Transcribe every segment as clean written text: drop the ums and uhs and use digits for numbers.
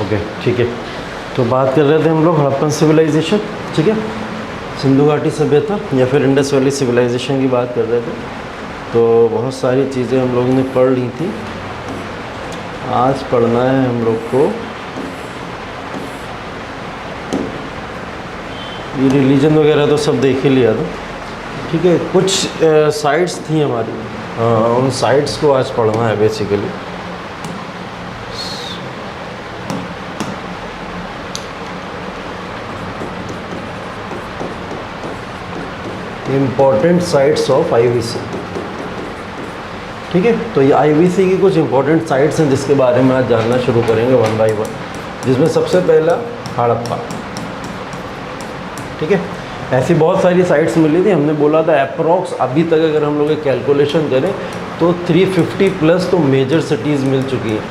Okay ठीक है। तो बात कर रहे थे हम लोग हड़प्पन सिविलाइजेशन, ठीक है, सिंधु घाटी सभ्यता या फिर इंडस वैली सिविलाइजेशन की बात कर रहे थे। तो बहुत सारी चीज़ें हम लोगों ने पढ़ ली थी। आज पढ़ना है हम लोग को ये रिलीजन वगैरह तो सब देख ही लिया था, ठीक है। कुछ साइट्स थी हमारी, उन साइट्स को आज पढ़ना है basically. Important sites of IVC, ठीक है। तो ये आईवीसी की कुछ इम्पॉर्टेंट साइट्स हैं जिसके बारे में आज जानना शुरू करेंगे वन बाय वन, जिसमें सबसे पहला हड़प्पा, ठीक है। ऐसी बहुत सारी साइट्स मिली थी, हमने बोला था अप्रॉक्स अभी तक अगर हम लोग कैलकुलेशन करें तो 350 प्लस तो मेजर सिटीज़ मिल चुकी हैं,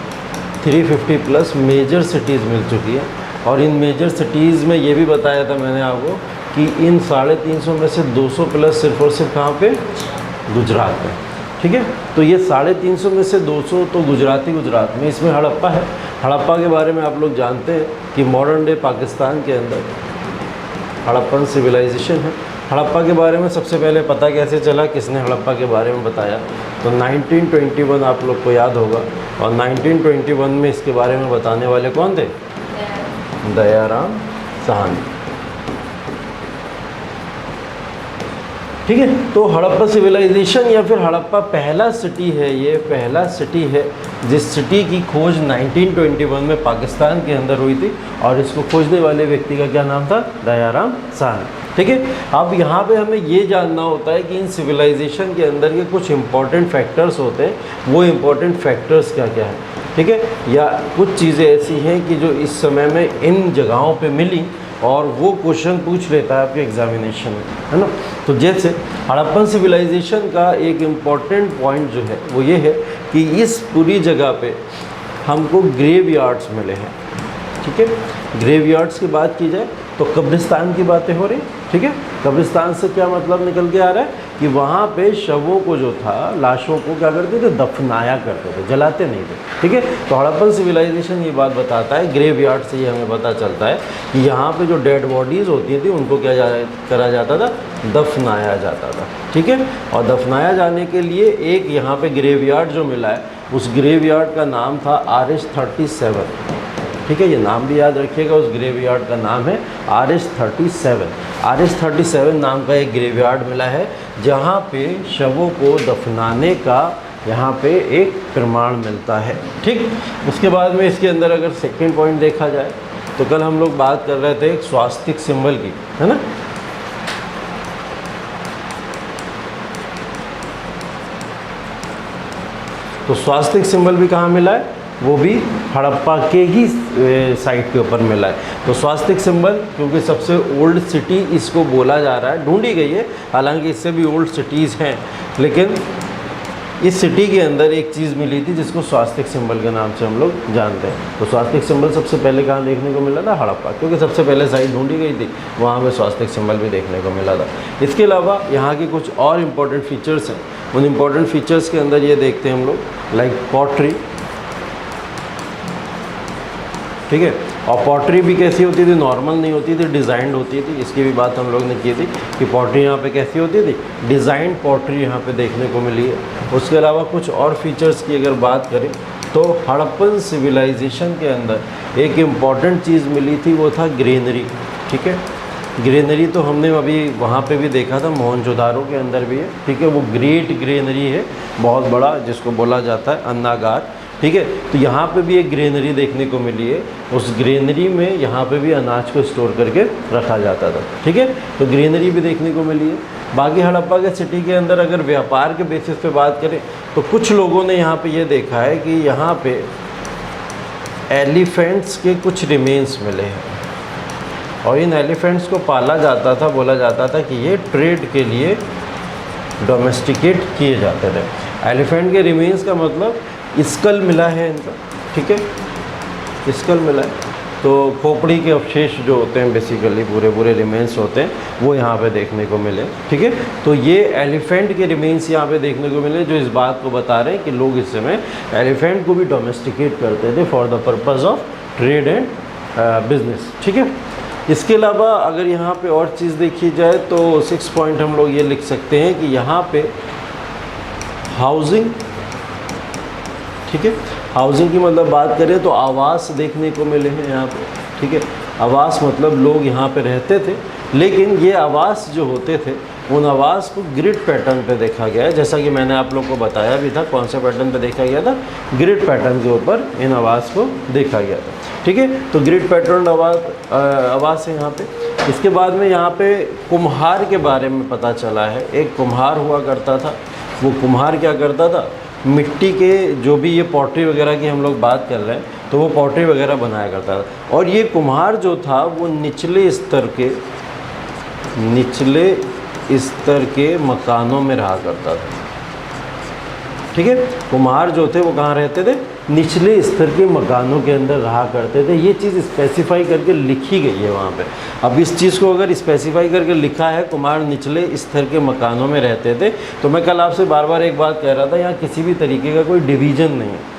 350 प्लस मेजर सिटीज़ मिल चुकी हैं। और इन मेजर सिटीज़ में ये भी बताया था मैंने आपको कि इन 350 में से 200 प्लस सिर्फ और सिर्फ कहाँ पे, गुजरात में, ठीक है। तो ये 350 में से 200 तो गुजरात में, इसमें हड़प्पा है। हड़प्पा के बारे में आप लोग जानते हैं कि मॉडर्न डे पाकिस्तान के अंदर हड़प्पन सिविलाइजेशन है। हड़प्पा के बारे में सबसे पहले पता कैसे चला, किसने हड़प्पा के बारे में बताया, तो 1921 आप लोग को याद होगा। और 1921 में इसके बारे में बताने वाले कौन थे, दयाराम साहनी, ठीक है। तो हड़प्पा सिविलाइजेशन या फिर हड़प्पा पहला सिटी है, ये पहला सिटी है जिस सिटी की खोज 1921 में पाकिस्तान के अंदर हुई थी। और इसको खोजने वाले व्यक्ति का क्या नाम था, दयाराम साहनी, ठीक है। अब यहाँ पे हमें ये जानना होता है कि इन सिविलाइजेशन के अंदर के कुछ इंपॉर्टेंट फैक्टर्स होते हैं, वो इंपॉर्टेंट फैक्टर्स क्या क्या है, ठीक है। या कुछ चीज़ें ऐसी हैं कि जो इस समय में इन जगहों पे मिली और वो क्वेश्चन पूछ लेता है आपके एग्जामिनेशन में, है ना। तो जैसे हड़प्पन सिविलाइजेशन का एक इम्पॉर्टेंट पॉइंट जो है वो ये है कि इस पूरी जगह पे हमको ग्रेव यार्ड्स मिले हैं, ठीक है। ग्रेव यार्ड्स की बात की जाए तो कब्रिस्तान की बातें हो रही, ठीक है। कब्रिस्तान से क्या मतलब निकल के आ रहा है कि वहाँ पे शवों को जो था, लाशों को क्या करते थे, दफनाया करते थे, जलाते नहीं थे, ठीक है। तो हड़प्पन सिविलाइजेशन ये बात बताता है, ग्रेव यार्ड से ये हमें पता चलता है कि यहाँ पे जो डेड बॉडीज़ होती थी उनको क्या करा जाता था, दफनाया जाता था, ठीक है। और दफनाया जाने के लिए एक यहाँ पे ग्रेव यार्ड जो मिला है, उस ग्रेव यार्ड का नाम था RH-37, ठीक है। ये नाम भी याद रखिएगा, उस ग्रेव यार्ड का नाम है RH-37। RH-37 नाम का एक ग्रेव यार्ड मिला है जहाँ पे शवों को दफनाने का यहाँ पे एक प्रमाण मिलता है, ठीक। उसके बाद में इसके अंदर अगर सेकंड पॉइंट देखा जाए तो कल हम लोग बात कर रहे थे एक स्वास्तिक सिंबल की, है ना। तो स्वास्तिक सिंबल भी कहाँ मिला है, वो भी हड़प्पा के ही साइट के ऊपर मिला है। तो स्वास्तिक सिंबल क्योंकि सबसे ओल्ड सिटी इसको बोला जा रहा है, ढूंढी गई है, हालांकि इससे भी ओल्ड सिटीज़ हैं, लेकिन इस सिटी के अंदर एक चीज़ मिली थी जिसको स्वास्तिक सिंबल के नाम से हम लोग जानते हैं। तो स्वास्तिक सिंबल सबसे पहले कहाँ देखने को मिला था, हड़प्पा, क्योंकि सबसे पहले साइट ढूंढी गई थी, वहाँ पे स्वास्तिक सिंबल भी देखने को मिला था। इसके अलावा यहाँ के कुछ और इम्पोर्टेंट फीचर्स हैं, उन इम्पोर्टेंट फीचर्स के अंदर ये देखते हैं हम लोग, लाइक पॉटरी, ठीक है। और पॉटरी भी कैसी होती थी, नॉर्मल नहीं होती थी, डिज़ाइंड होती थी। इसकी भी बात हम लोग ने की थी कि पॉटरी यहाँ पे कैसी होती थी, डिज़ाइंड पॉटरी यहाँ पे देखने को मिली है। उसके अलावा कुछ और फीचर्स की अगर बात करें तो हड़प्पन सिविलाइजेशन के अंदर एक इम्पॉर्टेंट चीज़ मिली थी, वो था ग्रेनरी, ठीक है। ग्रेनरी तो हमने अभी वहाँ पे भी देखा था, मोहनजोदारो के अंदर भी है, ठीक है। वो ग्रेट ग्रेनरी है, बहुत बड़ा, जिसको बोला जाता है अन्नागार, ठीक है। तो यहाँ पे भी एक ग्रेनरी देखने को मिली है, उस ग्रेनरी में यहाँ पे भी अनाज को स्टोर करके रखा जाता था, ठीक है। तो ग्रेनरी भी देखने को मिली है। बाकी हड़प्पा के सिटी के अंदर अगर व्यापार के बेसिस पे बात करें तो कुछ लोगों ने यहाँ पे ये देखा है कि यहाँ पे एलिफेंट्स के कुछ रिमेन्स मिले हैं, और इन एलिफेंट्स को पाला जाता था, बोला जाता था कि ये ट्रेड के लिए डोमेस्टिकेट किए जाते थे। एलिफेंट के रिमेन्स का मतलब स्कल मिला है इनका, ठीक है, स्कल मिला है। तो खोपड़ी के अवशेष जो होते हैं बेसिकली पूरे रिमेन्स होते हैं, वो यहाँ पे देखने को मिले, ठीक है। तो ये एलिफेंट के रिमेन्स यहाँ पे देखने को मिले, जो इस बात को बता रहे हैं कि लोग इस समय एलिफेंट को भी डोमेस्टिकेट करते थे for the purpose of trade and business. ठीक है, इसके अलावा अगर यहाँ पे और चीज़ देखी जाए तो 6 पॉइंट हम लोग ये लिख सकते हैं कि यहाँ पे हाउसिंग, ठीक है, हाउसिंग की मतलब बात करें तो आवास देखने को मिले हैं यहाँ पे। ठीक है, आवास मतलब लोग यहाँ पे रहते थे, लेकिन ये आवास जो होते थे उन आवास को ग्रिड पैटर्न पे देखा गया है, जैसा कि मैंने आप लोग को बताया भी था। कौन से पैटर्न पे देखा गया था? ग्रिड पैटर्न के ऊपर इन आवास को देखा गया था। ठीक है, तो ग्रिड पैटर्न आवास है यहाँ पे। इसके बाद में यहाँ पे कुम्हार के बारे में पता चला है। एक कुम्हार हुआ करता था, वो कुम्हार क्या करता था, मिट्टी के जो भी ये पॉटरी वगैरह की हम लोग बात कर रहे हैं, तो वो पॉटरी वगैरह बनाया करता था। और ये कुम्हार जो था वो निचले स्तर के मकानों में रहा करता था। ठीक है, कुम्हार जो थे वो कहाँ रहते थे? निचले स्तर के मकानों के अंदर रहा करते थे। ये चीज़ स्पेसिफाई करके लिखी गई है वहाँ पे। अब इस चीज़ को अगर स्पेसिफाई करके लिखा है कुम्हार निचले स्तर के मकानों में रहते थे, तो मैं कल आपसे बार बार एक बात कह रहा था, यहाँ किसी भी तरीके का कोई डिवीज़न नहीं है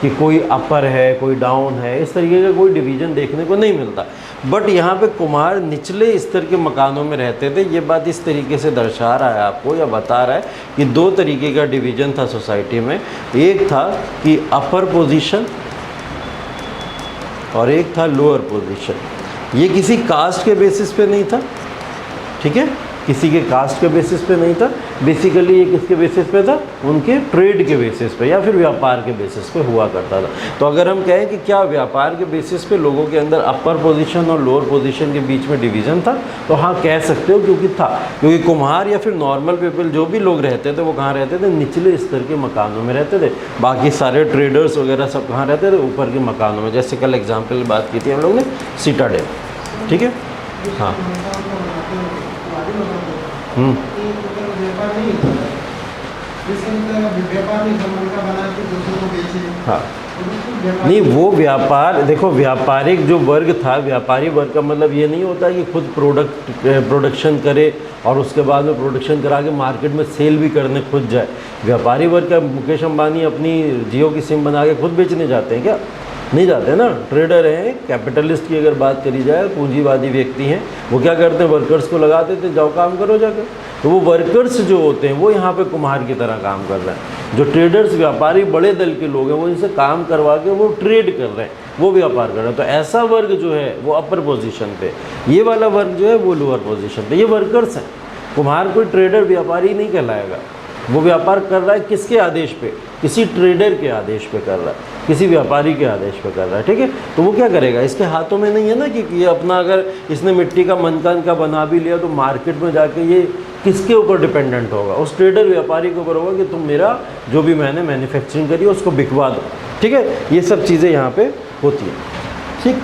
कि कोई अपर है कोई डाउन है, इस तरीके का कोई डिवीज़न देखने को नहीं मिलता। बट यहाँ पे कुम्हार निचले स्तर के मकानों में रहते थे। ये बात इस तरीके से दर्शा रहा है आपको, या बता रहा है कि 2 तरीके का डिवीज़न था सोसाइटी में। एक था कि अपर पोजीशन और एक था लोअर पोजीशन। ये किसी कास्ट के बेसिस पे नहीं था, ठीक है, किसी के कास्ट के बेसिस पे नहीं था। बेसिकली ये किसके बेसिस पे था? उनके ट्रेड के बेसिस पे या फिर व्यापार के बेसिस पे हुआ करता था। तो अगर हम कहें कि क्या व्यापार के बेसिस पे लोगों के अंदर अपर पोजीशन और लोअर पोजीशन के बीच में डिवीज़न था, तो हाँ कह सकते हो, क्योंकि था। क्योंकि कुम्हार या फिर नॉर्मल पीपल जो भी लोग रहते थे वो कहाँ रहते थे? निचले स्तर के मकानों में रहते थे। बाकी सारे ट्रेडर्स वगैरह सब कहाँ रहते थे? ऊपर के मकानों में। जैसे कल एग्जाम्पल बात की थी हम लोग ने, सिटाडेल। ठीक है, हाँ। हाँ, नहीं वो व्यापार, देखो व्यापारिक जो वर्ग था, व्यापारी वर्ग का मतलब ये नहीं होता कि खुद प्रोडक्शन करे और उसके बाद में प्रोडक्शन करा के मार्केट में सेल भी करने खुद जाए। व्यापारी वर्ग का मुकेश अंबानी अपनी जियो की सिम बना के खुद बेचने जाते हैं क्या? नहीं जाते ना। ट्रेडर हैं, कैपिटलिस्ट की अगर बात करी जाए, पूंजीवादी व्यक्ति हैं, वो क्या करते हैं? वर्कर्स को लगा देते हैं, जाओ काम करो जाकर। तो वो वर्कर्स जो होते हैं वो यहाँ पे कुम्हार की तरह काम कर रहे हैं। जो ट्रेडर्स व्यापारी बड़े दल के लोग हैं वो इनसे काम करवा के वो ट्रेड कर रहे हैं, वो व्यापार कर रहे हैं। तो ऐसा वर्ग जो है वो अपर पोजीशन पे, ये वाला वर्ग जो है वो लोअर पोजीशन पे। ये वर्कर्स हैं। कुम्हार कोई ट्रेडर व्यापारी नहीं कहलाएगा। वो व्यापार कर रहा है किसके आदेश पे? किसी ट्रेडर के आदेश पे कर रहा है, किसी व्यापारी के आदेश पे कर रहा है। ठीक है, तो वो क्या करेगा? इसके हाथों में नहीं है ना कि ये अपना, अगर इसने मिट्टी का मनकान का बना भी लिया तो मार्केट में जाके ये किसके ऊपर डिपेंडेंट होगा? उस ट्रेडर व्यापारी के ऊपर होगा कि तुम मेरा जो भी मैंने मैन्युफैक्चरिंग करी है उसको बिकवा दो। ठीक है, ये सब चीज़ें यहाँ पे होती हैं। ठीक,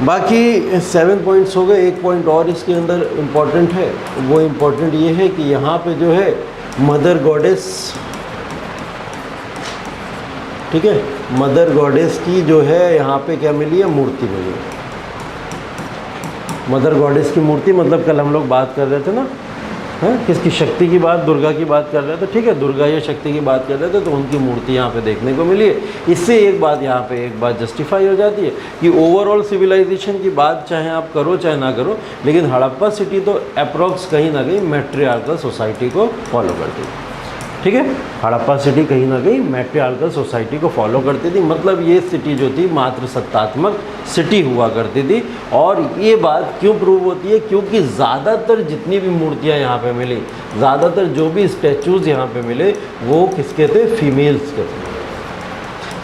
बाकी 7 पॉइंट्स हो गए। एक पॉइंट और इसके अंदर इम्पॉर्टेंट है, वो इम्पॉर्टेंट ये है कि यहाँ पे जो है मदर गॉडेस, ठीक है, मदर गॉडेस की जो है यहाँ पे क्या मिली है? मूर्ति मिली है। मदर गॉडेस की मूर्ति मतलब कल हम लोग बात कर रहे थे ना, है किसकी? शक्ति की बात, दुर्गा की बात कर रहे थे। ठीक है, दुर्गा या शक्ति की बात कर रहे थे, तो उनकी मूर्ति यहाँ पे देखने को मिली है। इससे एक बात यहाँ पे एक बात जस्टिफाई हो जाती है कि ओवरऑल सिविलाइजेशन की बात चाहे आप करो चाहे ना करो, लेकिन हड़प्पा सिटी तो अप्रॉक्स कहीं ना कहीं मैट्रियार्कल सोसाइटी को फॉलो करती है। ठीक है, हड़प्पा सिटी कहीं ना कहीं मैट्रियार्कल सोसाइटी को फॉलो करती थी। मतलब ये सिटी जो थी मात्र सत्तात्मक सिटी हुआ करती थी। और ये बात क्यों प्रूव होती है? क्योंकि ज़्यादातर जितनी भी मूर्तियाँ यहाँ पे मिली, ज़्यादातर जो भी स्टैचूज़ यहाँ पे मिले वो किसके थे? फीमेल्स के थे।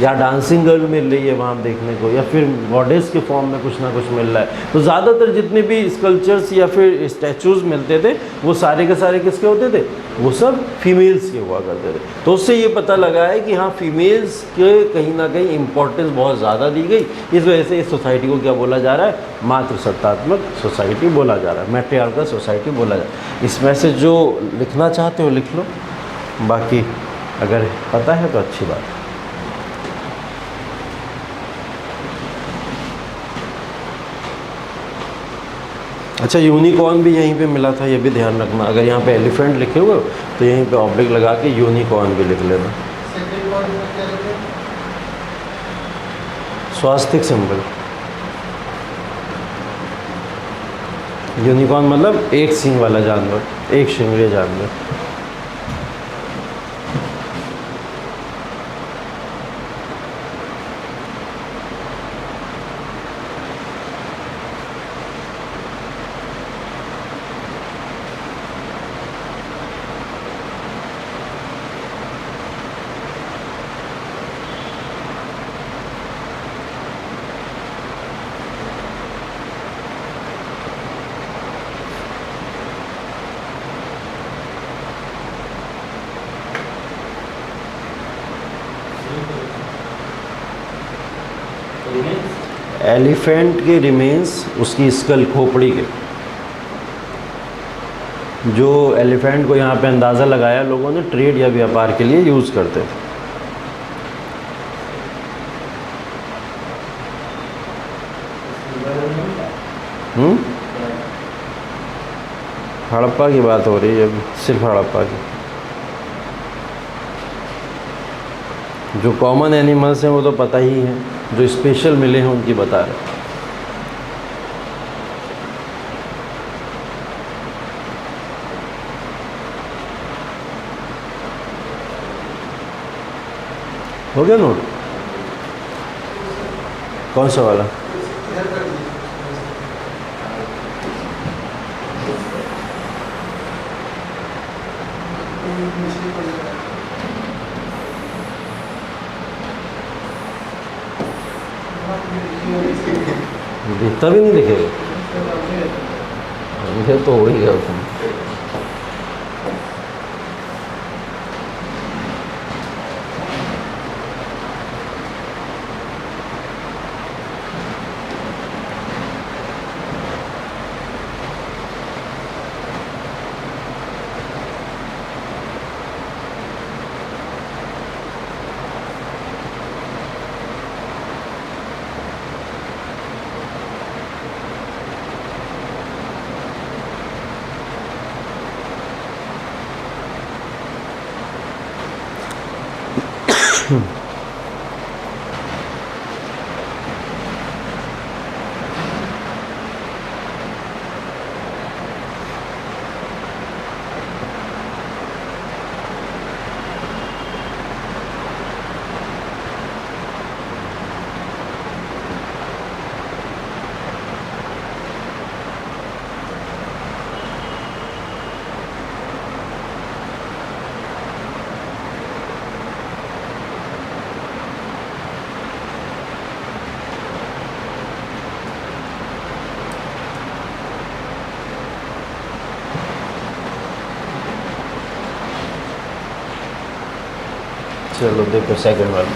या डांसिंग गर्ल मिल रही है वहाँ देखने को, या फिर गॉडेस के फॉर्म में कुछ ना कुछ मिल रहा है। तो ज़्यादातर जितने भी स्कल्पचर्स या फिर स्टैचूज़ मिलते थे वो सारे के सारे किसके होते थे? वो सब फीमेल्स के हुआ करते थे। तो उससे ये पता लगा है कि हाँ, फीमेल्स के कहीं ना कहीं इम्पोर्टेंस बहुत ज़्यादा दी गई। इस वजह से इस सोसाइटी को क्या बोला जा रहा है? मातृसत्तात्मक सोसाइटी बोला जा रहा है, मैट्रियार्कल सोसाइटी बोला जा रहा है। इसमें से जो लिखना चाहते हो लिख लो, बाकी अगर पता है तो अच्छी बात है। अच्छा, यूनिकॉर्न भी यहीं पे मिला था, ये भी ध्यान रखना। अगर यहाँ पे एलिफेंट लिखे हुए हो तो यहीं पे ऑब्लिक लगा के यूनिकॉर्न भी लिख लेना। स्वास्तिक सिंबल। यूनिकॉर्न मतलब एक सींग वाला जानवर, एक शिंगड़े जानवर। एलिफेंट के रिमेन्स, उसकी स्कल, खोपड़ी के, जो एलिफेंट को यहाँ पे अंदाज़ा लगाया लोगों ने, ट्रेड या व्यापार के लिए यूज़ करते थे। हड़प्पा की बात हो रही है अभी, सिर्फ हड़प्पा की। जो कॉमन एनिमल्स हैं वो तो पता ही है, जो स्पेशल मिले हैं उनकी बता रहे। हो गया नोट? कौन सा वाला? दिखता भी नहीं दिखेगा, मुझे तो हो ही गया उसमें। चलो देखो सेकंड वाला।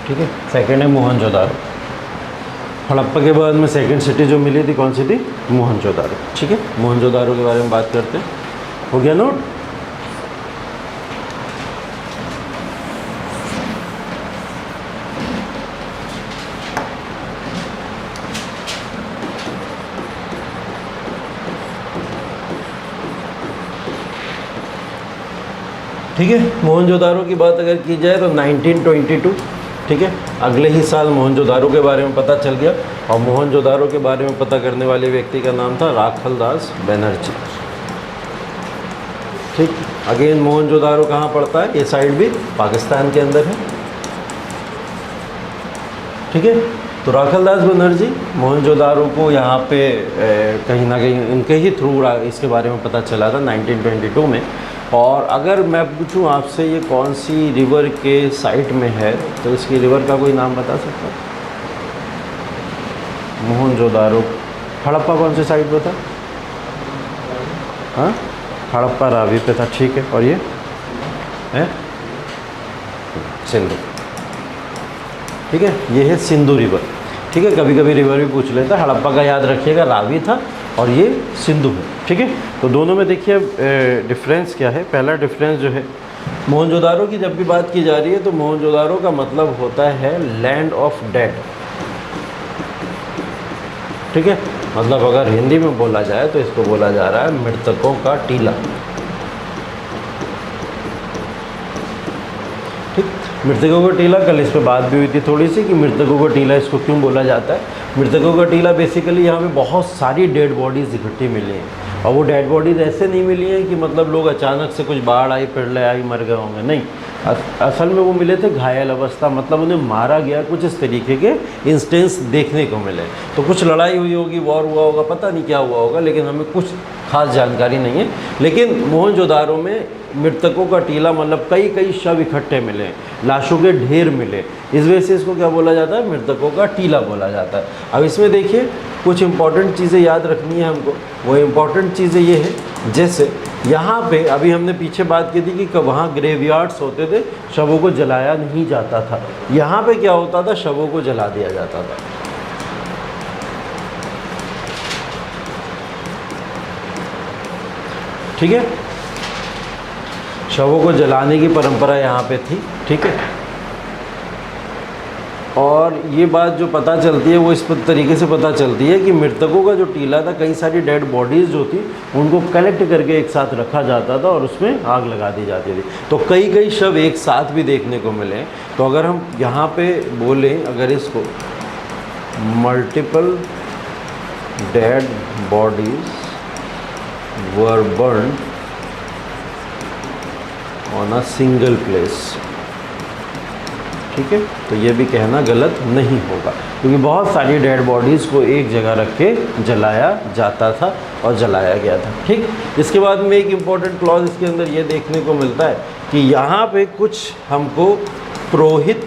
ठीक है, सेकंड है मोहनजोदारो। हड़प्पा के बाद में सेकंड सिटी जो मिली थी कौन सी थी? मोहनजोदारो। ठीक है, मोहनजोदारो के बारे में बात करते हैं। हो गया नोट? ठीक है, मोहनजोदारो की बात अगर की जाए तो 1922, ठीक है, अगले ही साल मोहनजोदारो के बारे में पता चल गया। और मोहनजोदारो के बारे में पता करने वाले व्यक्ति का नाम था राखलदास बनर्जी। ठीक, अगेन मोहनजोदारो कहाँ पड़ता है? ये साइड भी पाकिस्तान के अंदर है। ठीक है, तो राखलदास बनर्जी मोहनजोदारो को यहाँ पे कहीं ना कहीं उनके ही थ्रू इसके बारे में पता चला था 1922 में। और अगर मैं पूछूं आपसे ये कौन सी रिवर के साइट में है, तो इसकी रिवर का कोई नाम बता सकता है? मोहनजोदारो, हड़प्पा कौन से साइड पे था? हाँ, हड़प्पा रावी पे था। ठीक है, और ये है सिंधु। ठीक है, ये है सिंधु रिवर। ठीक है, कभी कभी रिवर भी पूछ लेता है। हड़प्पा का याद रखिएगा रावी था और ये सिंधु है। ठीक है, तो दोनों में देखिए डिफरेंस क्या है। पहला डिफरेंस जो है, मोहनजोदारो की जब भी बात की जा रही है तो मोहनजोदारो का मतलब होता है लैंड ऑफ डेड। ठीक है, मतलब अगर हिंदी में बोला जाए तो इसको बोला जा रहा है मृतकों का टीला। ठीक। मृतकों का टीला, कल इस पर बात भी हुई थी थोड़ी सी कि मृतकों का टीला इसको क्यों बोला जाता है। मृतकों का टीला बेसिकली यहाँ पे बहुत सारी डेड बॉडीज़ इकट्ठी मिली हैं, और वो डेड बॉडीज़ ऐसे नहीं मिली हैं कि मतलब लोग अचानक से कुछ बाढ़ आई, पिड़ले आई, मर गए होंगे, नहीं। असल में वो मिले थे घायल अवस्था, मतलब उन्हें मारा गया, कुछ इस तरीके के इंस्टेंस देखने को मिले। तो कुछ लड़ाई हुई होगी, वॉर हुआ होगा, पता नहीं क्या हुआ होगा, लेकिन हमें कुछ खास जानकारी नहीं है। लेकिन मोहनजोदारो में मृतकों का टीला मतलब कई कई शव इकट्ठे मिले, लाशों के ढेर मिले, इस वजह से इसको क्या बोला जाता है, मृतकों का टीला बोला जाता है। अब इसमें देखिए कुछ इंपॉर्टेंट चीज़ें याद रखनी है हमको। वो इम्पॉर्टेंट चीज़ें ये है, जैसे यहाँ पे अभी हमने पीछे बात की थी कि वहाँ ग्रेवयार्ड्स होते थे, शवों को जलाया नहीं जाता था। यहाँ पे क्या होता था, शवों को जला दिया जाता था। ठीक है, शवों को जलाने की परंपरा यहाँ पे थी। ठीक है, और ये बात जो पता चलती है वो इस तरीके से पता चलती है कि मृतकों का जो टीला था, कई सारी डेड बॉडीज़ जो थी उनको कलेक्ट करके एक साथ रखा जाता था और उसमें आग लगा दी जाती थी। तो कई कई शव एक साथ भी देखने को मिले। तो अगर हम यहाँ पे बोलें, अगर इसको multiple dead bodies were burn on a single place, ठीक है, तो ये भी कहना गलत नहीं होगा, क्योंकि बहुत सारी डेड बॉडीज़ को एक जगह रख के जलाया जाता था और जलाया गया था। ठीक, इसके बाद में एक इम्पॉर्टेंट क्लॉज इसके अंदर ये देखने को मिलता है कि यहाँ पे कुछ हमको पुरोहित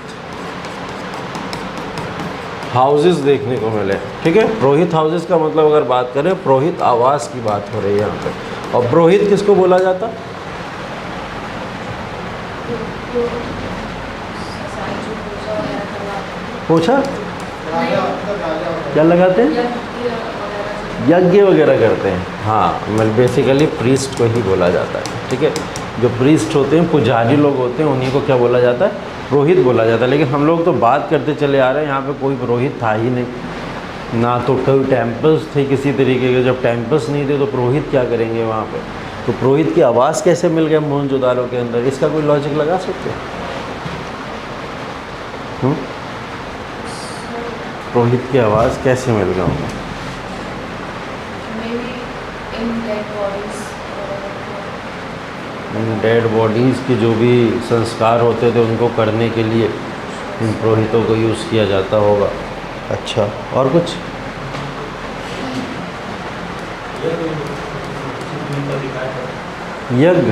हाउसेस देखने को मिले। ठीक है, पुरोहित हाउसेस का मतलब अगर बात करें, पुरोहित आवास की बात हो रही है यहाँ पे। और पुरोहित किसको बोला जाता, पूछा क्या लगाते हैं, यज्ञ वगैरह करते हैं। हाँ, मतलब बेसिकली प्रीस्ट को ही बोला जाता है। ठीक है, जो प्रीस्ट होते हैं, पुजारी लोग होते हैं, उन्हीं को क्या बोला जाता है, पुरोहित बोला जाता है। लेकिन हम लोग तो बात करते चले आ रहे हैं, यहाँ पे कोई पुरोहित था ही नहीं, ना तो कोई टेम्पल्स थे किसी तरीके के। जब टेम्पल्स नहीं थे तो पुरोहित क्या करेंगे वहाँ पे। तो पुरोहित की आवाज़ कैसे मिल गया मोहनजोदारो के अंदर, इसका कोई लॉजिक लगा सकते हैं? पुरोहित की आवाज़ कैसे मिल गया होगा? डेड बॉडीज़ के जो भी संस्कार होते थे उनको करने के लिए इन पुरोहितों को यूज़ किया जाता होगा। अच्छा, और कुछ? यज्ञ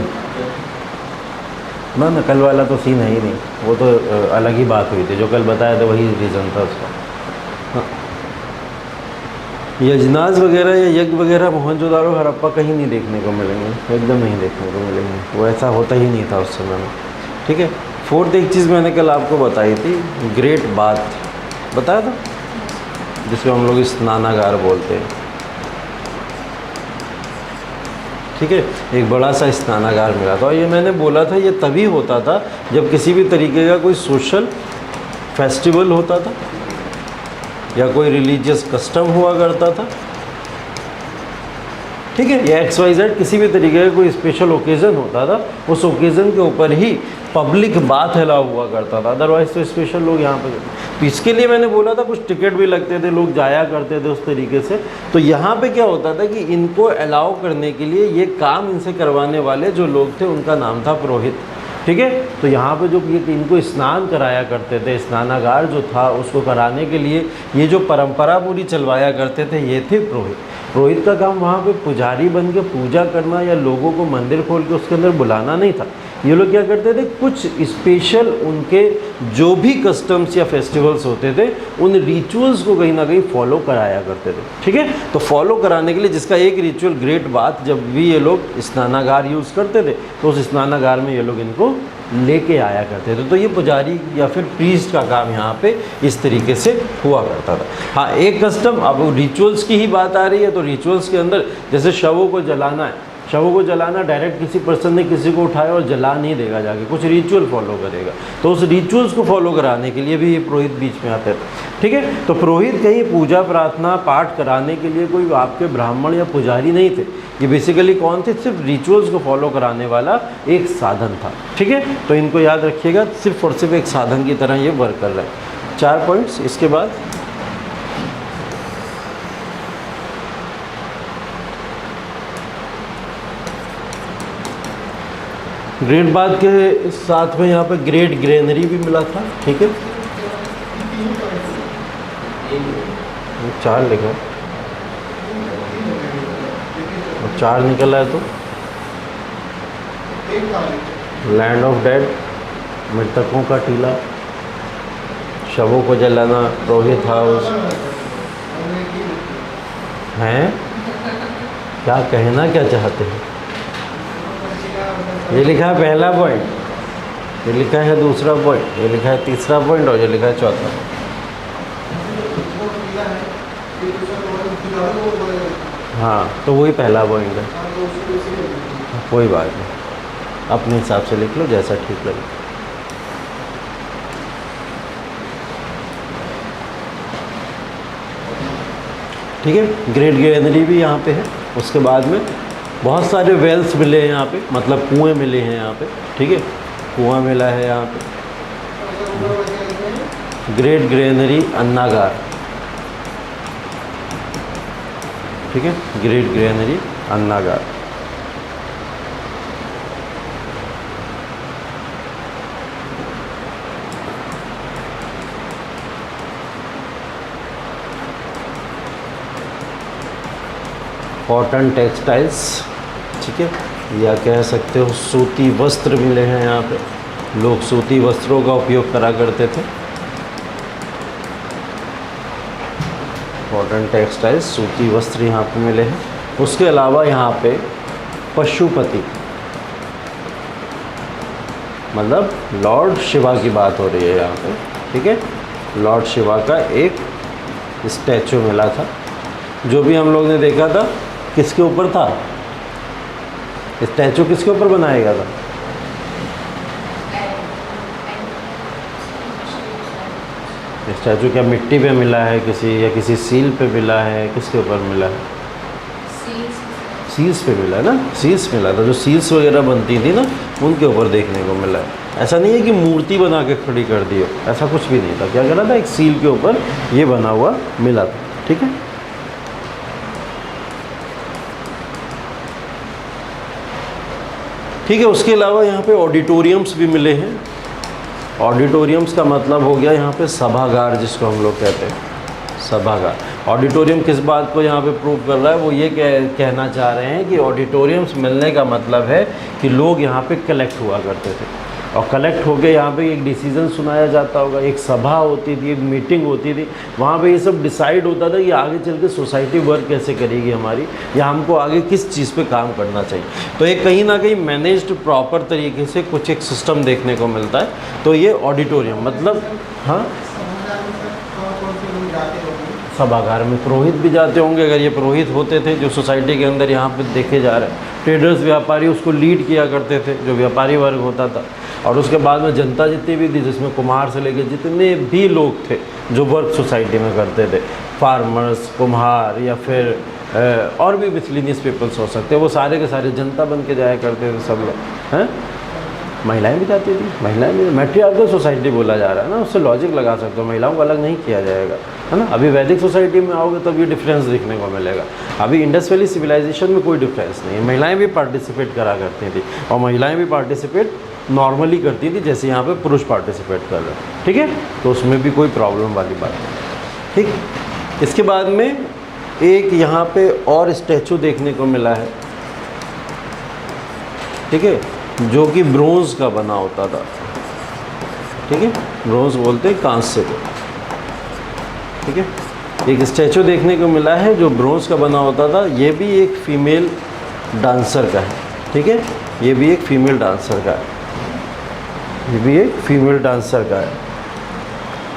ना, कल वाला तो सीन है ही नहीं, वो तो अलग ही बात हुई थी। जो कल बताया था वही रीज़न था उसका। हाँ, यजनाज वगैरह या यज्ञ वगैरह मोहनजोदारो हड़प्पा कहीं नहीं देखने को मिलेंगे, एकदम नहीं देखने को मिलेंगे, वो ऐसा होता ही नहीं था उस समय में। ठीक है, फोर्थ एक चीज़ मैंने कल आपको बताई थी, ग्रेट बाथ बताया था, जिसको हम लोग स्नानागार बोलते हैं। ठीक है, एक बड़ा सा स्नानागार मिला था। और ये मैंने बोला था ये तभी होता था जब किसी भी तरीके का कोई सोशल फेस्टिवल होता था या कोई रिलीजियस कस्टम हुआ करता था। ठीक है, या XYZ किसी भी तरीके का कोई स्पेशल ओकेज़न होता था, उस ओकेज़न के ऊपर ही पब्लिक बात अलाउ हुआ करता था, अदरवाइज तो स्पेशल लोग यहाँ पर। तो इसके लिए मैंने बोला था कुछ टिकट भी लगते थे, लोग जाया करते थे उस तरीके से। तो यहाँ पे क्या होता था कि इनको अलाउ करने के लिए ये काम इनसे करवाने वाले जो लोग थे उनका नाम था पुरोहित। ठीक है, तो यहाँ पे जो ये इनको स्नान कराया करते थे, स्नानागार जो था उसको कराने के लिए ये जो परंपरा पूरी चलवाया करते थे ये थे पुरोहित। पुरोहित का काम वहाँ पे पुजारी बन के पूजा करना या लोगों को मंदिर खोल के उसके अंदर बुलाना नहीं था। ये लोग क्या करते थे, कुछ स्पेशल उनके जो भी कस्टम्स या फेस्टिवल्स होते थे उन रिचुअल्स को कहीं ना कहीं फॉलो कराया करते थे। ठीक है, तो फॉलो कराने के लिए जिसका एक रिचुअल ग्रेट बाथ, जब भी ये लोग स्नानागार यूज़ करते थे तो उस स्नानागार में ये लोग इनको लेके आया करते थे। तो ये पुजारी या फिर प्रीस्ट का काम यहाँ पे इस तरीके से हुआ करता था। हाँ, एक कस्टम, अब रिचुअल्स की ही बात आ रही है तो रिचुअल्स के अंदर जैसे शवों को जलाना है शवों को जलाना डायरेक्ट किसी पर्सन ने किसी को उठाया और जला नहीं देगा जाके, कुछ रिचुअल फॉलो करेगा। तो उस रिचुअल्स को फॉलो कराने के लिए भी ये पुरोहित बीच में आते हैं। ठीक है, तो पुरोहित कहीं पूजा प्रार्थना पाठ कराने के लिए कोई आपके ब्राह्मण या पुजारी नहीं थे। ये बेसिकली कौन थे? सिर्फ रिचुअल्स को फॉलो कराने वाला एक साधन था। ठीक है, तो इनको याद रखिएगा, सिर्फ और सिर्फ एक साधन की तरह ये वर्क कर रहा है। 4 पॉइंट्स। इसके बाद ग्रेट बाथ के साथ में यहाँ पे ग्रेट ग्रेनरी भी मिला था। ठीक है, 4 लिखा और 4 निकला है तो लैंड ऑफ डेड, मृतकों का टीला, शवों को जलाना, पुरोहित हाउस हैं। क्या कहना क्या चाहते हैं? ये लिखा है पहला पॉइंट, ये लिखा है दूसरा पॉइंट, ये लिखा है तीसरा पॉइंट और ये लिखा है चौथा। हाँ, तो वही पहला पॉइंट है। कोई बात नहीं, अपने हिसाब से लिख लो जैसा ठीक लगे। ठीक है, ग्रेट ग्रेनरी भी यहाँ पे है। उसके बाद में बहुत सारे वेल्स मिले हैं यहाँ पे, मतलब कुएं मिले हैं यहाँ पे। ठीक है, कुआं मिला है यहाँ पे। ग्रेट ग्रेनरी अन्नागार। ठीक है, ग्रेट ग्रेनरी अन्नागार। Cotton textiles. ठीक है, या कह सकते हो सूती वस्त्र मिले हैं यहाँ पे। लोग सूती वस्त्रों का उपयोग करा करते थे। कॉटन टेक्सटाइल्स, सूती वस्त्र यहाँ पे मिले हैं। उसके अलावा यहाँ पे पशुपति, मतलब लॉर्ड शिवा की बात हो रही है यहाँ पे। ठीक है, लॉर्ड शिवा का एक स्टैचू मिला था, जो भी हम लोग ने देखा था किसके ऊपर था? स्टैचू किसके ऊपर बनाया गया था? स्टैचू क्या मिट्टी पे मिला है किसी, या किसी सील पे मिला है? किसके ऊपर मिला है? सील्स पे मिला है ना, सील्स मिला था। जो सील्स वगैरह बनती थी ना, उनके ऊपर देखने को मिला है। ऐसा नहीं है कि मूर्ति बना के खड़ी कर दी हो, ऐसा कुछ भी नहीं था। क्या करा था? एक सील के ऊपर ये बना हुआ मिला था। ठीक है, ठीक है। उसके अलावा यहाँ पे ऑडिटोरियम्स भी मिले हैं। ऑडिटोरियम्स का मतलब हो गया यहाँ पे सभागार, जिसको हम लोग कहते हैं सभागार। ऑडिटोरियम किस बात को यहाँ पे प्रूव कर रहा है? वो ये कहना चाह रहे हैं कि ऑडिटोरियम्स मिलने का मतलब है कि लोग यहाँ पे कलेक्ट हुआ करते थे, और कलेक्ट होके यहाँ पे एक डिसीज़न सुनाया जाता होगा, एक सभा होती थी, एक मीटिंग होती थी। वहाँ पे ये सब डिसाइड होता था कि आगे चल के सोसाइटी वर्क कैसे करेगी हमारी, या हमको आगे किस चीज़ पे काम करना चाहिए। तो एक कहीं ना कहीं मैनेज्ड प्रॉपर तरीके से कुछ एक सिस्टम देखने को मिलता है। तो ये ऑडिटोरियम मतलब, हाँ, सभागार में पुरोहित भी जाते होंगे। अगर ये पुरोहित होते थे जो सोसाइटी के अंदर यहाँ पे देखे जा रहे हैं, ट्रेडर्स व्यापारी उसको लीड किया करते थे, जो व्यापारी वर्ग होता था। और उसके बाद में जनता जितनी भी थी, जिसमें कुम्हार से लेकर जितने भी लोग थे जो वर्क सोसाइटी में करते थे, फार्मर्स, कुम्हार, या फिर और भी मिसलिनियस पीपल्स हो सकते हैं, वो सारे के सारे जनता बन के जाया करते थे सब लोग। हैं, महिलाएं भी जाती थी। महिलाएं भी, मैट्रियार्कल सोसाइटी बोला जा रहा है ना, उससे लॉजिक लगा सकते हो, महिलाओं को अलग नहीं किया जाएगा, है ना। अभी वैदिक सोसाइटी में आओगे तब ये डिफरेंस देखने को मिलेगा। अभी इंडस वैली सिविलाइजेशन में कोई डिफरेंस नहीं है। महिलाएं भी पार्टिसिपेट करा करती थी, और महिलाएं भी पार्टिसिपेट नॉर्मली करती थी, जैसे यहाँ पे पुरुष पार्टिसिपेट कर रहे हैं। ठीक है, तो उसमें भी कोई प्रॉब्लम वाली बात नहीं। ठीक, इसके बाद में एक यहाँ पे और स्टैचू देखने को मिला है। ठीक है, जो कि ब्रोंज का बना होता था। ठीक है, ब्रोंज बोलते हैं कांस्य को। ठीक है, एक स्टैचू देखने को मिला है जो ब्रोंज का बना होता था। ये भी एक फीमेल डांसर का है। ठीक है, ये भी एक फीमेल डांसर का है, ये भी एक फीमेल डांसर का है।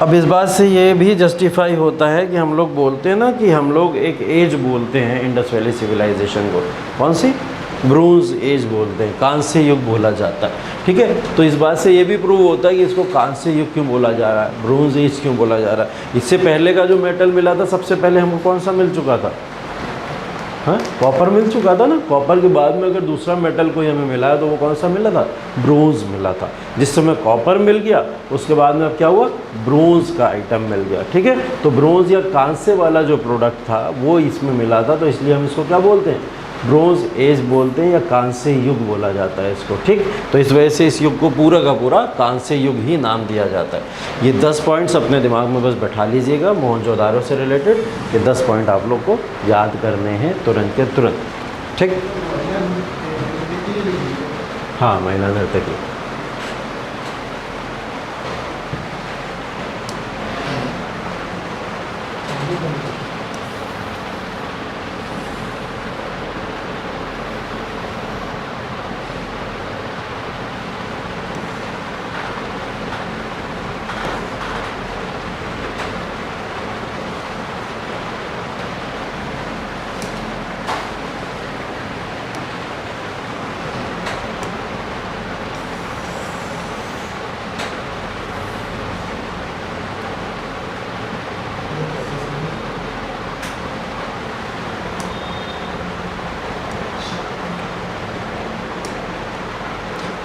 अब इस बात से ये भी जस्टिफाई होता है कि हम लोग बोलते हैं ना कि हम लोग एक एज बोलते हैं इंडस वैली सिविलाइजेशन को। कौन सी? ब्रोंज एज बोलते हैं, कांस्य युग बोला जाता है। ठीक है, तो इस बात से ये भी प्रूव होता है कि इसको कांस्य युग क्यों बोला जा रहा है, ब्रोंज एज क्यों बोला जा रहा है। इससे पहले का जो मेटल मिला था सबसे पहले हमको कौन सा मिल चुका था? हाँ, कॉपर मिल चुका था ना। कॉपर के बाद में अगर दूसरा मेटल कोई हमें मिला है तो वो कौन सा मिला था? ब्रोंज मिला था। जिस समय कॉपर मिल गया उसके बाद में अब क्या हुआ? ब्रोंज का आइटम मिल गया। ठीक है, तो ब्रोंज या कांस्य वाला जो प्रोडक्ट था वो इसमें मिला था, तो इसलिए हम इसको क्या बोलते हैं? ब्रोंज एज बोलते हैं या कांस्य युग बोला जाता है इसको। ठीक, तो इस वजह से इस युग को पूरा का पूरा कांस्य युग ही नाम दिया जाता है। ये 10 पॉइंट्स अपने दिमाग में बस बैठा लीजिएगा मोहनजोदारो से रिलेटेड। ये 10 पॉइंट आप लोग को याद करने हैं तुरंत के तुरंत। ठीक, हाँ, महिला नर्तकी।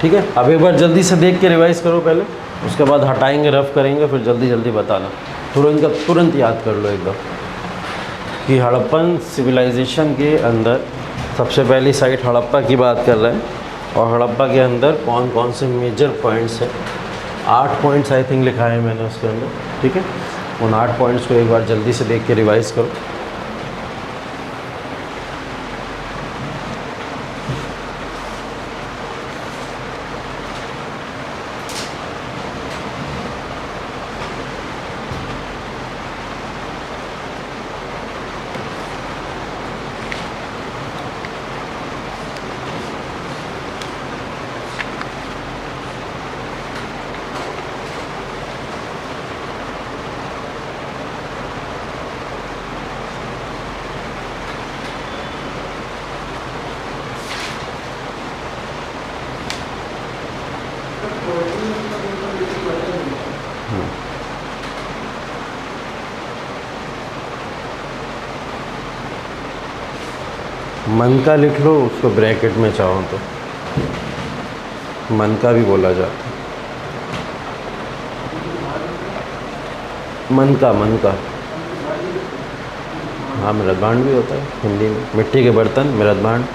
ठीक है, अब एक बार जल्दी से देख के रिवाइज करो पहले, उसके बाद हटाएंगे, रफ करेंगे, फिर जल्दी जल्दी बताना। तुरंत का तुरंत याद कर लो एकदम कि हड़प्पन सिविलाइजेशन के अंदर सबसे पहली साइट हड़प्पा की बात कर रहे हैं और हड़प्पा के अंदर कौन कौन से मेजर पॉइंट्स हैं। 8 पॉइंट्स आई थिंक लिखा है मैंने उसके अंदर। ठीक है, उन 8 पॉइंट्स को एक बार जल्दी से देख के रिवाइज करो। मन का लिख लो, उसको ब्रैकेट में चाहो तो मन का भी बोला जाता है। मन का हाँ, मृदभांड भी होता है हिंदी में। मिट्टी के बर्तन, मृदभांड।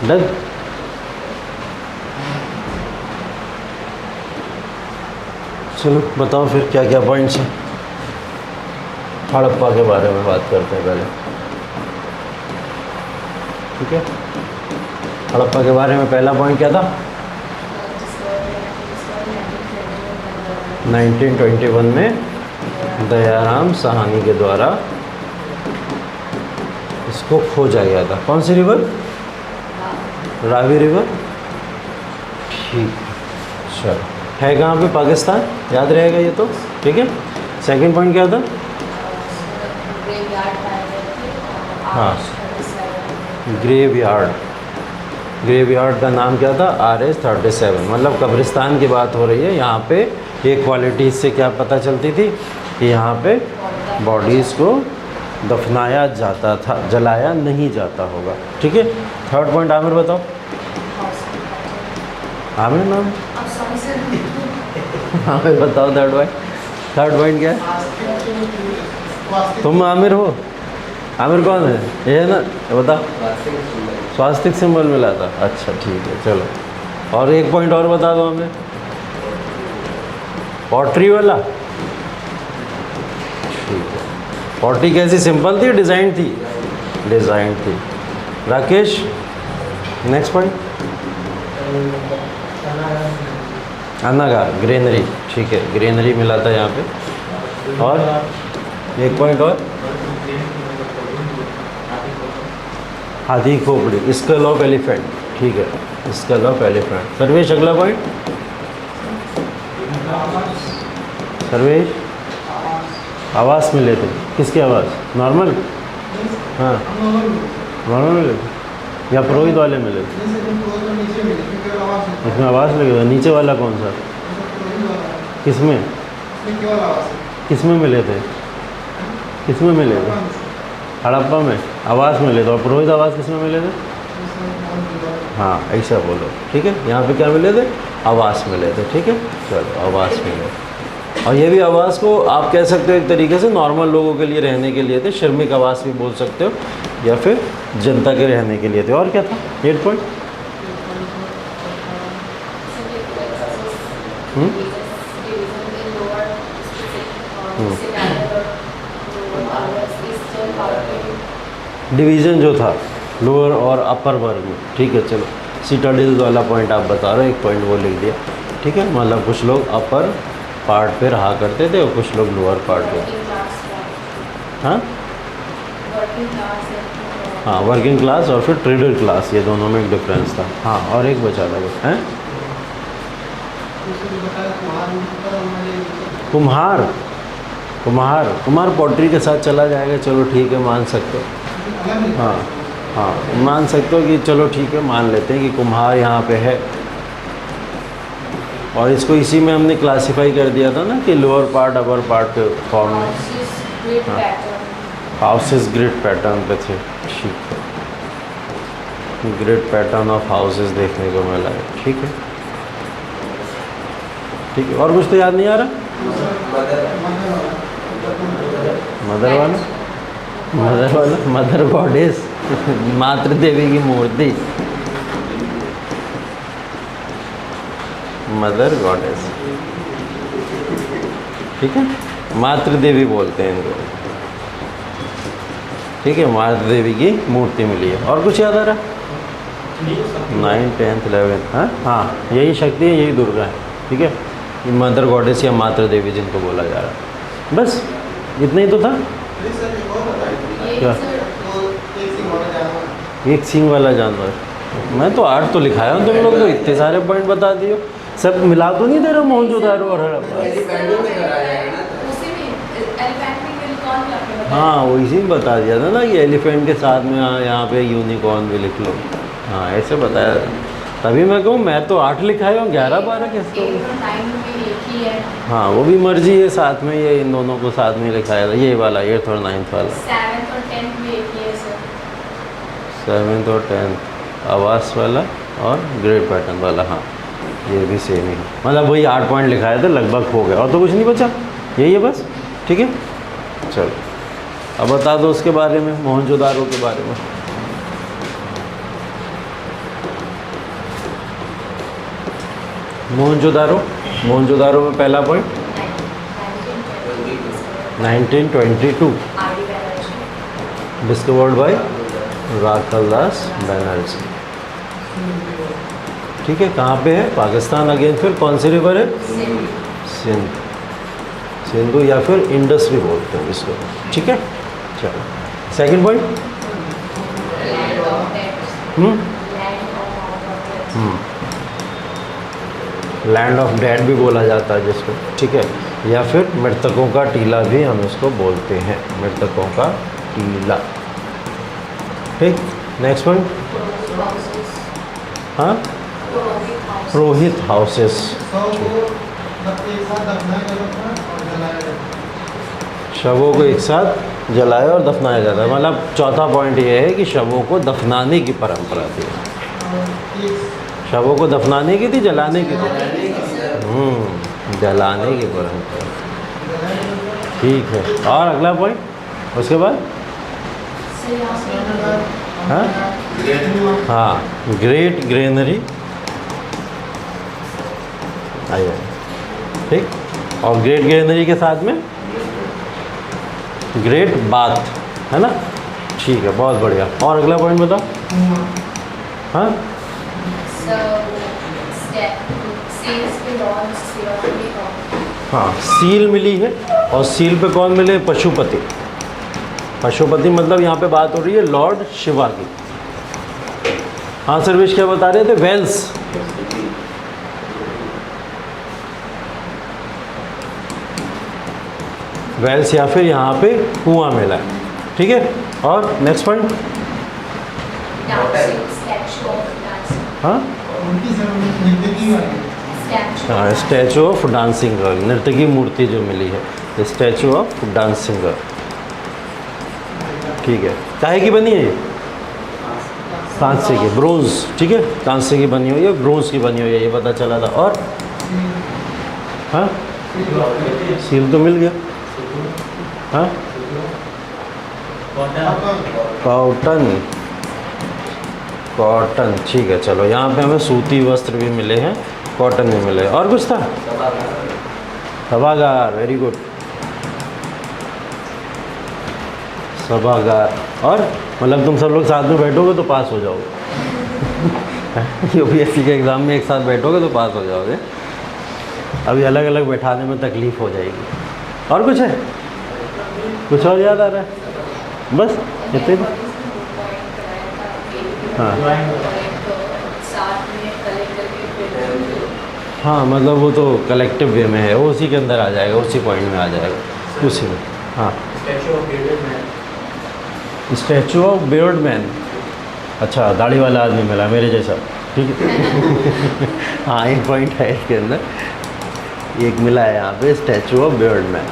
डन। चलो बताओ फिर क्या क्या पॉइंट्स हैं। हड़प्पा के बारे में बात करते हैं पहले, ठीक है। हड़प्पा के बारे में पहला पॉइंट क्या था? 1921 में दयाराम साहनी के द्वारा इसको खोजा गया था। कौन सी रिवर? रावी रिवर, ठीक है। चलो, है कहाँ पे? पाकिस्तान, याद रहेगा ये तो, ठीक है। सेकंड पॉइंट क्या था? हाँ, ग्रेवयार्ड। ग्रेवयार्ड का नाम क्या था? RH-37, मतलब कब्रिस्तान की बात हो रही है यहाँ पे। एक क्वालिटी इससे क्या पता चलती थी कि यहाँ पे बॉडीज़ को दफनाया जाता था, जलाया नहीं जाता होगा, ठीक है। थर्ड पॉइंट आमिर बताओ। आमिर नाम? आमिर बताओ थर्ड पॉइंट। थर्ड पॉइंट क्या है? तुम आमिर हो? आमिर कौन है? ये है ना, बताओ। स्वास्तिक सिंबल मिला था, अच्छा ठीक है, चलो। और एक पॉइंट और बता दो हमें, पॉटरी वाला, ठीक है। पॉटरी कैसी, सिंपल थी, डिज़ाइन थी? डिज़ाइन थी। Rakesh, next point. अनागार, ग्रेनरी, ठीक है, ग्रेनरी मिला था यहाँ पे। और एक पॉइंट और, हाथी खोपड़ी, स्कल ऑफ एलिफेंट, ठीक है, स्कल ऑफ एलिफेंट। सर्वेश, अगला पॉइंट। सर्वेश, आवाज़ मिले थे, किसकी आवाज़? नॉर्मल, हाँ नॉर्मल मिले थे या पुरोहित वाले मिले थे? इसमें आवाज़ लगी हुई। नीचे वाला कौन सा? किसमें? किसमें मिले थे? किसमें मिले थे? हड़प्पा में आवाज़ मिले थे। और पुरोहित आवाज़ किसमें मिले थे? हाँ, ऐसा बोलो, ठीक है। यहाँ पे क्या मिले थे? आवास मिले थे, ठीक है। चलो, आवास मिले। और ये भी आवास को आप कह सकते हो एक तरीके से नॉर्मल लोगों के लिए रहने के लिए थे, श्रमिक आवास भी बोल सकते हो, या फिर जनता के रहने के लिए थे। और क्या था? 8 पॉइंट। डिवीज़न जो था लोअर और अपर वर्ग में, ठीक है। चलो, सिटाडेल वाला पॉइंट आप बता रहे हो, एक पॉइंट वो लिख दिया, ठीक है। मतलब कुछ लोग अपर पार्ट पे रहा करते थे और कुछ लोग लोअर पार्ट पे। हाँ हाँ, वर्किंग क्लास और फिर ट्रेडर क्लास, ये दोनों में एक डिफरेंस था। हाँ, और एक बचा था कुछ, हैं? कुम्हार, कुम्हार, कुम्हार पॉटरी के साथ चला जाएगा, चलो ठीक है, मान सकते हो। हाँ हाँ, मान सकते हो कि चलो ठीक है, मान लेते हैं कि कुम्हार यहाँ पे है। और इसको इसी में हमने क्लासिफाई कर दिया था ना कि लोअर पार्ट अपर पार्ट के फॉर्म में। हाउसेस ग्रिड पैटर्न पे थे, ठीक है। ग्रिड पैटर्न ऑफ हाउसेस देखने को मिला है, ठीक है, ठीक है। और कुछ तो याद नहीं आ रहा? मदर वाला, मदर वाला, मदर गॉडेस, मातृ देवी की मूर्ति, मदर गॉडेस, ठीक है। मातृ देवी बोलते हैं इनको, ठीक है। मातृ देवी की मूर्ति मिली है। और कुछ याद आ रहा? 9th 10th 11th, हाँ हाँ, यही शक्ति है, यही दुर्गा है, ठीक है। मदर गॉडेस या मातृ देवी जिनको बोला जा रहा है, बस इतना ही तो था। क्या? एक सींग वाला जानवर? मैं तो 8 तो लिखाया हूँ, तुम लोग तो इतने सारे पॉइंट बता दियो। सब मिला तो नहीं दे रहा मोहनजोदारो और हड़प्पा? हाँ, वो इसी में बता दिया था ना कि एलिफेंट के साथ में यहाँ पे यूनिकॉर्न भी लिख लो। हाँ, ऐसे बताया था, तभी मैं कहूँ मैं तो 8 लिखाया हूँ, 11 12 कैसे? हाँ, वो भी मर्जी है, साथ में ये इन दोनों को साथ में लिखाया था, ये वाला 8th और 9th वाला। 7th और 10th आवास वाला और ग्रेड पैटर्न वाला, हाँ ये भी सेम ही, मतलब वही 8 पॉइंट लिखाया था, लगभग हो गया। और तो कुछ नहीं बचा, यही है बस, ठीक है। चलो, अब बता दो उसके बारे में, मोहनजोदारो के बारे में। मोहनजोदारो, मोहनजोदारो में पहला point 1922 RD Banerjee. Discovered by Rakhaldas Banerjee. ठीक है, कहाँ पे है? पाकिस्तान। अगेन फिर कौन सी रिवर है? सिंध। सिंधु या फिर इंडस भी बोलते हैं इसको। ठीक है, चलो second point. Land of death. Land of dead भी बोला जाता है जिसको। ठीक है, या फिर मृतकों का टीला भी हम इसको बोलते हैं, मृतकों का टीला। ठीक, नेक्स्ट पॉइंट। हाँ, पुरोहित हाउसेस। शवों को एक साथ जलाया और दफनाया जाता है। मतलब चौथा पॉइंट ये है कि शवों को दफनाने की परंपरा थी। शवों को दफनाने की थी, जलाने की थी? जलाने की परंपरा। ठीक है, और अगला पॉइंट उसके बाद। हाँ हाँ, ग्रेट ग्रेनरी। आइए, ठीक। और ग्रेट ग्रेनरी के साथ में ग्रेट बाथ, है ना? ठीक है, बहुत बढ़िया। और अगला पॉइंट बताओ। हाँ, हाँ, सील मिली है। और सील पे कौन मिले? पशुपति। पशुपति मतलब यहाँ पे बात हो रही है लॉर्ड शिवा की। हाँ सर्वेश, क्या बता रहे थे? वेल्स। वेल्स या फिर यहाँ पे कुआं मिला है। ठीक है, और नेक्स्ट पॉइंट। हाँ हाँ, स्टैचू ऑफ डांसिंग गर्ल, नर्तकी मूर्ति जो मिली है, स्टैचू ऑफ डांसिंग गर्ल। ठीक है, काहे की बनी है ये? कांसे की, ब्रोंज। ठीक है, कांसे की बनी हुई है, ब्रोंज की बनी हुई है, ये पता चला था। और हाँ, सील तो मिल गया। हाँ, कॉटन। कॉटन, ठीक है। चलो, यहाँ पे हमें सूती वस्त्र भी मिले हैं, कॉटन भी मिले। और कुछ था? सभागार, वेरी गुड, सभागार। और मतलब तुम सब लोग साथ में बैठोगे तो पास हो जाओगे। यूपीएससी के एग्ज़ाम में एक साथ बैठोगे तो पास हो जाओगे। अभी अलग अलग बैठाने में तकलीफ़ हो जाएगी। और कुछ है? कुछ और याद आ रहा है? बस इतने ही। हाँ हाँ, मतलब वो तो कलेक्टिव वे में है, वो उसी के अंदर आ जाएगा, उसी पॉइंट में आ जाएगा, उसी में। हाँ, स्टैचू ऑफ बियर्ड मैन। अच्छा, दाढ़ी वाला आदमी मिला मेरे जैसा। ठीक है। हाँ, एक पॉइंट है इसके अंदर, एक मिला है यहाँ पे, स्टैचू ऑफ बियर्ड मैन।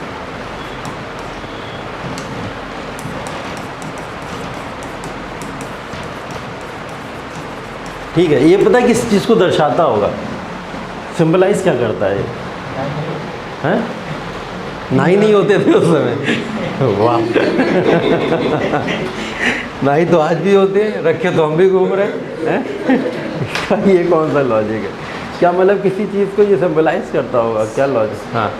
ठीक है, ये पता है किस चीज़ को दर्शाता होगा? सिंबलाइज क्या करता है ये? हैं? नाई नहीं होते थे उस समय। वाह। नाई तो आज भी होते हैं, रखे तो हम भी घूम रहे हैं। ये कौन सा लॉजिक है? क्या मतलब किसी चीज़ को ये सिंबलाइज करता होगा? क्या लॉजिक? हाँ,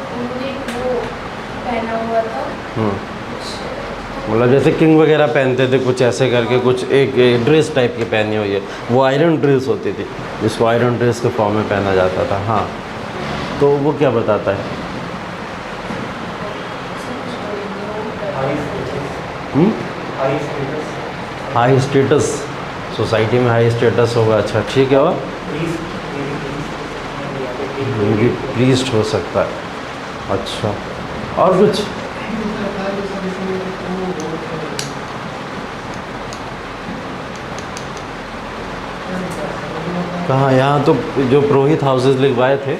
मतलब जैसे किंग वगैरह पहनते थे कुछ ऐसे करके, कुछ एक ड्रेस टाइप की पहनी हुई है, वो आयरन ड्रेस होती थी जिसको आयरन ड्रेस के फॉर्म में पहना जाता था। हाँ, तो वो क्या बताता है? हाई स्टेटस, सोसाइटी में हाई स्टेटस होगा। अच्छा, ठीक है। और प्रीस्ट हो सकता है। अच्छा, और कुछ? कहाँ? यहाँ तो जो पुरोहित हाउसेस लिखवाए थे,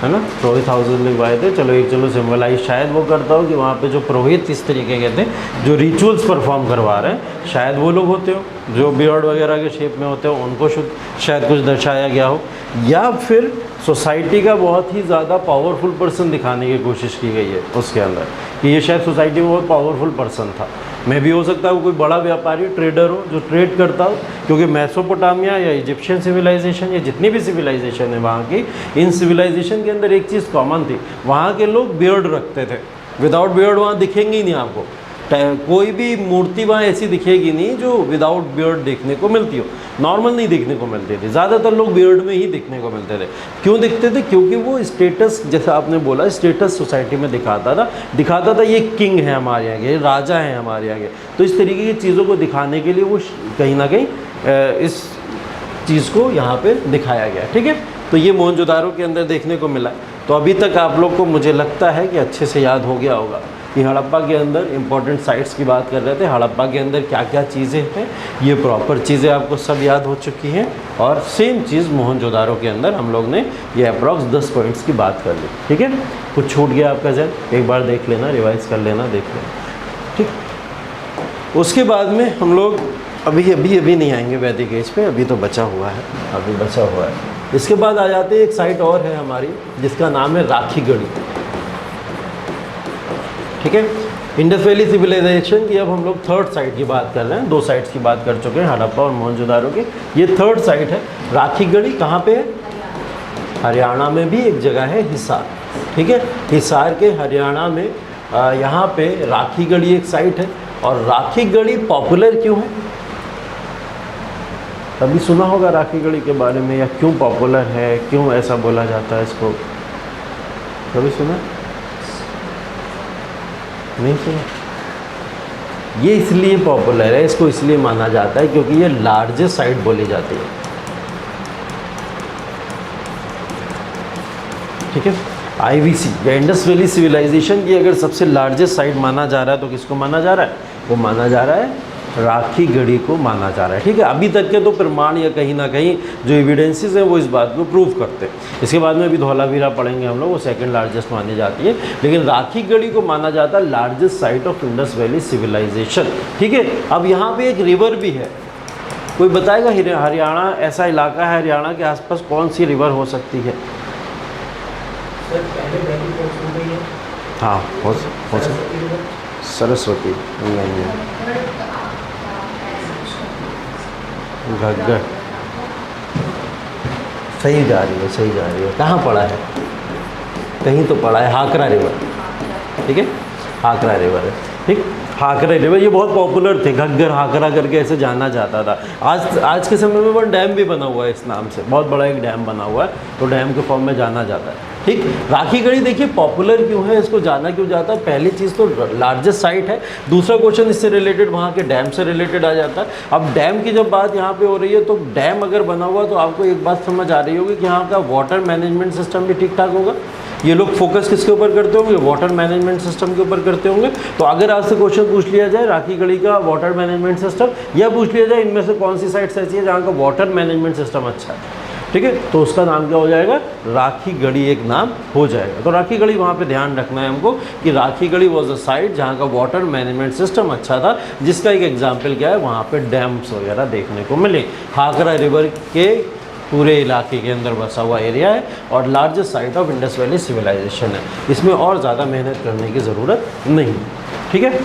है ना, पुरोहित हाउसेस लिखवाए थे। चलो सिंबलाइज शायद वो करता हो कि वहाँ पे जो पुरोहित इस तरीके के थे, जो रिचुअल्स परफॉर्म करवा रहे हैं, शायद वो लोग होते हो जो बियर्ड वगैरह के शेप में होते हो, उनको शायद कुछ दर्शाया गया हो। या फिर सोसाइटी का बहुत ही ज़्यादा पावरफुल पर्सन दिखाने की कोशिश की गई है उसके अंदर, कि ये शायद सोसाइटी में बहुत पावरफुल पर्सन था। मैं भी हो सकता है वो कोई बड़ा व्यापारी, ट्रेडर हो जो ट्रेड करता हो, क्योंकि मेसोपोटामिया या इजिप्शियन सिविलाइजेशन या जितनी भी सिविलाइजेशन है वहाँ की, इन सिविलाइजेशन के अंदर एक चीज़ कॉमन थी, वहाँ के लोग बियर्ड रखते थे। विदाउट बियर्ड वहाँ दिखेंगी ही नहीं आपको। कोई भी मूर्ति वहाँ ऐसी दिखेगी नहीं जो विदाउट बियर्ड देखने को मिलती हो, नॉर्मल नहीं देखने को मिलती थी। ज़्यादातर लोग बियर्ड में ही दिखने को मिलते थे। क्यों दिखते थे? क्योंकि वो स्टेटस, जैसा आपने बोला, स्टेटस सोसाइटी में दिखाता था ये किंग है हमारे यहाँ के, ये राजा हैं हमारे यहाँ के। तो इस तरीके की चीज़ों को दिखाने के लिए वो कहीं ना कहीं इस चीज़ को यहाँ पे दिखाया गया। ठीक है, तो ये मोहनजोदारो के अंदर देखने को मिला। तो अभी तक आप लोग को मुझे लगता है कि अच्छे से याद हो गया होगा कि हड़प्पा के अंदर इंपॉर्टेंट साइट्स की बात कर रहे थे, हड़प्पा के अंदर क्या क्या चीज़ें हैं, ये प्रॉपर चीज़ें आपको सब याद हो चुकी हैं। और सेम चीज़ मोहनजोदारो के अंदर हम लोग ने ये अप्रॉक्स 10 पॉइंट्स की बात कर ली। ठीक है, कुछ छूट गया आपका जन, एक बार देख लेना, रिवाइज़ कर लेना, देख लेना। ठीक, उसके बाद में हम लोग अभी नहीं आएंगे वैदिक एज पे, अभी तो बचा हुआ है। इसके बाद आ जाते हैं, एक साइट और है हमारी जिसका नाम है राखीगढ़ी। ठीक है, इंडस वैली सिविलाइजेशन की अब हम लोग थर्ड साइट की बात कर रहे हैं। 2 साइट्स की बात कर चुके हैं, हड़प्पा और मोहनजोदारो की। ये थर्ड साइट है राखीगढ़ी। कहाँ पे है? हरियाणा में भी एक जगह है हिसार। ठीक है, हिसार के हरियाणा में यहाँ पे राखीगढ़ी एक साइट है। और राखीगढ़ी पॉपुलर क्यों है? कभी सुना होगा राखीगढ़ी के बारे में, या क्यों पॉपुलर है, क्यों ऐसा बोला जाता है इसको? कभी सुना? नहीं सुना? ये इसलिए पॉपुलर है, इसको इसलिए माना जाता है क्योंकि ये लार्जेस्ट साइट बोली जाती है। ठीक है, IVC या इंडस वैली सिविलाइजेशन की अगर सबसे लार्जेस्ट साइट माना जा रहा है तो किसको माना जा रहा है? वो माना जा रहा है राखीगढ़ी को माना जा रहा है। ठीक है, अभी तक के तो प्रमाण या कहीं ना कहीं जो एविडेंसेस हैं वो इस बात को प्रूव करते हैं। इसके बाद में अभी धौलावीरा पढ़ेंगे हम लोग, वो सेकंड लार्जेस्ट मानी जाती है, लेकिन राखीगढ़ी को माना जाता है largest site of Indus valley civilisation. ठीक है, अब यहाँ पे एक रिवर भी है। कोई बताएगा हरियाणा ऐसा इलाका है हरियाणा के आसपास कौन सी रिवर हो सकती है? हाँ, हो सरस्वती नहीं है, घग्गर। सही जा रही है। कहाँ पड़ा है? कहीं तो पड़ा है, हाकरा रिवर। ठीक है, हाकरा रिवर है। ठीक, हाकरा रिवर ये बहुत पॉपुलर थे, घग्गर हाकरा करके ऐसे जाना जाता था। आज के समय में वो डैम भी बना हुआ है इस नाम से, बहुत बड़ा एक डैम बना हुआ है, तो डैम के फॉर्म में जाना जाता है। ठीक, राखीगढ़ी देखिए पॉपुलर क्यों है, इसको जाना क्यों जाता है? पहली चीज़ तो लार्जेस्ट साइट है। दूसरा क्वेश्चन इससे रिलेटेड वहाँ के डैम से रिलेटेड आ जाता है। अब डैम की जब बात यहाँ पे हो रही है तो डैम अगर बना हुआ तो आपको एक बात समझ आ रही होगी कि यहाँ का वाटर मैनेजमेंट सिस्टम भी ठीक ठाक होगा। ये लोग फोकस किसके ऊपर करते होंगे? वाटर मैनेजमेंट सिस्टम के ऊपर करते होंगे। तो अगर आज से क्वेश्चन पूछ लिया जाए राखीगढ़ी का वाटर मैनेजमेंट सिस्टम, या पूछ लिया जाए इनमें से कौन सी साइट्स ऐसी है जहाँ का वाटर मैनेजमेंट सिस्टम अच्छा है, ठीक है, तो उसका नाम क्या हो जाएगा? राखीगढ़ी एक नाम हो जाएगा। तो राखीगढ़ी वहाँ पे ध्यान रखना है हमको कि राखीगढ़ी वॉज अ साइट जहाँ का वाटर मैनेजमेंट सिस्टम अच्छा था, जिसका एक एग्जाम्पल क्या है, वहाँ पे डैम्स वगैरह देखने को मिले। हाकरा रिवर के पूरे इलाके के अंदर बसा हुआ एरिया है और largest site of Indus valley civilisation है। इसमें और ज़्यादा मेहनत करने की ज़रूरत नहीं। ठीक है,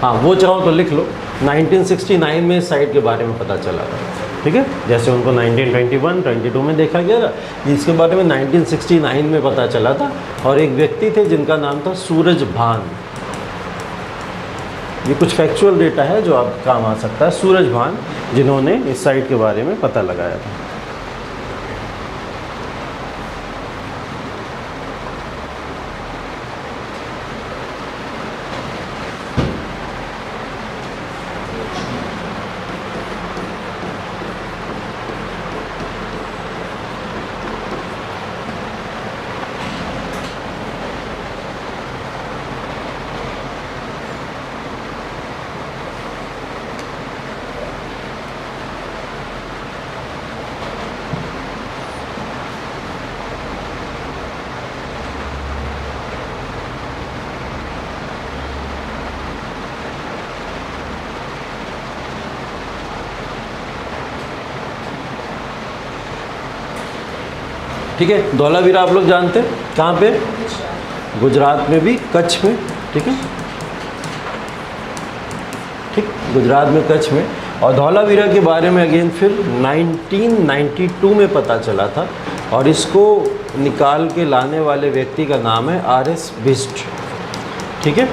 हाँ, वो चाहो तो लिख लो। 1969 में इस साइट के बारे में पता चला था। ठीक है, जैसे उनको 1921-22 में देखा गया था, इसके बारे में 1969 में पता चला था। और एक व्यक्ति थे जिनका नाम था सूरज भान। ये कुछ फैक्चुअल डेटा है जो आप काम आ सकता है। सूरज भान जिन्होंने इस साइट के बारे में पता लगाया था। ठीक है, धौलावीरा आप लोग जानते हैं कहाँ पे? गुजरात में भी, कच्छ में। ठीक है, ठीक, गुजरात में, कच्छ में। और धौलावीरा के बारे में अगेन फिर 1992 में पता चला था और इसको निकाल के लाने वाले व्यक्ति का नाम है आर.एस. बिस्ट। ठीक है,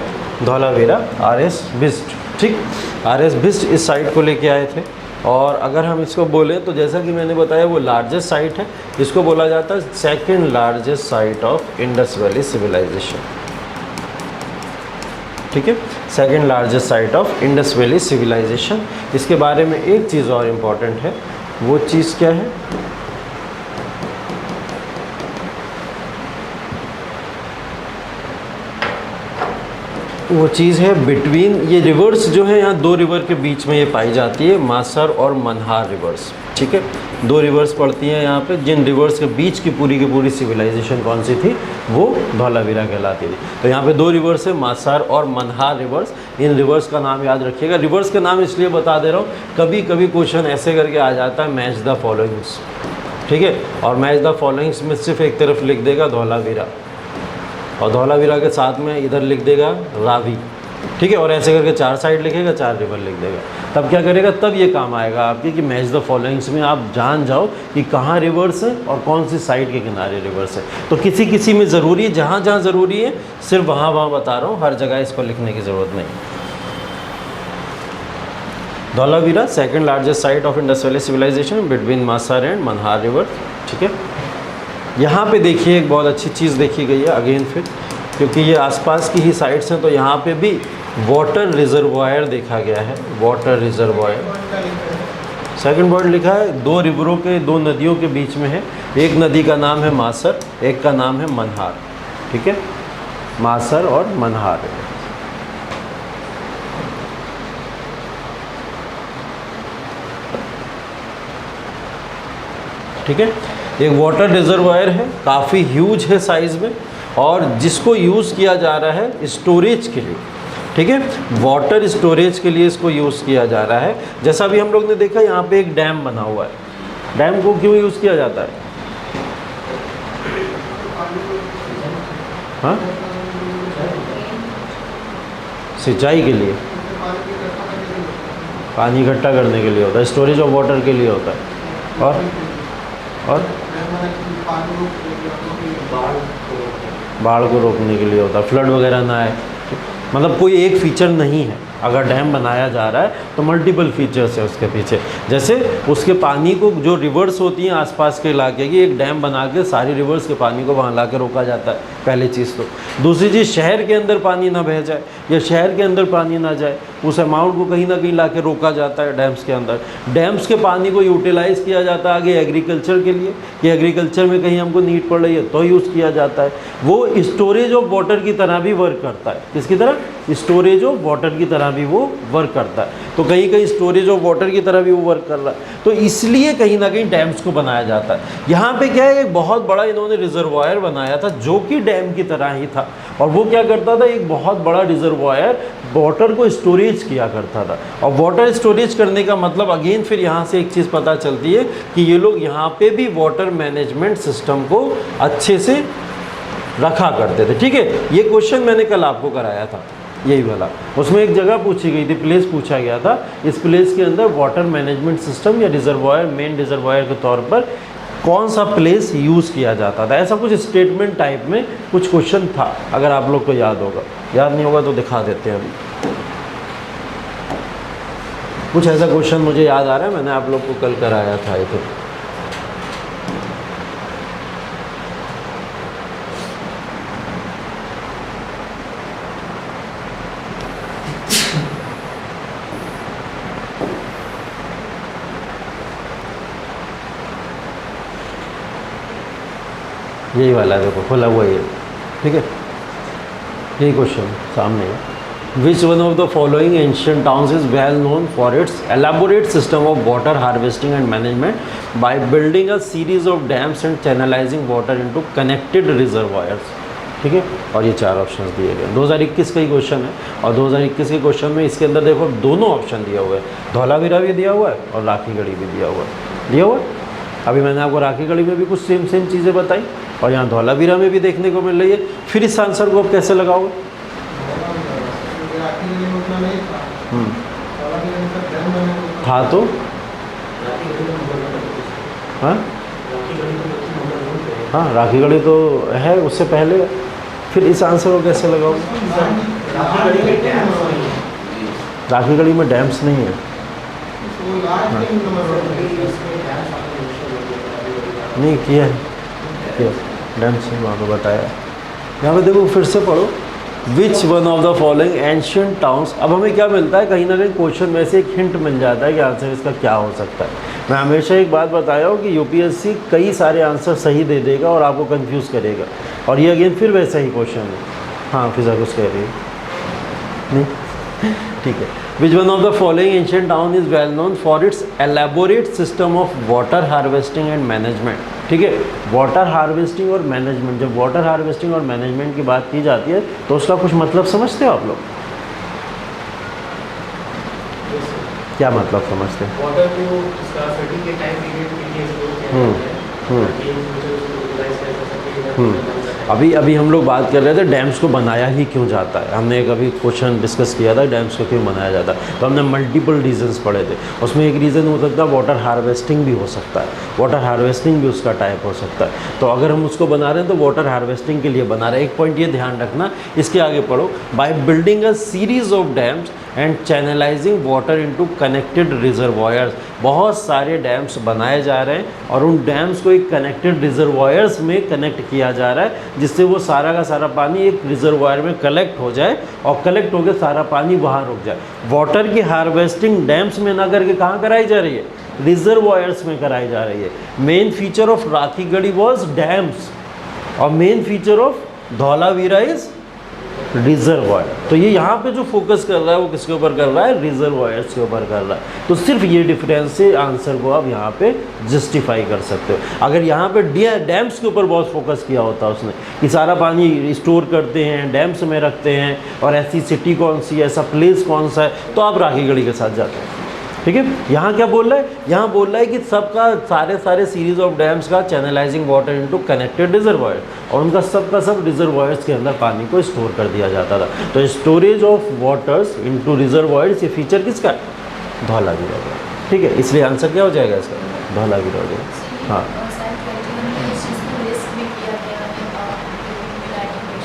धौलावीरा आर.एस. बिस्ट। ठीक, आर.एस. बिस्ट इस साइट को लेके आए थे। और अगर हम इसको बोलें तो जैसा कि मैंने बताया वो लार्जेस्ट साइट है, इसको बोला जाता है second largest site of Indus valley civilisation. ठीक है, second largest site of Indus valley civilisation. इसके बारे में एक चीज़ और इम्पॉर्टेंट है, वो चीज़ क्या है? वो चीज़ है बिटवीन, ये रिवर्स जो है यहाँ दो रिवर के बीच में ये पाई जाती है, मासर और मनहार रिवर्स। ठीक है, दो रिवर्स पड़ती हैं यहाँ पे, जिन रिवर्स के बीच की पूरी सिविलाइजेशन कौन सी थी, वो धौलावीरा कहलाती थी। तो यहाँ पे दो रिवर्स है, मासर और मनहार रिवर्स। इन रिवर्स का नाम याद रखिएगा। रिवर्स का नाम इसलिए बता दे रहा हूँ, कभी कभी क्वेश्चन ऐसे करके आ जाता है, मैच द फॉलोइंग्स। ठीक है, और मैच द फॉलोइंग्स में सिर्फ एक तरफ लिख देगा धौलावीरा, और धौलावीरा के साथ में इधर लिख देगा रावी। ठीक है, और ऐसे करके 4 साइड लिखेगा, 4 रिवर लिख देगा। तब क्या करेगा, तब ये काम आएगा आपके कि मैच द फॉलोइंग्स में आप जान जाओ कि कहाँ रिवर्स है और कौन सी साइड के किनारे रिवर्स है। तो किसी किसी में ज़रूरी है, जहाँ जहाँ ज़रूरी है सिर्फ वहाँ बता रहा हूँ, हर जगह इसको लिखने की ज़रूरत नहीं। Dholavira second largest site of Indus valley civilisation between Mansar and Manhar river. ठीक है, यहाँ पे देखिए एक बहुत अच्छी चीज़ देखी गई है अगेन फिर, क्योंकि ये आसपास की ही साइट्स हैं, तो यहाँ पे भी वाटर रिजर्वायर देखा गया है। वाटर रिजर्वायर सेकंड वर्ड लिखा है, दो रिवरों के, दो नदियों के बीच में है। एक नदी का नाम है मासर, एक का नाम है मनहार। ठीक है, मासर और मनहार। ठीक है, एक वाटर रिजर्वायर है, काफ़ी ह्यूज है साइज़ में, और जिसको यूज़ किया जा रहा है स्टोरेज के लिए। ठीक है, वाटर स्टोरेज के लिए इसको यूज़ किया जा रहा है। जैसा भी हम लोग ने देखा यहाँ पे एक डैम बना हुआ है। डैम को क्यों यूज़ किया जाता है? हाँ, सिंचाई के लिए, पानी इकट्ठा करने के लिए होता है, स्टोरेज ऑफ वाटर के लिए होता है। और बाढ़ को रोकने के लिए होता है, फ्लड वगैरह ना आए। मतलब कोई एक फीचर नहीं है, अगर डैम बनाया जा रहा है तो मल्टीपल फीचर्स है उसके पीछे। जैसे उसके पानी को, जो रिवर्स होती हैं आसपास के इलाके की, एक डैम बना के सारी रिवर्स के पानी को वहाँ ला के रोका जाता है, पहली चीज़ तो। दूसरी चीज़, शहर के अंदर पानी ना बह जाए या शहर के अंदर पानी ना जाए, उस अमाउंट को कहीं ना कहीं ला के रोका जाता है डैम्स के अंदर। डैम्स के पानी को यूटिलाइज़ किया जाता है आगे एग्रीकल्चर के लिए, कि एग्रीकल्चर में कहीं हमको नीड पड़ रही है तो यूज़ किया जाता है। वो स्टोरेज ऑफ वाटर की तरह भी वर्क करता है। किसकी तरह? स्टोरेज ऑफ वाटर की तरह भी वो वर्क करता है। तो कहीं कहीं स्टोरेज ऑफ वाटर की तरह भी वो वर्क कर रहा है, तो इसलिए कहीं ना कहीं डैम्स को बनाया जाता है। यहाँ पे क्या है, एक बहुत बड़ा इन्होंने रिजर्वायर बनाया था जो कि डैम की तरह ही था, और वो क्या करता था, एक बहुत बड़ा रिजर्वायर वाटर को स्टोरेज किया करता था। और वाटर स्टोरेज करने का मतलब अगेन फिर यहाँ से एक चीज़ पता चलती है कि ये लोग यहाँ पे भी वाटर मैनेजमेंट सिस्टम को अच्छे से रखा करते थे। ठीक है, ये क्वेश्चन मैंने कल आपको कराया था, यही वाला। उसमें एक जगह पूछी गई थी, प्लेस पूछा गया था, इस प्लेस के अंदर वाटर मैनेजमेंट सिस्टम या रिजर्वायर, मेन रिजर्वायर के तौर पर कौन सा प्लेस यूज़ किया जाता था। ऐसा कुछ स्टेटमेंट टाइप में कुछ क्वेश्चन था, अगर आप लोग को याद होगा। याद नहीं होगा तो दिखा देते हैं अभी। कुछ ऐसा क्वेश्चन मुझे याद आ रहा है, मैंने आप लोग को कल कराया था ये। तो यही वाला है, देखो खुला हुआ ही है। ठीक है, यही क्वेश्चन सामने है। Which one of the following ancient towns is well known for its elaborate system of water harvesting and management by building a series of dams and channelising water into connected reservoirs. ठीक है, और ये 4 option दिए गए। 2021 का ही question है, और 2021 के क्वेश्चन में इसके अंदर देखो दोनों ऑप्शन दिया हुआ है, धौलावीरा भी दिया हुआ है और राखीगढ़ी भी दिया हुआ है। अभी मैंने आपको राखीगढ़ी में भी कुछ सेम चीज़ें बताई, और यहाँ धौलावीरा में भी देखने को मिल रही है। फिर इस आंसर को आप कैसे लगाओगे? था तो हाँ, हाँ राखीगढ़ी तो है उससे पहले, फिर इस आंसर को कैसे लगाओ? राखीगढ़ी में डैम्स नहीं है। राखीगढ़ी में डैम्स नहीं है, नहीं किया है, किया डैम्स नहीं वहाँ पर बताया। यहाँ पे देखो फिर से पढ़ो, which one of the following ancient towns. अब हमें क्या मिलता है, कहीं ना कहीं क्वेश्चन में से एक हिंट मिल जाता है कि आंसर इसका क्या हो सकता है। मैं हमेशा एक बात बताया हूँ कि यूपीएससी कई सारे आंसर सही दे देगा और आपको कंफ्यूज करेगा, और ये अगेन फिर वैसा ही क्वेश्चन है। हाँ फिजा कुछ कह रही है, नहीं ठीक है। Which one of the following ancient town is well known for its elaborate system of water harvesting and management. ठीक है, वाटर हार्वेस्टिंग और मैनेजमेंट, जब वाटर हार्वेस्टिंग और मैनेजमेंट की बात की जाती है तो उसका कुछ मतलब समझते हो आप लोग? क्या मतलब समझते हैं? वाटर को इसका सेटिंग के टाइम पीरियड के लिए स्टोर किया जाता है ताकि इन फ्यूचर उसको यूटिलाइज कर सके। अभी हम लोग बात कर रहे थे डैम्स को बनाया ही क्यों जाता है। हमने एक अभी क्वेश्चन डिस्कस किया था डैम्स को क्यों बनाया जाता है, तो हमने मल्टीपल रीजंस पढ़े थे। उसमें एक रीज़न हो सकता है वाटर हार्वेस्टिंग भी हो सकता है, वाटर हार्वेस्टिंग भी उसका टाइप हो सकता है। तो अगर हम उसको बना रहे हैं तो वाटर हार्वेस्टिंग के लिए बना रहे हैं। एक पॉइंट ये ध्यान रखना, इसके आगे पढ़ो, by building a series of dams and channelising water into connected reservoirs. बहुत सारे डैम्स बनाए जा रहे हैं और उन डैम्स को एक कनेक्टेड रिजर्वायर्स में कनेक्ट किया जा रहा है, जिससे वो सारा का सारा पानी एक रिजर्वायर में कलेक्ट हो जाए और कलेक्ट होकर सारा पानी वहाँ रुक जाए। वाटर की हार्वेस्टिंग डैम्स में ना करके कहाँ कराई जा रही है? रिजर्वायर्स में कराई जा रही है। Main feature of Rakhigarhi was dams और main feature of Dholavira is reservoir. तो ये यहाँ पे जो फोकस कर रहा है वो किसके ऊपर कर रहा है? रिजर्वायर्स के ऊपर कर रहा है। तो सिर्फ ये डिफरेंस से आंसर को आप यहाँ पे जस्टिफाई कर सकते हो। अगर यहाँ पे डैम्स के ऊपर बहुत फोकस किया होता उसने कि सारा पानी स्टोर करते हैं, डैम्स में रखते हैं और ऐसी सिटी कौन सी है, ऐसा प्लेस कौन सा है, तो आप राखीगढ़ी के साथ जाते हैं। ठीक है, यहाँ क्या बोल रहा है? यहाँ बोल रहा है कि सबका सारे सीरीज ऑफ डैम्स का channelising water into connected reservoir, और उनका सबका सब रिजर्वायर्स के अंदर पानी को स्टोर कर दिया जाता था। तो storage of waters into reservoirs, ये फीचर किसका है? धौलावीरा का। ठीक है, इसलिए आंसर क्या हो जाएगा इसका? धौलावीरा हो जाएगा। हाँ,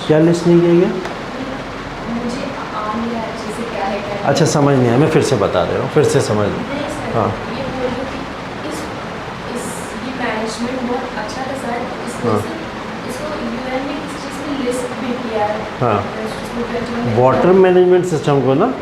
क्या लिस्ट नहीं किया गया? अच्छा समझ नहीं आया, मैं फिर से बता दे रहा हूँ, फिर से समझ लो। हाँ हाँ, वाटर मैनेजमेंट सिस्टम को ना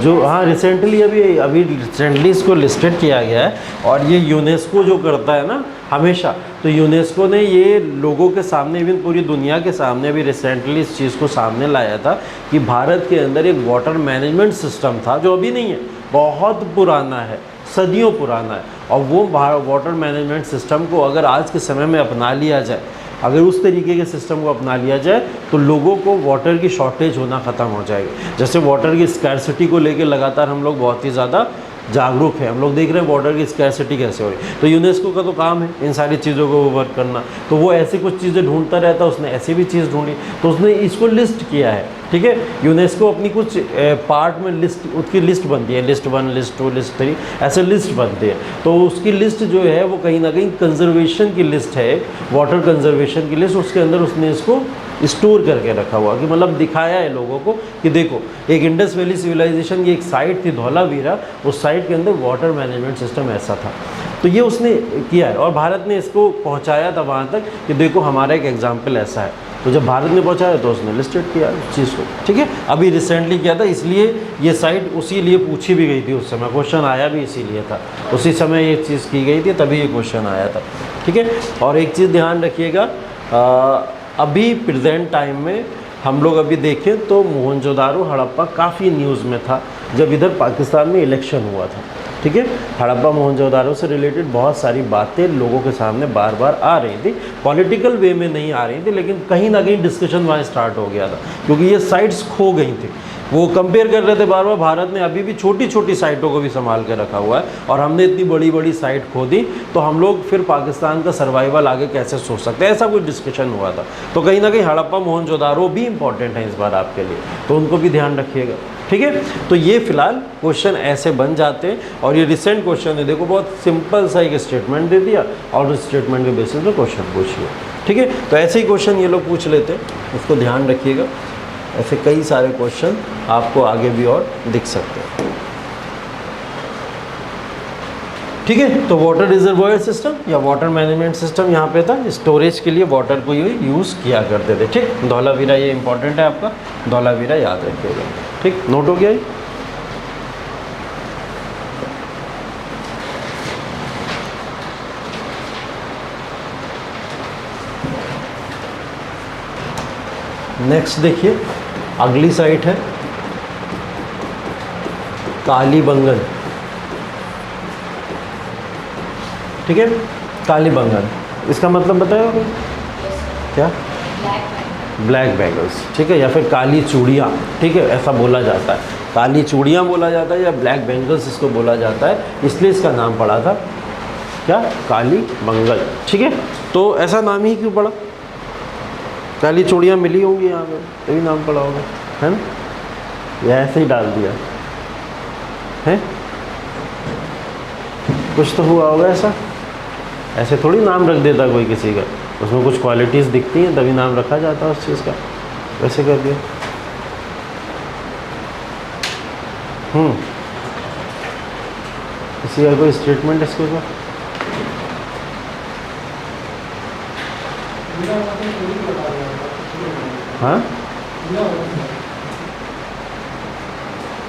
जो हाँ रिसेंटली अभी रिसेंटली इसको लिस्टेड किया गया है, और ये यूनेस्को जो करता है ना हमेशा, तो यूनेस्को ने ये लोगों के सामने, इवन पूरी दुनिया के सामने भी रिसेंटली इस चीज़ को सामने लाया था कि भारत के अंदर एक वाटर मैनेजमेंट सिस्टम था जो अभी नहीं है, बहुत पुराना है, सदियों पुराना है। और वो वाटर मैनेजमेंट सिस्टम को अगर आज के समय में अपना लिया जाए, अगर उस तरीके के सिस्टम को अपना लिया जाए तो लोगों को वाटर की शॉर्टेज होना ख़त्म हो जाएगी। जैसे वाटर की स्कैरसिटी को लेकर लगातार हम लोग बहुत ही ज़्यादा जागरूक है, हम लोग देख रहे हैं वाटर की स्कैरसिटी कैसे हो रही। तो यूनेस्को का तो काम है इन सारी चीज़ों को वर्क करना, तो वो ऐसी कुछ चीज़ें ढूंढता रहता है, उसने ऐसी भी चीज़ ढूंढी तो उसने इसको लिस्ट किया है। ठीक है, यूनेस्को अपनी कुछ पार्ट में लिस्ट, उसकी लिस्ट बनती है, लिस्ट 1, लिस्ट 2, लिस्ट 3, ऐसे लिस्ट बनती है। तो उसकी लिस्ट जो है वो कहीं ना कहीं कंजर्वेशन की लिस्ट है, वाटर कंजर्वेशन की लिस्ट, उसके अंदर उसने इसको स्टोर करके रखा हुआ कि मतलब दिखाया है लोगों को कि देखो एक इंडस वैली सिविलाइजेशन की एक साइट थी धौलावीरा, उस साइट के अंदर वाटर मैनेजमेंट सिस्टम ऐसा था। तो ये उसने किया है और भारत ने इसको पहुंचाया था वहाँ तक कि देखो हमारा एक एग्जाम्पल ऐसा है। तो जब भारत ने पहुंचाया तो उसने लिस्टेड किया उस चीज़ को। ठीक है, अभी रिसेंटली किया था, इसलिए ये साइट उसी लिए पूछी भी गई थी, उस समय क्वेश्चन आया भी इसीलिए था, उसी समय ये चीज़ की गई थी तभी ये क्वेश्चन आया था। ठीक है, और एक चीज़ ध्यान रखिएगा, अभी प्रेजेंट टाइम में हम लोग अभी देखें तो मोहनजोदारो हड़प्पा काफ़ी न्यूज़ में था जब इधर पाकिस्तान में इलेक्शन हुआ था। ठीक है, हड़प्पा मोहनजोदारो से रिलेटेड बहुत सारी बातें लोगों के सामने बार बार आ रही थी, पॉलिटिकल वे में नहीं आ रही थी, लेकिन कहीं ना कहीं डिस्कशन वहाँ स्टार्ट हो गया था क्योंकि ये साइट्स खो गई थी। वो कंपेयर कर रहे थे बार बार, भारत ने अभी भी छोटी छोटी साइटों को भी संभाल के रखा हुआ है और हमने इतनी बड़ी बड़ी साइट खो दी, तो हम लोग फिर पाकिस्तान का सर्वाइवल आगे कैसे सोच सकते हैं, ऐसा कोई डिस्कशन हुआ था। तो कहीं ना कहीं हड़प्पा मोहनजोदारो भी इंपॉर्टेंट है इस बार आपके लिए, तो उनको भी ध्यान रखिएगा। ठीक है, तो ये फिलहाल क्वेश्चन ऐसे बन जाते हैं और ये रिसेंट क्वेश्चन है, देखो बहुत सिंपल सा एक स्टेटमेंट दे दिया और उस स्टेटमेंट के बेसिस पे क्वेश्चन पूछिए। ठीक है, तो ऐसे ही क्वेश्चन ये लोग पूछ लेते हैं, उसको ध्यान रखिएगा। ऐसे कई सारे क्वेश्चन आपको आगे भी और दिख सकते हैं। ठीक है, तो वाटर रिजर्वॉयर सिस्टम या वाटर मैनेजमेंट सिस्टम यहाँ पे था, स्टोरेज के लिए वाटर को ये यूज़ किया करते थे। ठीक, धौलावीरा ये इंपॉर्टेंट है आपका, धौलावीरा याद रखिएगा। ठीक, नोट हो गया ये। नेक्स्ट देखिए, अगली साइट है कालीबंगन। ठीक है, कालीबंगन इसका मतलब बताया कोई? क्या? Black bangles. ठीक है, या फिर काली चूड़ियाँ। ठीक है, ऐसा बोला जाता है, काली चूड़ियाँ बोला जाता है या ब्लैक बैंगल्स इसको बोला जाता है, इसलिए इसका नाम पड़ा था क्या? कालीबंगन। ठीक है, तो ऐसा नाम ही क्यों पड़ा? काली चूड़ियाँ मिली होंगी यहाँ पे, तभी नाम पड़ा होगा, है ना? या ऐसे ही डाल दिया है? कुछ तो हुआ होगा ऐसा, ऐसे थोड़ी नाम रख देता कोई किसी का, उसमें कुछ क्वालिटीज़ दिखती हैं तभी नाम रखा जाता है उस चीज़ का, वैसे कर दिया। किसी का कोई स्टेटमेंट इसके ऊपर? हाँ,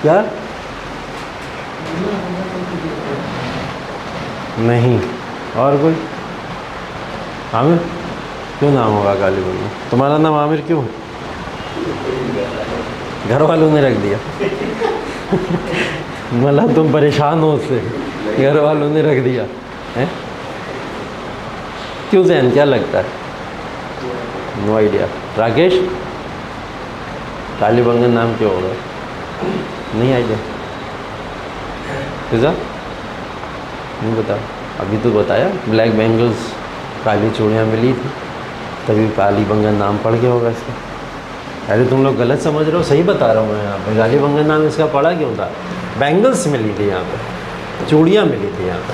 क्या? नहीं, और कोई? आमिर? क्यों नाम होगा कालीबंगन? तुम्हारा नाम आमिर क्यों है? घर वालों ने रख दिया। मतलब तुम परेशान हो उससे, घर वालों ने रख दिया है? क्यों जैन, क्या लगता है? No idea. राकेश, कालीबंगन नाम क्यों होगा? नहीं आइडिया। फिजा नहीं बता, अभी तो बताया ब्लैक बैंगल्स, काली चूड़ियाँ मिली थी तभी कालीबंगन नाम पड़ गया होगा इसका। अरे तुम लोग गलत समझ रहे हो, सही बता रहा हूँ मैं। यहाँ पे कालीबंगन नाम इसका पड़ा क्यों था? बैंगल्स मिली थी यहाँ पे, चूड़ियाँ मिली थी यहाँ पे।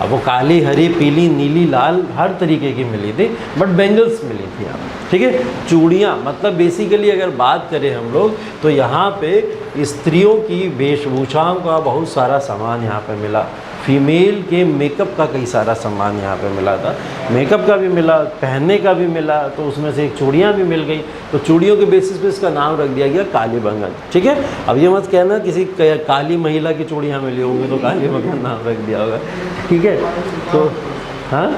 अब वो काली, हरी, पीली, नीली, लाल हर तरीके की मिली थी, बट बैंगल्स मिली थी यहाँ पे। ठीक है, चूड़ियाँ मतलब बेसिकली अगर बात करें हम लोग तो यहाँ पे स्त्रियों की वेशभूषाओं का बहुत सारा सामान यहाँ पे मिला, फीमेल के मेकअप का कई सारा सामान यहाँ पे मिला था, मेकअप का भी मिला, पहनने का भी मिला, तो उसमें से एक चूड़ियाँ भी मिल गई, तो चूड़ियों के बेसिस पे इसका नाम रख दिया गया कालीबंगन। ठीक है, अब ये मत कहना किसी काली महिला की चूड़ियाँ मिली होंगी तो कालीबंगन नाम रख दिया होगा। ठीक है, तो हाँ,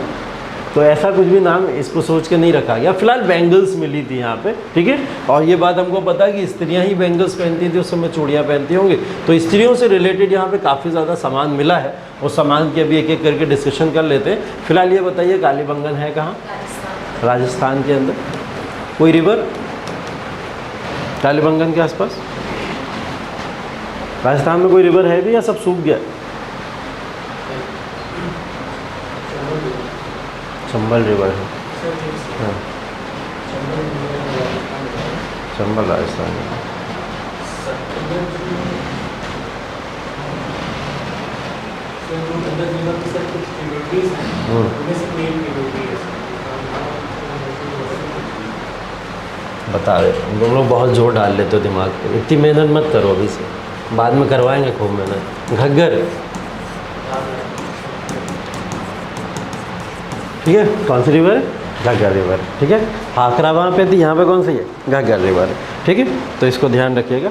तो ऐसा कुछ भी नाम इसको सोच के नहीं रखा गया। फिलहाल बैंगल्स मिली थी यहाँ पे। ठीक है, और ये बात हमको पता है कि स्त्रियाँ ही बैंगल्स पहनती थी, उस समय चूड़ियाँ पहनती होंगी, तो स्त्रियों से रिलेटेड यहाँ पे काफ़ी ज़्यादा सामान मिला है, और सामान की अभी एक एक करके डिस्कशन कर लेते हैं। फिलहाल ये बताइए कालीबंगन है कहाँ? राजस्थान के अंदर। कोई रिवर कालीबंगन के आसपास? राजस्थान में कोई रिवर है भी या सब सूख गया? चंबल रिवर है, हाँ, चंबल राजस्थान में। बता रहे तुम लोग बहुत जोर डाल लेते हो दिमाग पे, इतनी मेहनत मत करो अभी से, बाद में करवाएंगे खूब मेहनत। घग्गर, ठीक है, कौन सी रिवर? घग्गर रिवर। ठीक है, हाकरा वहाँ पे थी, यहाँ पे कौन सी है? घग्गर रिवर। ठीक है, तो इसको ध्यान रखिएगा।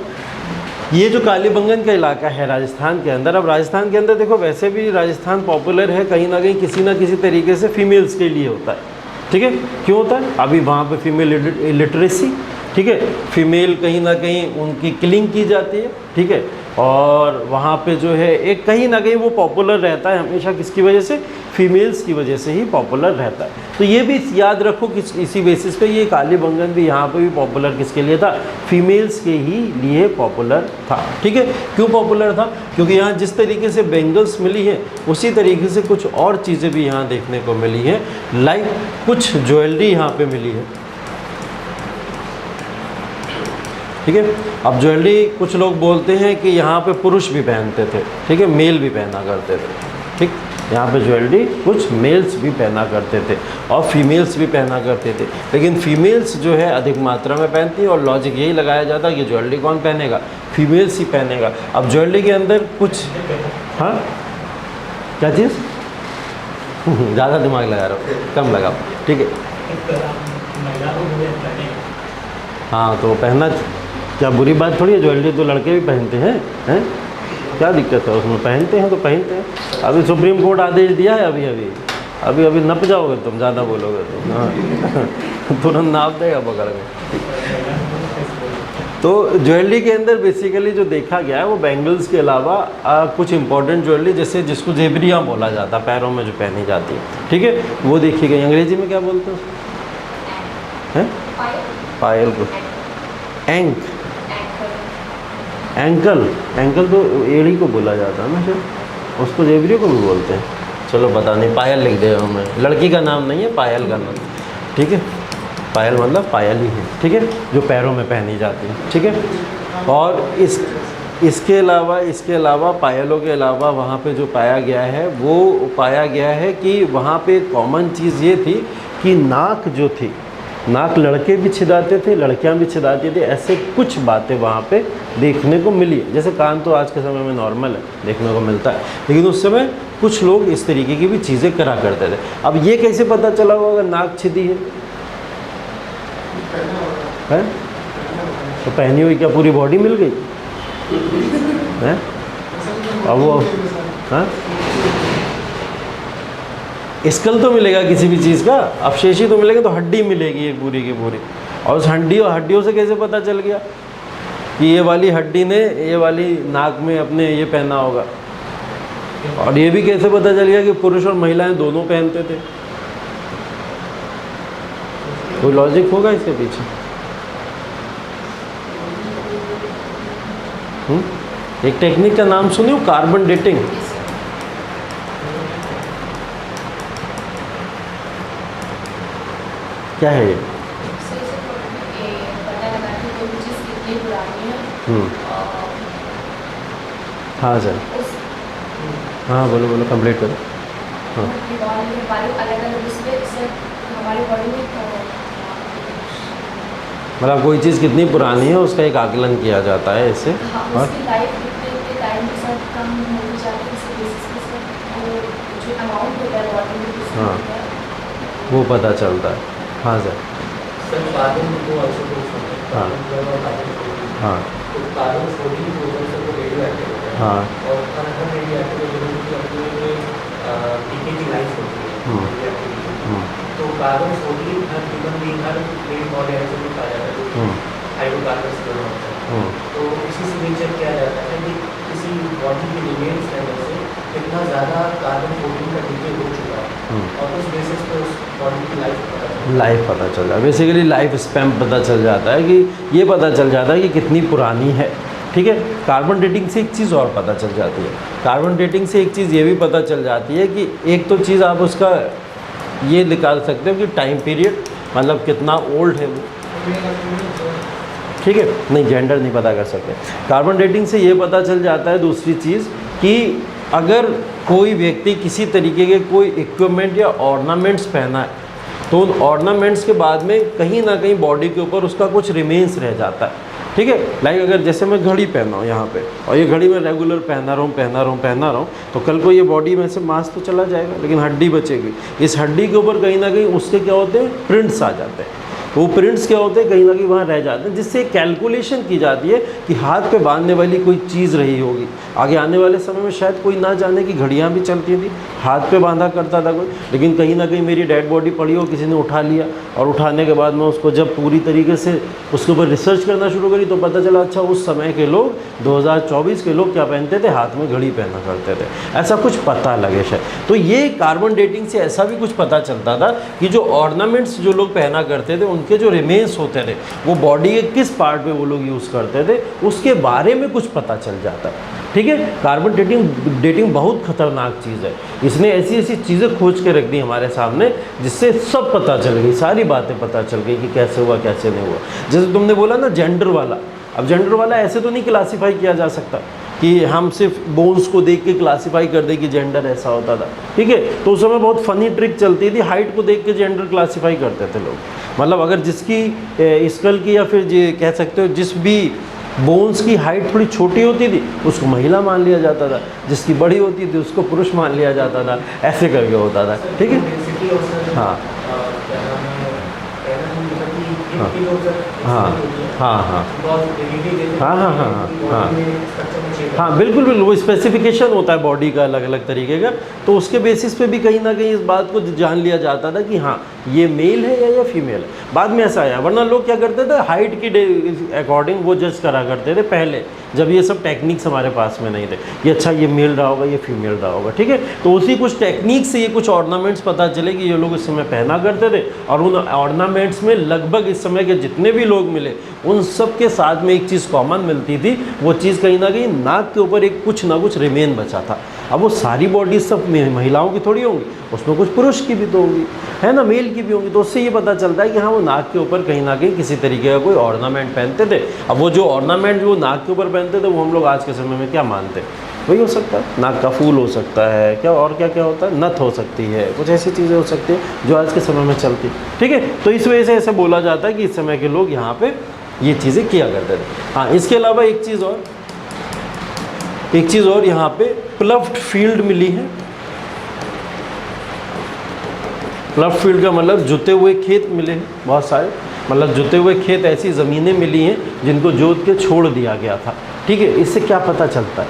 ये जो कालीबंगन का इलाका है राजस्थान के अंदर, अब राजस्थान के अंदर देखो वैसे भी राजस्थान पॉपुलर है कहीं ना किसी तरीके से फीमेल्स के लिए होता है। ठीक है, क्यों होता है? अभी वहाँ पे फीमेल लिटरेसी, ठीक है, फीमेल कहीं ना कहीं उनकी किलिंग की जाती है। ठीक है, और वहाँ पे जो है एक कहीं ना कहीं वो पॉपुलर रहता है हमेशा, किसकी वजह से? फीमेल्स की वजह से ही पॉपुलर रहता है। तो ये भी याद रखो कि इसी बेसिस पे ये कालीबंगन भी यहाँ पे भी पॉपुलर किसके लिए था? फीमेल्स के ही लिए पॉपुलर था। ठीक है, क्यों पॉपुलर था? क्योंकि यहाँ जिस तरीके से बैंगल्स मिली है उसी तरीके से कुछ और चीज़ें भी यहाँ देखने को मिली हैं, लाइक कुछ ज्वेलरी यहाँ पे मिली है। ठीक है, अब ज्वेलरी कुछ लोग बोलते हैं कि यहाँ पे पुरुष भी पहनते थे, ठीक है, मेल भी पहना करते थे। ठीक, यहाँ पे ज्वेलरी कुछ मेल्स भी पहना करते थे और फीमेल्स भी पहना करते थे, लेकिन फीमेल्स जो है अधिक मात्रा में पहनती है और लॉजिक यही लगाया जाता है कि ज्वेलरी कौन पहनेगा, फीमेल्स ही पहनेगा। अब ज्वेलरी के अंदर कुछ, हाँ क्या चीज़ ज़्यादा दिमाग लगा रहा हूँ, कम लगाओ, ठीक है। हाँ तो पहनना क्या बुरी बात थोड़ी है, ज्वेलरी तो लड़के भी पहनते हैं, क्या दिक्कत है उसमें, पहनते हैं तो पहनते हैं। अभी सुप्रीम कोर्ट आदेश दिया है, अभी नप जाओगे तुम, ज़्यादा बोलोगे तो हाँ तुरंत नाप देगा पकड़ के। तो ज्वेलरी के अंदर बेसिकली जो देखा गया है वो बैंगल्स के अलावा कुछ इंपॉर्टेंट ज्वेलरी, जैसे जिसको जेबरियाँ बोला जाता है, पैरों में जो पहनी जाती है, ठीक है, वो देखी गई। अंग्रेजी में क्या बोलते हैं हैं पायल को, एंकल तो एड़ी को बोला जाता है ना फिर, उसको जेबरी को भी बोलते हैं, चलो पता नहीं, पायल लिख दे हमें, लड़की का नाम नहीं है, पायल का नाम, ठीक है, पायल मतलब पायल ही है, ठीक है, जो पैरों में पहनी जाती है, ठीक है। और इसके अलावा पायलों के अलावा वहाँ पे जो पाया गया है वो पाया गया है कि वहाँ पे कॉमन चीज़ ये थी कि नाक जो थी, नाक लड़के भी छिदाते थे, लड़कियां भी छिदाती थी, ऐसे कुछ बातें वहाँ पे देखने को मिली है। जैसे कान तो आज के समय में नॉर्मल है, देखने को मिलता है, लेकिन उस समय कुछ लोग इस तरीके की भी चीज़ें करा करते थे। अब ये कैसे पता चला होगा अगर नाक छिदी है? तो पहनी हुई क्या पूरी बॉडी मिल गई है? अब वो हाँ स्कल तो मिलेगा किसी भी चीज़ का, अवशेषी तो मिलेगा, तो हड्डी मिलेगी एक पूरी की पूरी। और उस हड्डियों से कैसे पता चल गया कि ये वाली हड्डी ने ये वाली नाक में अपने ये पहना होगा, और ये भी कैसे पता चल गया कि पुरुष और महिलाएं दोनों पहनते थे? कोई लॉजिक होगा इसके पीछे? एक टेक्निक का नाम सुने हो, कार्बन डेटिंग। क्या है ये? पता लगा कि कोई चीज़ कितनी पुरानी है। हाँ सर, हाँ बोलो कंप्लीट करो। हाँ अलग अलग उसमें हमारी बॉडी में मतलब कोई चीज़ कितनी पुरानी है उसका एक आकलन किया जाता है इससे, और उसकी लाइफ कितने टाइम के साथ कम होनी चाहिए, इसी बेसिस के साथ वो जो अमाउंट होता है बॉडी में, हाँ वो पता चलता है। हाँ सर, कार्बन को also बोल सकते हैं। हाँ। हाँ तो कार्बन 14 प्रोटॉन से वो रेडियो एक्टिव होता है। हाँ। और कार्बन रेडियो एक्टिव होने की अपनी टीके की लाइफ होती है। तो कार्बन 14 हर ह्यूमन बीइंग, हर लिविंग ऑर्गेनिज्म में पाया जाता है, हाइड्रोकार्बन से बना होता है। तो इसी से नेचर किया जाता है कि किसी बॉडी के रिमेन्स के अंदर से कितना ज़्यादा कार्बन 14 का डीके हो चुका है, और उस बेसिस पे उस बॉडी की लाइफ पता चल जाता है। बेसिकली लाइफ स्पैन पता चल जाता है, कि ये पता चल जाता है कि कितनी पुरानी है, ठीक है। कार्बन डेटिंग से एक चीज़ और पता चल जाती है, कार्बन डेटिंग से एक चीज़ ये भी पता चल जाती है कि एक तो चीज़ आप उसका ये निकाल सकते हो कि टाइम पीरियड, मतलब कितना ओल्ड है वो, ठीक है, नहीं जेंडर नहीं पता कर सकते। कार्बन डेटिंग से ये पता चल जाता है दूसरी चीज़ कि अगर कोई व्यक्ति किसी तरीके के कोई इक्विपमेंट या ऑर्नामेंट्स पहना है तो उन ऑर्नामेंट्स के बाद में कहीं ना कहीं बॉडी के ऊपर उसका कुछ रिमेन्स रह जाता है, ठीक है। लाइक अगर जैसे मैं घड़ी पहना हूँ यहाँ पे, और ये घड़ी मैं रेगुलर पहना रहा हूँ, तो कल को ये बॉडी में से मांस तो चला जाएगा, लेकिन हड्डी बचेगी। इस हड्डी के ऊपर कहीं ना कहीं उसके क्या होते हैं, प्रिंट्स आ जाते हैं। वो प्रिंट्स क्या होते हैं, कहीं ना कहीं वहाँ रह जाते हैं, जिससे कैलकुलेशन की जाती है कि हाथ पे बांधने वाली कोई चीज़ रही होगी। आगे आने वाले समय में शायद कोई ना जाने कि घड़ियाँ भी चलती थी, हाथ पे बांधा करता था कोई, लेकिन कहीं ना कहीं मेरी डेड बॉडी पड़ी हो, किसी ने उठा लिया, और उठाने के बाद में उसको जब पूरी तरीके से उसके ऊपर रिसर्च करना शुरू करी तो पता चला अच्छा उस समय के लोग, 2024 के लोग क्या पहनते थे, हाथ में घड़ी पहना करते थे, ऐसा कुछ पता लगे शायद। तो ये कार्बन डेटिंग से ऐसा भी कुछ पता चलता था कि जो ऑर्नामेंट्स जो लोग पहना करते थे, उनके जो रिमेन्स होते थे, वो बॉडी के किस पार्ट पे वो लोग यूज़ करते थे, उसके बारे में कुछ पता चल जाता है, ठीक है। कार्बन डेटिंग बहुत खतरनाक चीज़ है, इसने ऐसी ऐसी चीज़ें खोज के रख दी हमारे सामने, जिससे सब पता चल गई, सारी बातें पता चल गई कि कैसे हुआ कैसे नहीं हुआ। जैसे तुमने बोला ना जेंडर वाला, अब जेंडर वाला ऐसे तो नहीं क्लासीफाई किया जा सकता, कि हम सिर्फ बोन्स को देख के क्लासीफाई कर दे कि जेंडर ऐसा होता था, ठीक है। तो उस समय बहुत फनी ट्रिक चलती थी, हाइट को देख के जेंडर क्लासीफाई करते थे लोग। मतलब अगर जिसकी स्कल की या फिर कह सकते हो जिस भी बोन्स की हाइट थोड़ी छोटी होती थी उसको महिला मान लिया जाता था, जिसकी बड़ी होती थी उसको पुरुष मान लिया जाता था, ऐसे करके होता था, ठीक है। हाँ हाँ हाँ हाँ हाँ हाँ हाँ हाँ हाँ बिल्कुल बिल्कुल, वो स्पेसिफिकेशन होता है बॉडी का अलग अलग तरीके का, तो उसके बेसिस पे भी कहीं ना कहीं इस बात को जान लिया जाता था कि हाँ ये मेल है या फीमेल है। बाद में ऐसा आया, वरना लोग क्या करते थे हाइट की अकॉर्डिंग वो जज करा करते थे पहले, जब ये सब टेक्निक्स हमारे पास में नहीं थे कि अच्छा ये मेल रहा होगा ये फीमेल रहा होगा, ठीक है। तो उसी कुछ टेक्निक से ये कुछ ऑर्नामेंट्स पता चले कि ये लोग इस समय पहना करते थे, और उन ऑर्नामेंट्स में लगभग इस समय के जितने भी लोग मिले उन सब के साथ में एक चीज़ कॉमन मिलती थी, वो चीज़ कहीं ना कहीं नाक के ऊपर एक कुछ ना कुछ रिमेन बचा था। अब वो सारी बॉडी सब महिलाओं की थोड़ी होंगी, उसमें कुछ पुरुष की भी तो होंगी, है ना, मेल की भी होंगी। तो उससे ये पता चलता है कि हाँ वो नाक के ऊपर कहीं ना कहीं किसी तरीके का कोई ऑर्नामेंट पहनते थे। अब वो जो ऑर्नामेंट जो नाक के ऊपर पहनते थे वो हम लोग आज के समय में क्या मानते हैं, वही हो सकता है, नाक का फूल हो सकता है, क्या और क्या क्या होता है, नथ हो सकती है, कुछ ऐसी चीज़ें हो सकती है जो आज के समय में चलती, ठीक है। तो इस वजह से ऐसे बोला जाता है कि इस समय के लोग यहाँ पे ये चीज़ें किया करते थे। हाँ, इसके अलावा एक चीज़ और यहाँ पे प्लफ्ड फील्ड मिली है। प्लफ्ड फील्ड का मतलब जुते हुए खेत मिले हैं बहुत सारे, मतलब जुते हुए खेत, ऐसी ज़मीनें मिली हैं जिनको जोत के छोड़ दिया गया था, ठीक है। इससे क्या पता चलता है,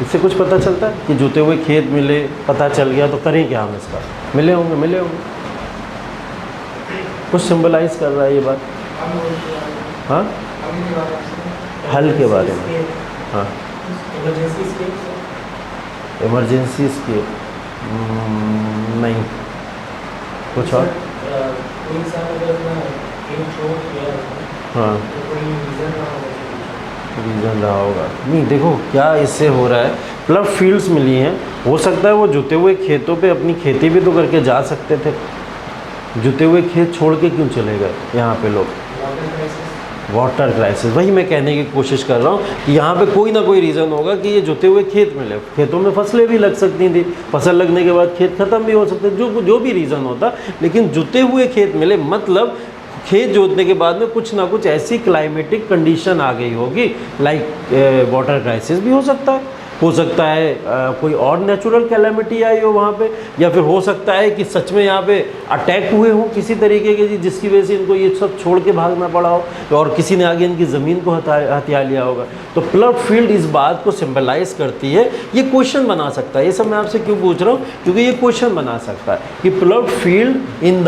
इससे कुछ पता चलता है कि जुते हुए खेत मिले, पता चल गया, तो करें क्या हम इसका, मिले होंगे कुछ सिंबलाइज कर रहा है ये बात। हाँ, हल के बारे में, हाँ इमरजेंसी के नहीं, कुछ और, हाँ रीज़न रहा होगा। नहीं देखो क्या इससे हो रहा है, प्लग फील्ड्स मिली हैं, हो सकता है वो जुते हुए खेतों पे अपनी खेती भी तो करके जा सकते थे, जुते हुए खेत छोड़ के क्यों चले गए यहाँ पे लोग। वाटर क्राइसिस, वही मैं कहने की कोशिश कर रहा हूँ कि यहाँ पे कोई ना कोई रीज़न होगा कि ये जुते हुए खेत मिले, खेतों में फसलें भी लग सकती थी, फसल लगने के बाद खेत ख़त्म भी हो सकते, जो भी रीज़न होता, लेकिन जुते हुए खेत मिले मतलब खेत जोतने के बाद में कुछ ना कुछ ऐसी क्लाइमेटिक कंडीशन आ गई होगी, लाइक वाटर क्राइसिस भी हो सकता है, कोई और नेचुरल कैलेमिटी आई हो वहाँ पे, या फिर हो सकता है कि सच में यहाँ पे अटैक हुए हों किसी तरीके के जिसकी वजह से इनको ये सब छोड़ के भागना पड़ा हो, और किसी ने आगे इनकी ज़मीन को हथिया लिया होगा। तो प्लग फील्ड इस बात को सिंबलाइज करती है, ये क्वेश्चन बना सकता है। ये सब मैं आपसे क्यों पूछ रहा हूँ, क्योंकि ये क्वेश्चन बना सकता है कि plug field in the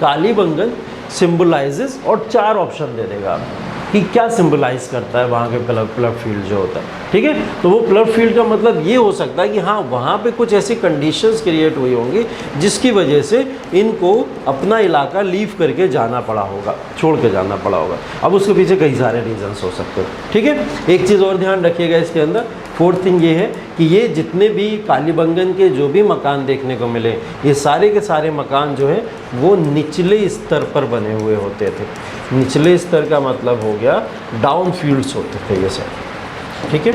Kalibangan symbolizes, और 4 ऑप्शन दे देगा आपको कि क्या सिंबलाइज करता है वहाँ के प्लग फील्ड जो होता है, ठीक है। तो वो प्लग फील्ड का मतलब ये हो सकता है कि हाँ वहाँ पे कुछ ऐसी कंडीशंस क्रिएट हुई होंगी जिसकी वजह से इनको अपना इलाका लीव करके जाना पड़ा होगा, छोड़ के जाना पड़ा होगा। अब उसके पीछे कई सारे रीजंस हो सकते हैं, ठीक है। एक चीज़ और ध्यान रखिएगा इसके अंदर, 4th थिंग ये है कि ये जितने भी कालीबंगन के जो भी मकान देखने को मिले, ये सारे के सारे मकान जो है वो निचले स्तर पर बने हुए होते थे। निचले स्तर का मतलब हो गया डाउन फील्ड्स होते थे ये सब, ठीक है,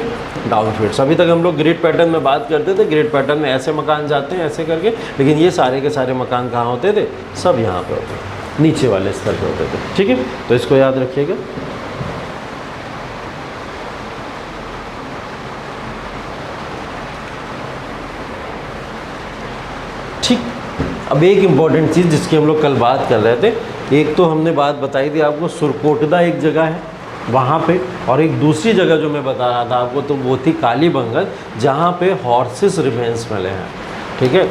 डाउन फील्ड्स। अभी तक हम लोग ग्रिड पैटर्न में बात करते थे, ग्रिड पैटर्न में ऐसे मकान जाते हैं ऐसे करके, लेकिन ये सारे के सारे मकान कहाँ होते थे, सब यहाँ पे होते थे, नीचे वाले स्तर पे होते थे, ठीक है। तो इसको याद रखिएगा। ठीक, अब एक इम्पॉर्टेंट चीज़ जिसकी हम लोग कल बात कर रहे थे, एक तो हमने बात बताई थी आपको सुरकोटदा एक जगह है वहाँ पे, और एक दूसरी जगह जो मैं बता रहा था आपको तो वो थी कालीबंगन, जहाँ पे हॉर्सेस रिमेन्स मिले हैं, ठीक है।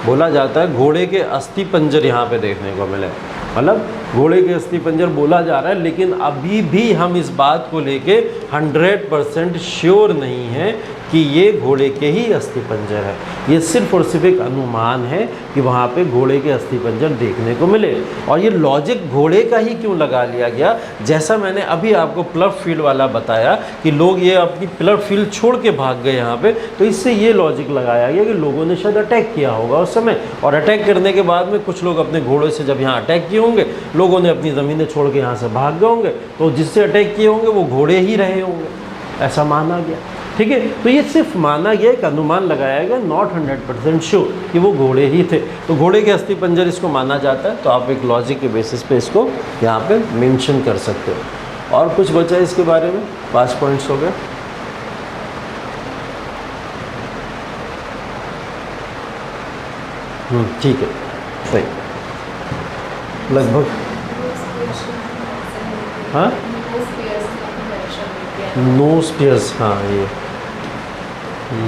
बोला जाता है घोड़े के अस्थि पंजर यहाँ पे देखने को मिले, मतलब घोड़े के अस्थि पंजर बोला जा रहा है, लेकिन अभी भी हम इस बात को लेके 100% श्योर नहीं है कि ये घोड़े के ही अस्थि पंजर है। ये सिर्फ और सिर्फ एक अनुमान है कि वहाँ पे घोड़े के अस्थि पंजर देखने को मिले, और ये लॉजिक घोड़े का ही क्यों लगा लिया गया, जैसा मैंने अभी आपको प्लग फील्ड वाला बताया कि लोग ये अपनी प्लग फील्ड छोड़ के भाग गए यहाँ पे, तो इससे ये लॉजिक लगाया गया कि लोगों ने शायद अटैक किया होगा उस समय, और अटैक करने के बाद में कुछ लोग अपने घोड़ों से जब यहाँ अटैक किए होंगे, लोगों ने अपनी ज़मीनें छोड़ के यहाँ से भाग गए होंगे, तो जिससे अटैक किए होंगे वो घोड़े ही रहे होंगे, ऐसा माना गया। ठीक है, तो ये सिर्फ माना गया, एक अनुमान लगाया गया, नॉट 100% श्योर कि वो घोड़े ही थे। तो घोड़े के अस्थि पंजर इसको माना जाता है, तो आप एक लॉजिक के बेसिस पे इसको यहाँ पे मेंशन कर सकते हो। और कुछ बचा है इसके बारे में? 5 पॉइंट्स हो गए। ठीक है, सही, लगभग। हाँ, नो स्पेयर्स, हाँ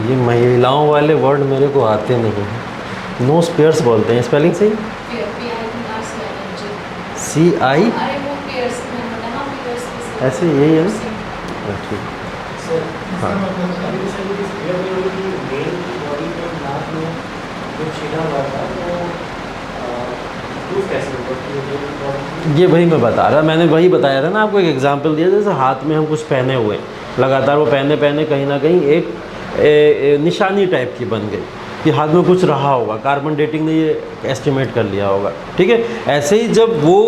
ये महिलाओं वाले वर्ड मेरे को आते नहीं हैं। नो स्पेयर्स बोलते हैं, स्पेलिंग सही? CI ऐसे यही है ना? ठीक, हाँ। ये वही मैं बता रहा, मैंने वही बताया था ना आपको, एक एग्जांपल दिया, जैसे हाथ में हम कुछ पहने हुए लगातार, वो पहने कहीं ना कहीं एक निशानी टाइप की बन गई कि हाथ में कुछ रहा होगा, कार्बन डेटिंग ने ये एस्टिमेट कर लिया होगा। ठीक है, ऐसे ही जब वो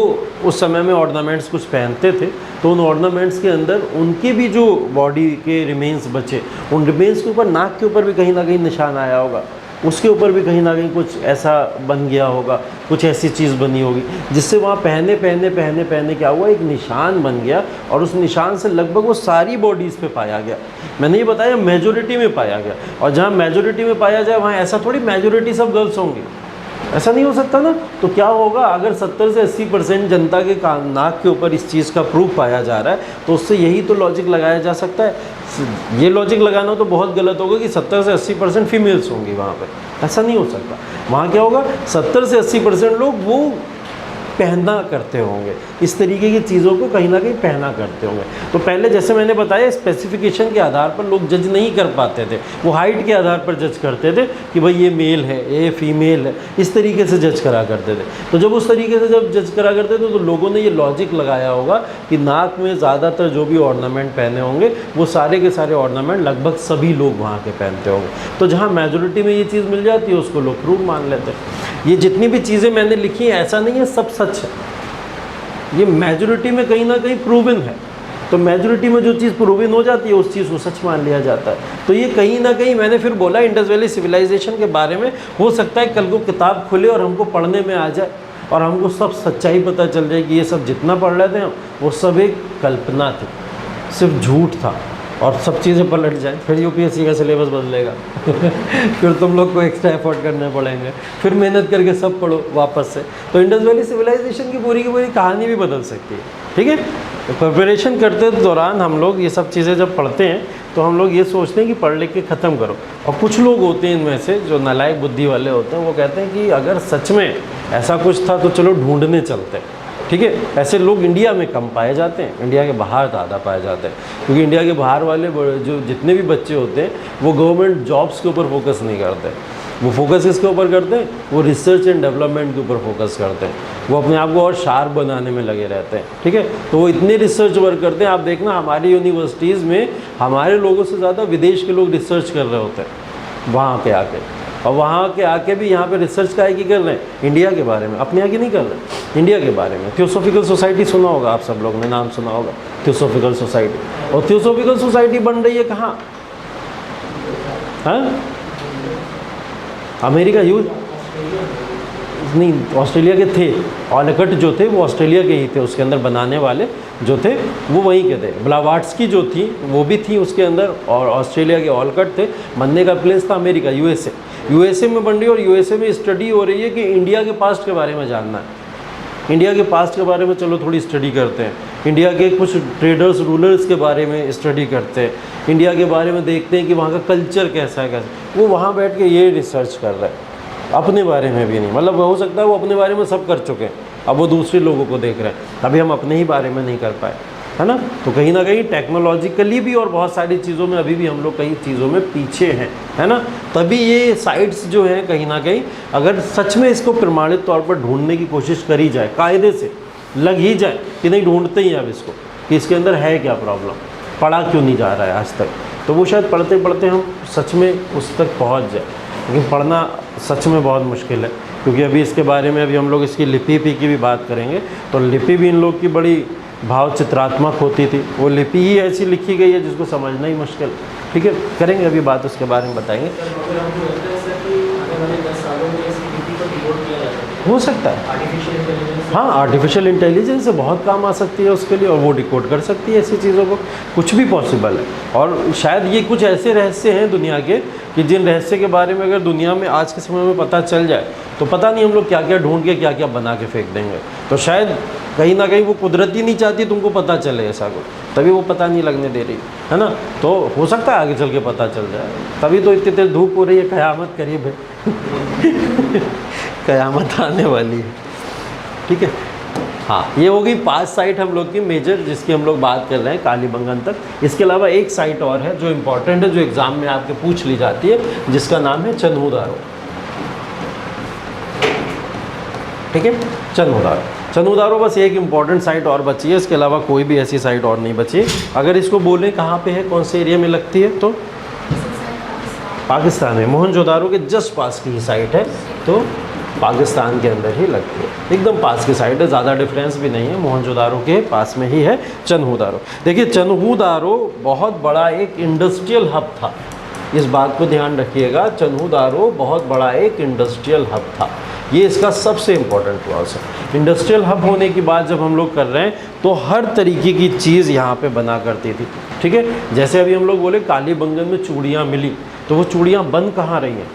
उस समय में ऑर्नामेंट्स कुछ पहनते थे तो उन ऑर्नामेंट्स के अंदर उनके भी जो बॉडी के रिमेन्स बचे, उन रिमेन्स के ऊपर, नाक के ऊपर भी कहीं ना कहीं निशान आया होगा, उसके ऊपर भी कहीं ना कहीं कुछ ऐसा बन गया होगा, कुछ ऐसी चीज़ बनी होगी जिससे वहाँ पहने क्या हुआ, एक निशान बन गया, और उस निशान से लगभग वो सारी बॉडीज़ पे पाया गया। मैंने ये बताया मेजोरिटी में पाया गया, और जहाँ मेजोरिटी में पाया जाए वहाँ ऐसा थोड़ी मेजोरिटी सब गर्ल्स होंगी, ऐसा नहीं हो सकता ना। तो क्या होगा, अगर 70 से 80% जनता के नाक के ऊपर इस चीज़ का प्रूफ पाया जा रहा है, तो उससे यही तो लॉजिक लगाया जा सकता है। ये लॉजिक लगाना तो बहुत गलत होगा कि 70 से 80% फीमेल्स होंगी वहाँ पे, ऐसा नहीं हो सकता। वहाँ क्या होगा, 70 से 80% लोग वो पहना करते होंगे, इस तरीके की चीज़ों को कहीं ना कहीं पहना करते होंगे। तो पहले जैसे मैंने बताया, स्पेसिफिकेशन के आधार पर लोग जज नहीं कर पाते थे, वो हाइट के आधार पर जज करते थे कि भाई ये मेल है, ये फीमेल है, इस तरीके से जज करा करते थे। तो जब उस तरीके से जब जज करा करते थे तो लोगों ने ये लॉजिक लगाया होगा कि नाक में ज़्यादातर जो भी ऑर्नामेंट पहने होंगे वो सारे के सारे ऑर्नामेंट लगभग सभी लोग वहाँ के पहनते होंगे। तो जहाँ मेजोरिटी में ये चीज़ मिल जाती है उसको लोग प्रूफ मान लेते हैं। ये जितनी भी चीज़ें मैंने लिखी हैं, ऐसा नहीं है सब सच है, ये मेजोरिटी में कहीं ना कहीं प्रूवन है। तो मेजोरिटी में जो चीज़ प्रूवन हो जाती है उस चीज़ को सच मान लिया जाता है। तो ये कहीं ना कहीं, मैंने फिर बोला इंडस वैली सिविलाइजेशन के बारे में, हो सकता है कल को किताब खुले और हमको पढ़ने में आ जाए और हमको सब सच्चाई पता चल जाए कि ये सब जितना पढ़ रहे थे हम, वो सब एक कल्पना थी, सिर्फ झूठ था, और सब चीज़ें पलट जाए, फिर यूपीएससी का सिलेबस बदलेगा फिर तुम लोग को एक्स्ट्रा एफर्ट करने पड़ेंगे, फिर मेहनत करके सब पढ़ो वापस से। तो इंडस वैली सिविलाइजेशन की पूरी कहानी भी बदल सकती है। ठीक है, तो प्रिपरेशन करते दौरान हम लोग ये सब चीज़ें जब पढ़ते हैं तो हम लोग ये सोचते हैं कि पढ़ लिख के ख़त्म करो। और कुछ लोग होते हैं इनमें से जो नालायक बुद्धि वाले होते हैं, वो कहते हैं कि अगर सच में ऐसा कुछ था तो चलो ढूंढने चलते हैं। ठीक है, ऐसे लोग इंडिया में कम पाए जाते हैं, इंडिया के बाहर ज़्यादा पाए जाते हैं, क्योंकि इंडिया के बाहर वाले जो जितने भी बच्चे होते हैं वो गवर्नमेंट जॉब्स के ऊपर फोकस नहीं करते, वो फोकस किसके ऊपर करते हैं, वो रिसर्च एंड डेवलपमेंट के ऊपर फोकस करते हैं, वो अपने आप को और शार्प बनाने में लगे रहते हैं। ठीक है, तो वो इतने रिसर्च वर्क करते हैं, आप देखना हमारी यूनिवर्सिटीज़ में हमारे लोगों से ज़्यादा विदेश के लोग रिसर्च कर रहे होते हैं वहाँ पे आके, और वहाँ के आके भी यहाँ पे रिसर्च का की कर रहे हैं, इंडिया के बारे में, अपने यहाँ की नहीं कर रहे, इंडिया के बारे में। थियोसॉफिकल सोसाइटी सुना होगा आप सब लोगों ने, नाम सुना होगा थियोसॉफिकल सोसाइटी, और थियोसॉफिकल सोसाइटी बन रही है कहाँ, हाँ, अमेरिका यूज नहीं, ऑस्ट्रेलिया के थे, ऑलकट जो थे वो ऑस्ट्रेलिया के ही थे, उसके अंदर बनाने वाले जो थे वो वहीं के थे। ब्लावाट्स्की जो थी वो भी थी उसके अंदर, और ऑस्ट्रेलिया के ऑलकट थे, बनने का प्लेस था अमेरिका, यूएसए में बन रही है। और यूएसए में स्टडी हो रही है कि इंडिया के पास्ट के बारे में जानना है, इंडिया के पास्ट के बारे में चलो थोड़ी स्टडी करते हैं, इंडिया के कुछ ट्रेडर्स रूलर्स के बारे में स्टडी करते हैं, इंडिया के बारे में देखते हैं कि वहाँ का कल्चर कैसा है, वो वहाँ बैठ के ये रिसर्च कर रहे हैं, अपने बारे में भी नहीं, मतलब हो सकता है वो अपने बारे में सब कर चुके हैं, अब वो दूसरे लोगों को देख रहे हैं, अभी हम अपने ही बारे में नहीं कर पाए, है ना। तो कहीं ना कहीं टेक्नोलॉजिकली भी और बहुत सारी चीज़ों में अभी भी हम लोग कई चीज़ों में पीछे हैं, है ना। तभी ये साइट्स जो हैं कहीं ना कहीं, अगर सच में इसको प्रमाणित तौर पर ढूंढने की कोशिश करी जाए, कायदे से लग ही जाए कि नहीं ढूंढते ही अब इसको, कि इसके अंदर है क्या प्रॉब्लम, पढ़ा क्यों नहीं जा रहा है आज तक, तो वो शायद पढ़ते पढ़ते हम सच में उस तक पहुँच जाए। लेकिन पढ़ना सच में बहुत मुश्किल है, क्योंकि अभी इसके बारे में अभी हम लोग इसकी लिपि की भी बात करेंगे, तो लिपि भी इन लोग की बड़ी भाव चित्रात्मक होती थी, वो लिपि ही ऐसी लिखी गई है जिसको समझना ही मुश्किल। ठीक है, करेंगे अभी बात उसके बारे में बताएंगे। सर मगर हमको लगता है सर कि आने वाले 10 सालों में इसकी लिपि को डिकोड किया जा सकता है। हो सकता है, आर्टिफिशियल इंटेलिजेंस। हाँ, आर्टिफिशियल इंटेलिजेंस से बहुत काम आ सकती है उसके लिए, और वो डिकोड कर सकती है ऐसी चीज़ों को, कुछ भी पॉसिबल है। और शायद ये कुछ ऐसे रहस्य हैं दुनिया के कि जिन रहस्य के बारे में अगर दुनिया में आज के समय में पता चल जाए तो पता नहीं हम लोग क्या क्या ढूंढ के क्या क्या बना के फेंक देंगे। तो शायद कहीं ना कहीं वो कुदरत ही नहीं चाहती तुमको पता चले ऐसा कुछ, तभी वो पता नहीं लगने दे रही है ना। तो हो सकता है आगे चल के पता चल जाए, तभी तो इतनी तेज धूप हो रही है, क़यामत करीब है। क़यामत आने वाली है। ठीक है, हाँ, ये हो गई 5 साइट हम लोग की मेजर जिसकी हम लोग बात कर रहे हैं कालीबंगन तक। इसके अलावा एक साइट और है जो इम्पॉर्टेंट है, जो एग्ज़ाम में आपके पूछ ली जाती है, जिसका नाम है चन्हू-दारो। ठीक है, चन्हू-दारो। चन्हू-दारो बस एक इम्पॉर्टेंट साइट और बची है, इसके अलावा कोई भी ऐसी साइट और नहीं बची। अगर इसको बोलें कहाँ पे है, कौन से एरिया में लगती है, तो पाकिस्तान में मोहनजोदारो के जस्ट पास की ही साइट है, तो पाकिस्तान के अंदर ही लगती है, एकदम पास की साइड है, ज़्यादा डिफरेंस भी नहीं है, मोहनजोदारो के पास में ही है चन्हू-दारो। देखिए, चन्हू-दारो बहुत बड़ा एक इंडस्ट्रियल हब था, इस बात को ध्यान रखिएगा। चन्हू-दारो बहुत बड़ा एक इंडस्ट्रियल हब था, ये इसका सबसे इम्पोर्टेंट क्लॉज है। इंडस्ट्रियल हब होने की बात जब हम लोग कर रहे हैं तो हर तरीके की चीज़ यहाँ पे बना करती थी। ठीक है, जैसे अभी हम लोग बोले कालीबंगन में चूड़ियाँ मिली, तो वो चूड़ियाँ बन कहाँ रही हैं,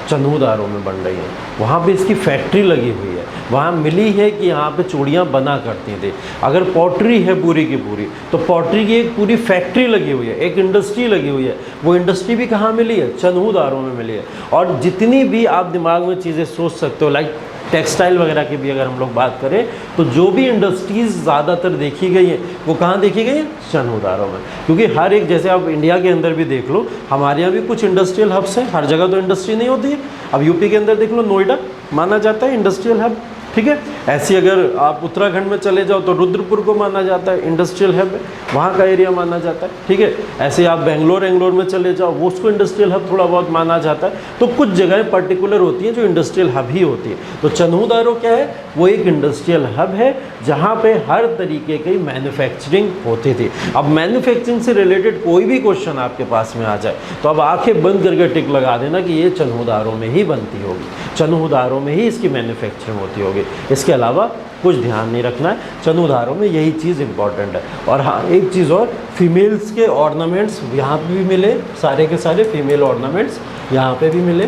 चन्हू-दारो में बन रही हैं। वहाँ पे इसकी फैक्ट्री लगी हुई है, वहाँ मिली है कि यहाँ पे चूड़ियाँ बना करती थी। अगर पॉटरी है पूरी की पूरी, तो पॉटरी की एक पूरी फैक्ट्री लगी हुई है, एक इंडस्ट्री लगी हुई है। वो इंडस्ट्री भी कहाँ मिली है, चन्हू-दारो में मिली है। और जितनी भी आप दिमाग में चीज़ें सोच सकते हो, लाइक टेक्सटाइल वगैरह की भी अगर हम लोग बात करें, तो जो भी इंडस्ट्रीज़ ज़्यादातर देखी गई हैं वो कहाँ देखी गई हैं, चन्हू-दारो में। क्योंकि हर एक, जैसे आप इंडिया के अंदर भी देख लो, हमारे यहाँ भी कुछ इंडस्ट्रियल हब्स हैं, हर जगह तो इंडस्ट्री नहीं होती है। अब यूपी के अंदर देख लो, नोएडा माना जाता है इंडस्ट्रियल हब। ठीक है, ऐसी अगर आप उत्तराखंड में चले जाओ तो रुद्रपुर को माना जाता है इंडस्ट्रियल हब, वहाँ का एरिया माना जाता है। ठीक है, ऐसे आप बेंगलोर में चले जाओ, वो उसको इंडस्ट्रियल हब थोड़ा बहुत माना जाता है। तो कुछ जगहें पर्टिकुलर होती हैं जो इंडस्ट्रियल हब ही होती है। तो चन्हू-दारो क्या है, वो एक इंडस्ट्रियल हब है जहाँ पे हर तरीके की मैन्युफैक्चरिंग होती थी। अब मैन्युफैक्चरिंग से रिलेटेड कोई भी क्वेश्चन आपके पास में आ जाए तो अब आंखें बंद करके टिक लगा देना कि ये चन्हू-दारो में ही बनती होगी, चन्हू-दारो में ही इसकी मैन्युफैक्चरिंग होती होगी। इसके अलावा कुछ ध्यान नहीं रखना है, चन्हू-दारो में यही चीज़ इंपॉर्टेंट है। और हाँ, एक चीज़ और, फीमेल्स के ऑर्नामेंट्स यहाँ पे भी मिले, सारे के सारे फीमेल ऑर्नामेंट्स यहाँ पे भी मिले।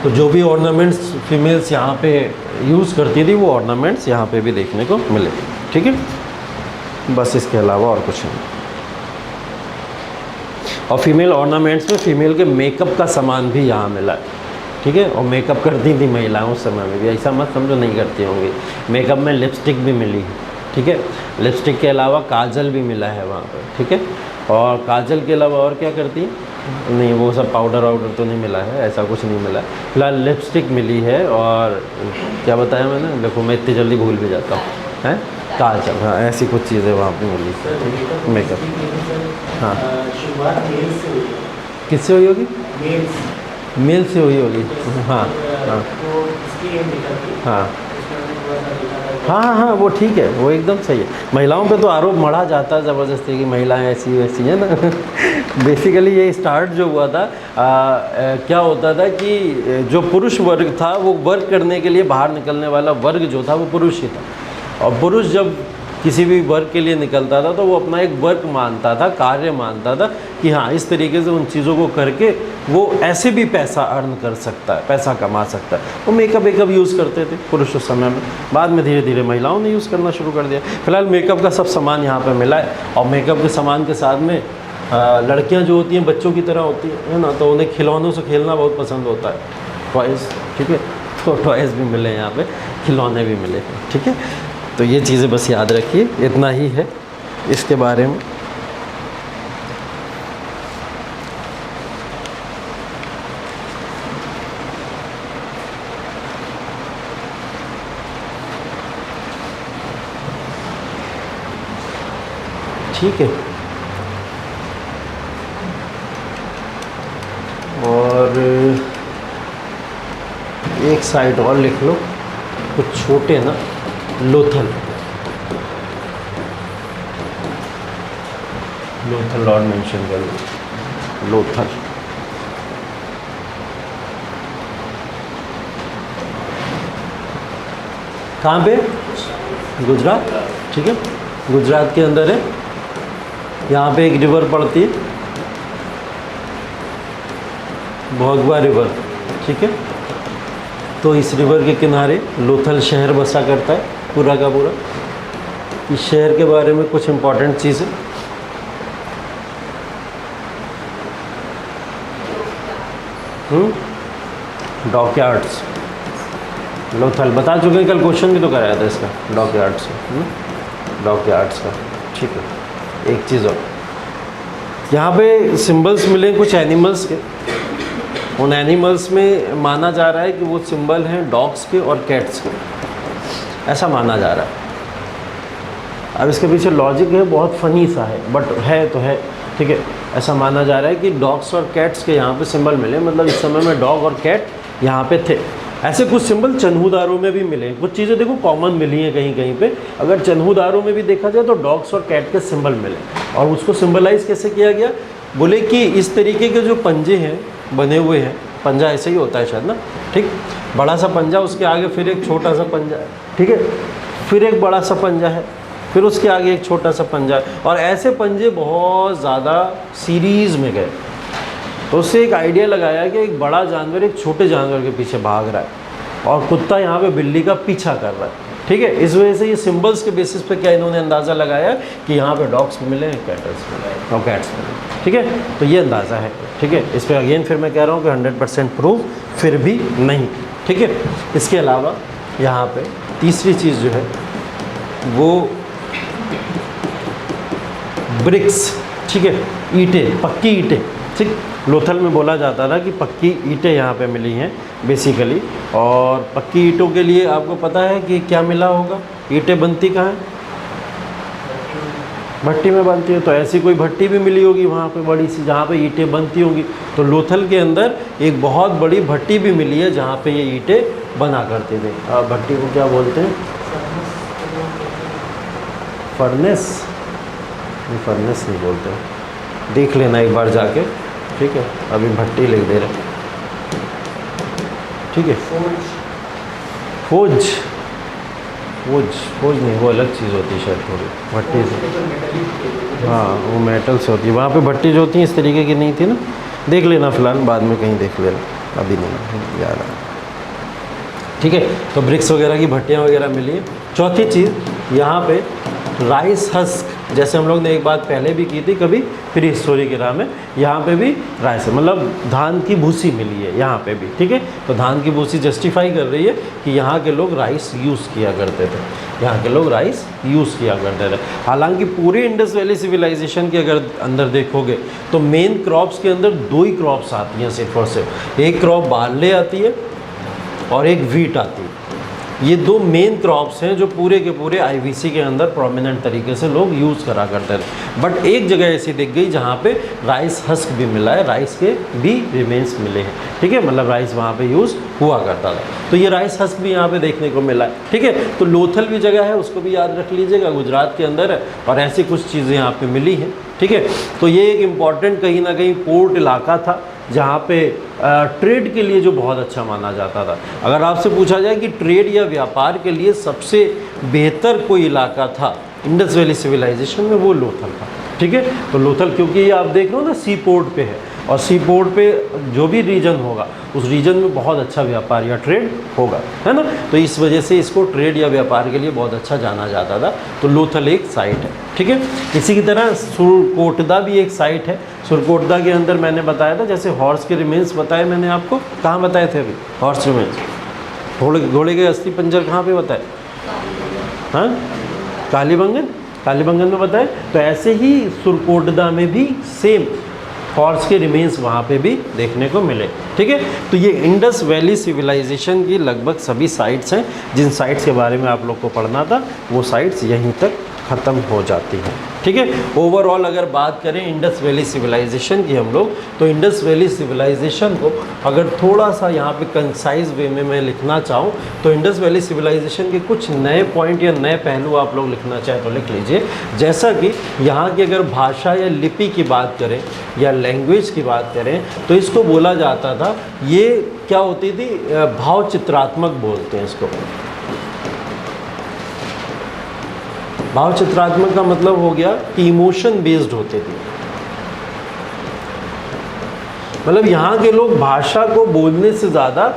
तो जो भी ऑर्नामेंट्स फीमेल्स यहाँ पे यूज़ करती थी वो ऑर्नामेंट्स यहाँ पे भी देखने को मिले। ठीक है, बस इसके अलावा और कुछ नहीं। और फीमेल ऑर्नामेंट्स में फीमेल के मेकअप का सामान भी यहाँ मिला है। ठीक है, और मेकअप करती थी महिलाएं उस समय में भी, ऐसा मत समझो नहीं करती होंगी। मेकअप में लिपस्टिक भी मिली है। ठीक है, लिपस्टिक के अलावा काजल भी मिला है वहाँ पर। ठीक है, और काजल के अलावा और क्या करती है, नहीं वो सब पाउडर वाउडर तो नहीं मिला है, ऐसा कुछ नहीं मिला। फिलहाल लिपस्टिक मिली है, और क्या बताया मैंने, देखो मैं इतनी जल्दी भूल भी जाता हूँ, हैं, काजल, हाँ, ऐसी कुछ चीज़ें वहाँ पे मिली। मेकअप, हाँ, शुरुआत मेल से हुई, किससे हुई होगी, मेल से हुई होगी। हाँ हाँ तो इसकी एम निकल गई। हाँ हाँ हाँ हाँ, वो ठीक है, वो एकदम सही है। महिलाओं पे तो आरोप मढ़ा जाता है ज़बरदस्ती कि महिलाएं ऐसी वैसी हैं ना। बेसिकली ये स्टार्ट जो हुआ था, क्या होता था कि जो पुरुष वर्ग था वो वर्क करने के लिए बाहर निकलने वाला वर्ग जो था वो पुरुष ही था। और पुरुष जब किसी भी वर्क के लिए निकलता था तो वो अपना एक वर्क मानता था, कार्य मानता था कि हाँ, इस तरीके से उन चीज़ों को करके वो ऐसे भी पैसा अर्न कर सकता है, पैसा कमा सकता है। वो मेकअप यूज़ करते थे पुरुष उस समय में, बाद में धीरे धीरे महिलाओं ने यूज़ करना शुरू कर दिया। फिलहाल मेकअप का सब सामान यहाँ पे मिला है, और मेकअप के सामान के साथ में लड़कियाँ जो होती हैं बच्चों की तरह होती है ना, तो उन्हें खिलौनों से खेलना बहुत पसंद होता है, टॉयज़। ठीक है, तो टॉयज़ भी मिले यहाँ पे, खिलौने भी मिले। ठीक है, तो ये चीज़ें बस याद रखिए, इतना ही है इसके बारे में। ठीक है, और एक साइड और लिख लो, कुछ छोटे ना लोथल, लोथल और मेंशन कर लो, लोथल। कहाँ पे? गुजरात, ठीक है, गुजरात के अंदर है। यहाँ पे एक रिवर पड़ती है, भोगवा रिवर, ठीक है। तो इस रिवर के किनारे लोथल शहर बसा करता है पूरा का पूरा। इस शहर के बारे में कुछ इम्पोर्टेंट चीज़ें, डॉकयार्ड्स, लोथल बता चुके हैं, कल क्वेश्चन भी तो कराया था इसका, डॉकयार्ड्स, डॉकयार्ड्स का, ठीक है। एक चीज़ और, यहाँ पे सिंबल्स मिले कुछ एनिमल्स के, उन एनिमल्स में माना जा रहा है कि वो सिंबल हैं डॉग्स के और कैट्स के, ऐसा माना जा रहा है। अब इसके पीछे लॉजिक है, बहुत फ़नी सा है, बट है तो है, ठीक है। ऐसा माना जा रहा है कि डॉग्स और कैट्स के यहाँ पे सिंबल मिले, मतलब इस समय में डॉग और कैट यहाँ पे थे। ऐसे कुछ सिंबल चन्हूदारों में भी मिले, कुछ चीज़ें देखो कॉमन मिली हैं कहीं कहीं पे। अगर चन्हूदारों में भी देखा जाए तो डॉग्स और कैट के सिंबल मिले, और उसको सिंबलाइज कैसे किया गया, बोले कि इस तरीके के जो पंजे हैं बने हुए हैं, पंजा ऐसे ही होता है शायद ना, ठीक, बड़ा सा पंजा, उसके आगे फिर एक छोटा सा पंजा है, ठीक है, फिर एक बड़ा सा पंजा है, फिर उसके आगे एक छोटा सा पंजा है, और ऐसे पंजे बहुत ज़्यादा सीरीज़ में गए। तो उससे एक आइडिया लगाया कि एक बड़ा जानवर एक छोटे जानवर के पीछे भाग रहा है, और कुत्ता यहाँ पे बिल्ली का पीछा कर रहा है, ठीक है। इस वजह से ये सिंबल्स के बेसिस पे क्या इन्होंने अंदाज़ा लगाया कि यहाँ पे डॉग्स मिले हैं, कैटल्स मिले और कैट्स मिले, ठीक है। तो ये अंदाज़ा है, ठीक है। इस पर अगेन फिर मैं कह रहा हूँ कि 100% प्रूफ फिर भी नहीं, ठीक है। इसके अलावा यहाँ पे तीसरी चीज़ जो है वो ब्रिक्स, ठीक है, ईंटें, पक्की ईंटें, ठीक। लोथल में बोला जाता था कि पक्की ईंटें यहाँ पे मिली हैं बेसिकली, और पक्की ईंटों के लिए आपको पता है कि क्या मिला होगा, ईंटें बनती कहाँ हैं, भट्टी में बनती है। तो ऐसी कोई भट्टी भी मिली होगी वहाँ पे बड़ी सी, जहाँ पे ईंटें बनती होंगी। तो लोथल के अंदर एक बहुत बड़ी भट्टी भी मिली है जहाँ पे ये ईंटें बना करते थे। भट्टी को क्या बोलते हैं? फर्नेस, नहीं फर्नेस नहीं बोलते, देख लेना एक बार जाके, ठीक है। अभी भट्टी लिख दे रहे, ठीक है। फोज, फोज, फोज नहीं, वो अलग चीज़ होती है शायद थोड़ी, भट्टी से, हाँ वो मेटल से होती है। वहाँ पे भट्टी जो होती है इस तरीके की नहीं थी ना, देख लेना फिलहाल, बाद में कहीं देख लेना, अभी नहीं याद आ, ठीक है। तो ब्रिक्स वगैरह की भट्टियाँ वगैरह मिली है। चौथी चीज़ यहाँ पे राइस हस्क, जैसे हम लोग ने एक बात पहले भी की थी कभी प्री हिस्टोरी की राह में, यहाँ पे भी राइस मतलब धान की भूसी मिली है यहाँ पे भी, ठीक है। तो धान की भूसी जस्टिफाई कर रही है कि यहाँ के लोग राइस यूज़ किया करते थे, यहाँ के लोग राइस यूज़ किया करते थे। हालांकि पूरे इंडस वैली सिविलाइजेशन के अगर अंदर देखोगे तो मेन क्रॉप्स के अंदर दो ही क्रॉप्स आती हैं सिर्फ और सिर्फ, एक क्रॉप बार्ले आती है और एक वीट आती है। ये दो मेन क्रॉप्स हैं जो पूरे के पूरे आईवीसी के अंदर प्रोमिनेंट तरीके से लोग यूज़ करा करते थे। बट एक जगह ऐसी दिख गई जहाँ पे राइस हस्क भी मिला है, राइस के भी रिमेन्स मिले हैं, ठीक है, मतलब राइस वहाँ पे यूज़ हुआ करता था। तो ये राइस हस्क भी यहाँ पे देखने को मिला है, ठीक है। तो लोथल भी जगह है, उसको भी याद रख लीजिएगा, गुजरात के अंदर है, और ऐसी कुछ चीज़ें यहाँ पे मिली हैं, ठीक है। तो ये एक इम्पॉर्टेंट कहीं ना कहीं पोर्ट इलाका था जहाँ पे ट्रेड के लिए जो बहुत अच्छा माना जाता था। अगर आपसे पूछा जाए कि ट्रेड या व्यापार के लिए सबसे बेहतर कोई इलाका था इंडस वैली सिविलाइजेशन में, वो लोथल था, ठीक है। तो लोथल क्योंकि ये आप देख रहे हो ना सी पोर्ट पे है, और सी पोर्ट पे जो भी रीजन होगा उस रीजन में बहुत अच्छा व्यापार या ट्रेड होगा, है ना। तो इस वजह से इसको ट्रेड या व्यापार के लिए बहुत अच्छा जाना जाता था। तो लोथल एक साइट है, ठीक है। इसी की तरह सुरकोटदा भी एक साइट है। सुरकोटदा के अंदर मैंने बताया था, जैसे हॉर्स के रिमेन्स बताए मैंने आपको, कहाँ बताए थे अभी हॉर्स रिमेन्स, घोड़े के अस्थि पंजर कहाँ पे बताए, हाँ कालीबंगन, कालीबंगन में बताए। तो ऐसे ही सुरकोटदा में भी सेम हॉर्स के रिमेन्स वहाँ पे भी देखने को मिले, ठीक है। तो ये इंडस वैली सिविलाइजेशन की लगभग सभी साइट्स हैं। जिन साइट्स के बारे में आप लोग को पढ़ना था वो साइट्स यहीं तक ख़त्म हो जाती है। ठीक है, ओवरऑल अगर बात करें इंडस वैली सिविलाइजेशन की हम लोग, तो इंडस वैली सिविलाइजेशन को अगर थोड़ा सा यहाँ पे कंसाइज वे में मैं लिखना चाहूँ तो इंडस वैली सिविलाइजेशन के कुछ नए पॉइंट या नए पहलू आप लोग लिखना चाहें तो लिख लीजिए। जैसा कि यहाँ की अगर भाषा या लिपि की बात करें या लैंग्वेज की बात करें तो इसको बोला जाता था, ये क्या होती थी, भाव चित्रात्मक बोलते हैं इसको। भाव चित्रात्मक का मतलब हो गया कि इमोशन बेस्ड होते थे। मतलब यहाँ के लोग भाषा को बोलने से ज़्यादा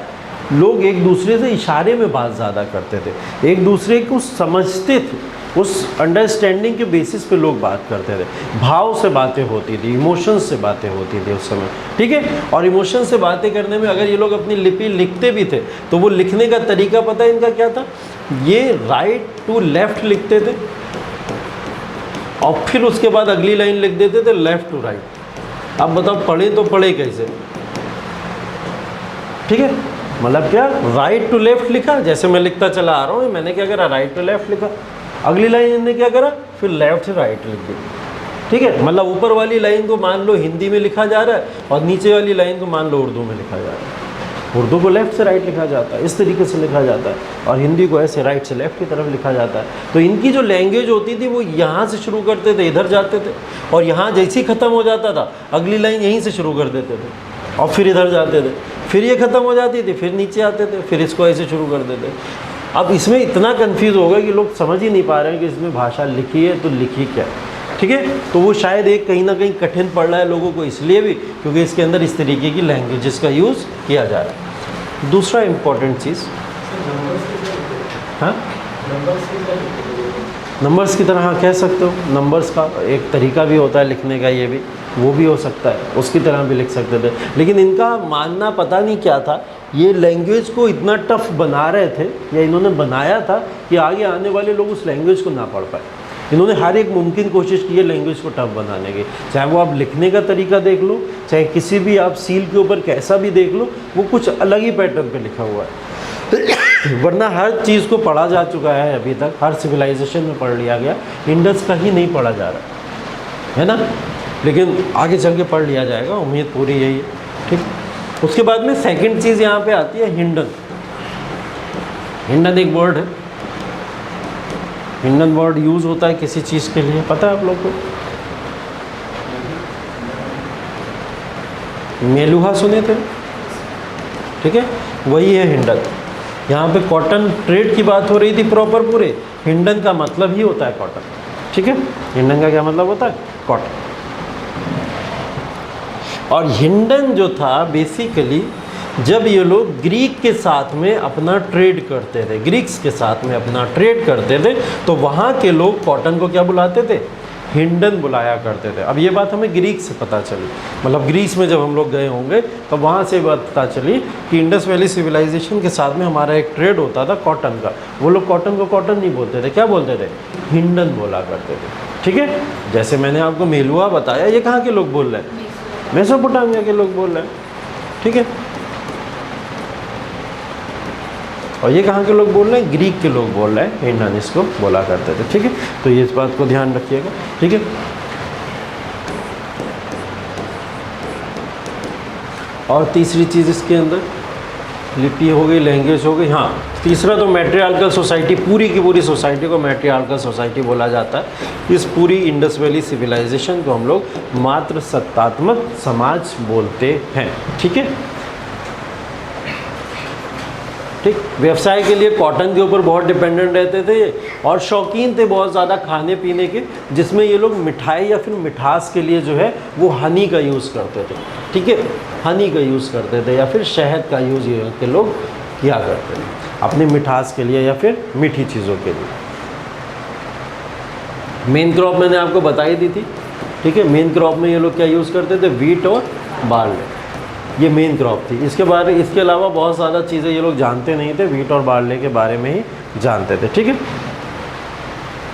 लोग एक दूसरे से इशारे में बात ज़्यादा करते थे, एक दूसरे को समझते थे, उस अंडरस्टैंडिंग के बेसिस पे लोग बात करते थे। भाव से बातें होती थी, इमोशंस से बातें होती थी उस समय। ठीक है, और इमोशन से बातें करने में अगर ये लोग अपनी लिपि लिखते भी थे तो वो लिखने का तरीका पता है इनका क्या था, ये राइट टू लेफ्ट लिखते थे और फिर उसके बाद अगली लाइन लिख देते थे लेफ़्ट टू राइट। अब बताओ पढ़े तो पढ़े कैसे? ठीक है, मतलब क्या, राइट टू लेफ्ट लिखा, जैसे मैं लिखता चला आ रहा हूँ, मैंने क्या करा, राइट टू लेफ्ट लिखा। अगली लाइन ने क्या करा, फिर लेफ्ट से राइट लिख दी। ठीक है, मतलब ऊपर वाली लाइन को मान लो हिंदी में लिखा जा रहा है और नीचे वाली लाइन को मान लो उर्दू में लिखा जा रहा है। उर्दू को लेफ़्ट से राइट लिखा जाता है, इस तरीके से लिखा जाता है, और हिंदी को ऐसे राइट से लेफ़्ट की तरफ लिखा जाता है। तो इनकी जो लैंग्वेज होती थी वो यहाँ से शुरू करते थे, इधर जाते थे, और यहाँ जैसे ही ख़त्म हो जाता था अगली लाइन यहीं से शुरू कर देते थे और फिर इधर जाते थे, फिर ये ख़त्म हो जाती थी, फिर नीचे आते थे, फिर इसको ऐसे शुरू कर देते। अब इसमें इतना कन्फ्यूज़ हो गया कि लोग समझ ही नहीं पा रहे हैं कि इसमें भाषा लिखी है तो लिखी क्या। ठीक है, तो वो शायद एक कहीं ना कहीं कठिन पड़ रहा है लोगों को, इसलिए भी क्योंकि इसके अंदर इस तरीके की लैंग्वेजेस का यूज़ किया जा रहा है। दूसरा इम्पॉर्टेंट चीज़, हाँ, नंबर्स की तरह, हाँ कह सकते हो, नंबर्स का एक तरीका भी होता है लिखने का, ये भी वो भी हो सकता है, उसकी तरह भी लिख सकते थे। लेकिन इनका मानना पता नहीं क्या था, ये लैंग्वेज को इतना टफ बना रहे थे या इन्होंने बनाया था कि आगे आने वाले लोग उस लैंग्वेज को ना पढ़ पाए। इन्होंने हर एक मुमकिन कोशिश की है लैंग्वेज को टफ बनाने की, चाहे वो आप लिखने का तरीका देख लो, चाहे किसी भी आप सील के ऊपर कैसा भी देख लो, वो कुछ अलग ही पैटर्न पे लिखा हुआ है। वरना हर चीज़ को पढ़ा जा चुका है अभी तक, हर सिविलाइजेशन में पढ़ लिया गया, इंडस का ही नहीं पढ़ा जा रहा है ना, लेकिन आगे चल के पढ़ लिया जाएगा, उम्मीद पूरी यही है। ठीक, उसके बाद में सेकंड चीज़ यहाँ पे आती है हिंडन। हिंडन एक वर्ड है, हिंडन वर्ड यूज़ होता है किसी चीज़ के लिए, पता है आप लोग को? मेलुहा सुने थे? ठीक है, वही है हिंडन। यहाँ पे कॉटन ट्रेड की बात हो रही थी प्रॉपर पूरे, हिंडन का मतलब ही होता है कॉटन। ठीक है, हिंडन का क्या मतलब होता है? कॉटन। और हिंडन जो था बेसिकली जब ये लोग ग्रीक के साथ में अपना ट्रेड करते थे, ग्रीक्स के साथ में अपना ट्रेड करते थे, तो वहाँ के लोग कॉटन को क्या बुलाते थे? हिंडन बुलाया करते थे। अब ये बात हमें ग्रीक से पता चली, मतलब ग्रीस में जब हम लोग गए होंगे तो वहाँ से बात पता चली कि इंडस वैली सिविलाइजेशन के साथ में हमारा एक ट्रेड होता था कॉटन का। वो लोग कॉटन को कॉटन नहीं बोलते थे, क्या बोलते थे? हिंडन बोला करते थे। ठीक है, जैसे मैंने आपको मेलुहा बताया, ये कहाँ के लोग बोल रहे हैं? मेसोपोटामिया के लोग बोल रहे हैं। ठीक है, और ये कहाँ के लोग बोल रहे हैं? ग्रीक के लोग बोल रहे हैं, हिंडन इसको बोला करते थे। ठीक है, तो ये इस बात को ध्यान रखिएगा। ठीक है, और तीसरी चीज़ इसके अंदर लिपि हो गई, लैंग्वेज हो गई। हाँ, तीसरा तो मैट्रियार्कल सोसाइटी, पूरी की पूरी सोसाइटी को मैट्रियार्कल सोसाइटी बोला जाता है। इस पूरी इंडस वैली सिविलाइजेशन को हम लोग मात्र सत्तात्मक समाज बोलते हैं। ठीक है, ठीक, व्यवसाय के लिए कॉटन के ऊपर बहुत डिपेंडेंट रहते थे और शौकीन थे बहुत ज़्यादा खाने पीने के, जिसमें ये लोग मिठाई या फिर मिठास के लिए जो है वो हनी का यूज़ करते थे। ठीक है, हनी का यूज़ करते थे या फिर शहद का यूज़ ये के लोग किया करते थे अपनी मिठास के लिए या फिर मीठी चीज़ों के लिए। मेन क्रॉप मैंने आपको बताई दी थी। ठीक है, मेन क्रॉप में ये लोग क्या यूज़ करते थे? वीट और बार्ले, ये मेन क्रॉप थी। इसके अलावा बहुत ज़्यादा चीज़ें ये लोग जानते नहीं थे, वीट और बार्ले के बारे में ही जानते थे। ठीक है,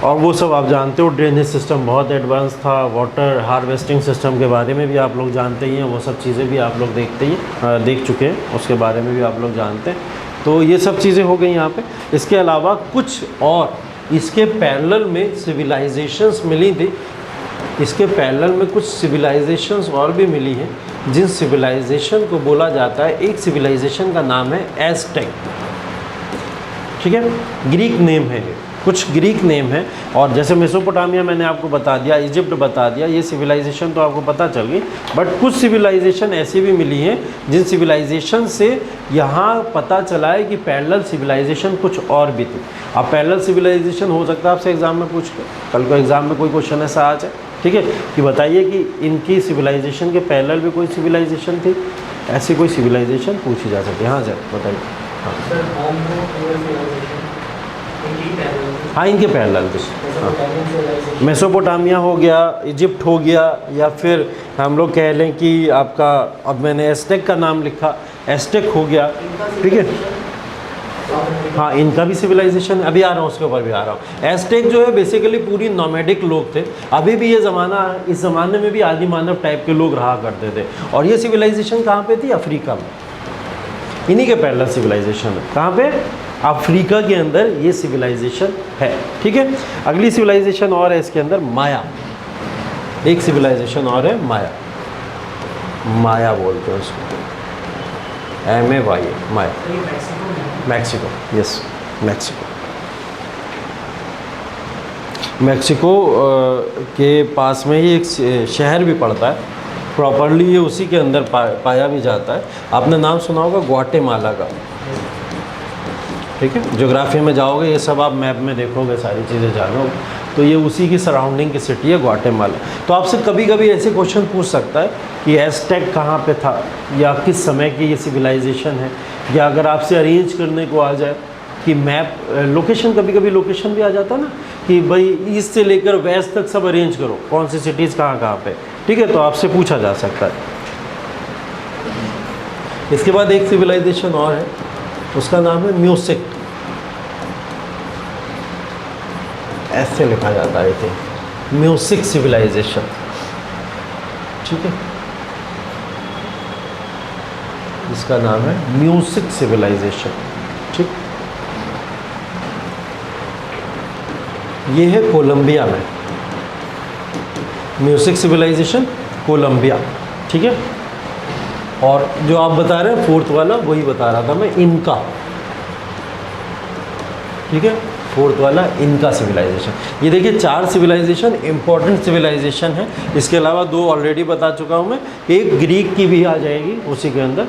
और वो सब आप जानते हो, ड्रेनेज सिस्टम बहुत एडवांस था, वाटर हार्वेस्टिंग सिस्टम के बारे में भी आप लोग जानते ही हैं, वो सब चीज़ें भी आप लोग देख चुके हैं, उसके बारे में भी आप लोग जानते हैं। तो ये सब चीज़ें हो गई यहाँ पे। इसके अलावा कुछ और इसके पैरेलल में सिविलाइजेशंस मिली थी, इसके पैरेलल में कुछ सिविलाइजेशंस और भी मिली हैं, जिन सिविलाइजेशन को बोला जाता है, एक सिविलाइजेशन का नाम है एज़टेक, ठीक है, ग्रीक नेम है ये, कुछ ग्रीक नेम है। और जैसे मेसोपोटामिया मैंने आपको बता दिया, इजिप्ट बता दिया, ये सिविलाइजेशन तो आपको पता चल गई, बट कुछ सिविलाइजेशन ऐसी भी मिली हैं जिन सिविलाइजेशन से यहाँ पता चला है कि पैरेलल सिविलाइजेशन कुछ और भी थी। अब पैरेलल सिविलाइजेशन हो सकता है आपसे एग्जाम में पूछ कर, कल को एग्जाम में कोई क्वेश्चन ऐसा आ जाए, ठीक है, कि बताइए कि इनकी सिविलाइजेशन के पैरेलल भी कोई सिविलाइजेशन थी, ऐसी कोई सिविलाइजेशन पूछी जा सकती है। हाँ सर बताइए। हाँ सर हाँ इनके पैरेलल भी, हाँ, मेसोपोटामिया हो गया, इजिप्ट हो गया, या फिर हम लोग कह लें कि आपका, अब मैंने एज़टेक का नाम लिखा, एज़टेक हो गया, ठीक है, हाँ इनका भी सिविलाइजेशन, अभी आ रहा हूँ उसके ऊपर भी आ रहा हूँ। एज़टेक जो है बेसिकली पूरी नोमैडिक लोग थे, अभी भी ये ज़माना, इस ज़माने में भी आदि मानव टाइप के लोग रहा करते थे। और ये सिविलाइजेशन कहाँ पे थी? अफ्रीका में, इन्हीं के पैरेलल सिविलाइजेशन है। कहाँ पे? अफ्रीका के अंदर ये सिविलाइजेशन है, ठीक है। अगली सिविलाइजेशन और है इसके अंदर, माया, एक सिविलाइजेशन और है माया, माया बोलते हैं उसको, MAY, माया, मैक्सिको, यस मैक्सिको। मैक्सिको के पास में ही एक शहर भी पड़ता है, प्रॉपरली ये उसी के अंदर पाया भी जाता है। आपने नाम सुना होगा ग्वाटेमाला का, ठीक है, ज्योग्राफी में जाओगे ये सब आप मैप में देखोगे, सारी चीज़ें जानोगे, तो ये उसी की सराउंडिंग की सिटी है ग्वाटेमाला। तो आपसे कभी कभी ऐसे क्वेश्चन पूछ सकता है कि एज़टेक कहाँ पे था, या किस समय की ये सिविलाइजेशन है, या अगर आपसे अरेंज करने को आ जाए कि मैप लोकेशन, कभी कभी लोकेशन भी आ जाता है ना कि भाई ईस्ट से लेकर वेस्ट तक सब अरेंज करो, कौन सी सिटीज़ कहाँ कहाँ पे, ठीक है, तो आपसे पूछा जा सकता है। इसके बाद एक सिविलाइजेशन और है, उसका नाम है म्यूसिक, ऐसे लिखा जाता है इसे, म्यूसिक सिविलाइजेशन, ठीक है, इसका नाम है म्यूसिक सिविलाइजेशन, ठीक। ये है कोलंबिया में, म्यूसिक सिविलाइजेशन कोलंबिया, ठीक है। और जो आप बता रहे हैं फोर्थ वाला, वही बता रहा था मैं, इनका, ठीक है, फोर्थ वाला इनका सिविलाइजेशन। ये देखिए 4 सिविलाइजेशन इंपॉर्टेंट सिविलाइजेशन है, इसके अलावा 2 ऑलरेडी बता चुका हूँ मैं, एक ग्रीक की भी आ जाएगी उसी के अंदर,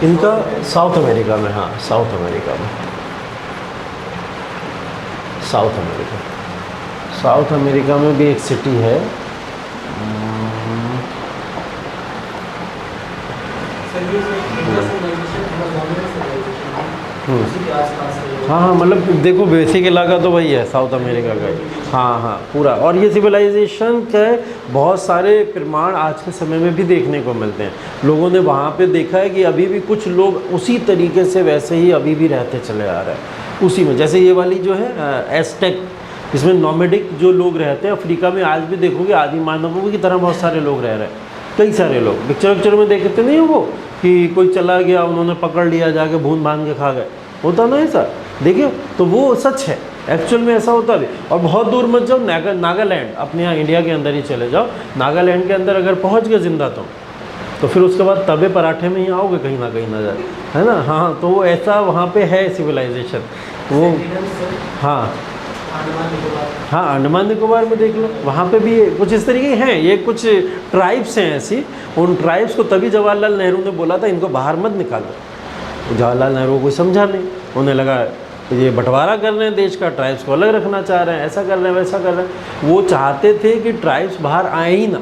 इनका साउथ अमेरिका में, हाँ साउथ अमेरिका में, साउथ अमेरिका, साउथ अमेरिका में भी एक सिटी है, हाँ हाँ, मतलब देखो बेसिक इलाका तो वही है साउथ अमेरिका का, हाँ हाँ पूरा। और ये सिविलाइजेशन के बहुत सारे प्रमाण आज के समय में भी देखने को मिलते हैं, लोगों ने वहाँ पे देखा है कि अभी भी कुछ लोग उसी तरीके से वैसे ही अभी भी रहते चले आ रहे हैं उसी में। जैसे ये वाली जो है एज़टेक, इसमें नोमैडिक जो लोग रहते हैं अफ्रीका में, आज भी देखोगे आदि मानवों की तरह बहुत सारे लोग रह रहे हैं, कई सारे लोग। पिक्चर में देखते नहीं हो वो कि कोई चला गया, उन्होंने पकड़ लिया, जाके भून भान के खा गए, होता ना ऐसा, देखिए, तो वो सच है, एक्चुअल में ऐसा होता भी। और बहुत दूर मत जाओ, नागालैंड, अपने यहाँ इंडिया के अंदर ही चले जाओ, नागालैंड के अंदर अगर पहुँच गए जिंदा तो फिर उसके बाद तवे पराठे में ही आओगे कहीं ना जाए, है ना। हाँ, तो वो ऐसा वहाँ पे है सिविलाइजेशन वो। हाँ हाँ, अंडमान निकोबार में देख लो, वहाँ पे भी कुछ इस तरीके हैं, ये कुछ ट्राइब्स हैं ऐसी। उन ट्राइब्स को तभी जवाहरलाल नेहरू ने बोला था इनको बाहर मत निकालो। जवाहरलाल नेहरू को समझा नहीं, उन्हें लगा ये बंटवारा कर रहे हैं देश का, ट्राइब्स को अलग रखना चाह रहे हैं, ऐसा कर रहे हैं वैसा कर रहे हैं। वो चाहते थे कि ट्राइब्स बाहर आए ही ना।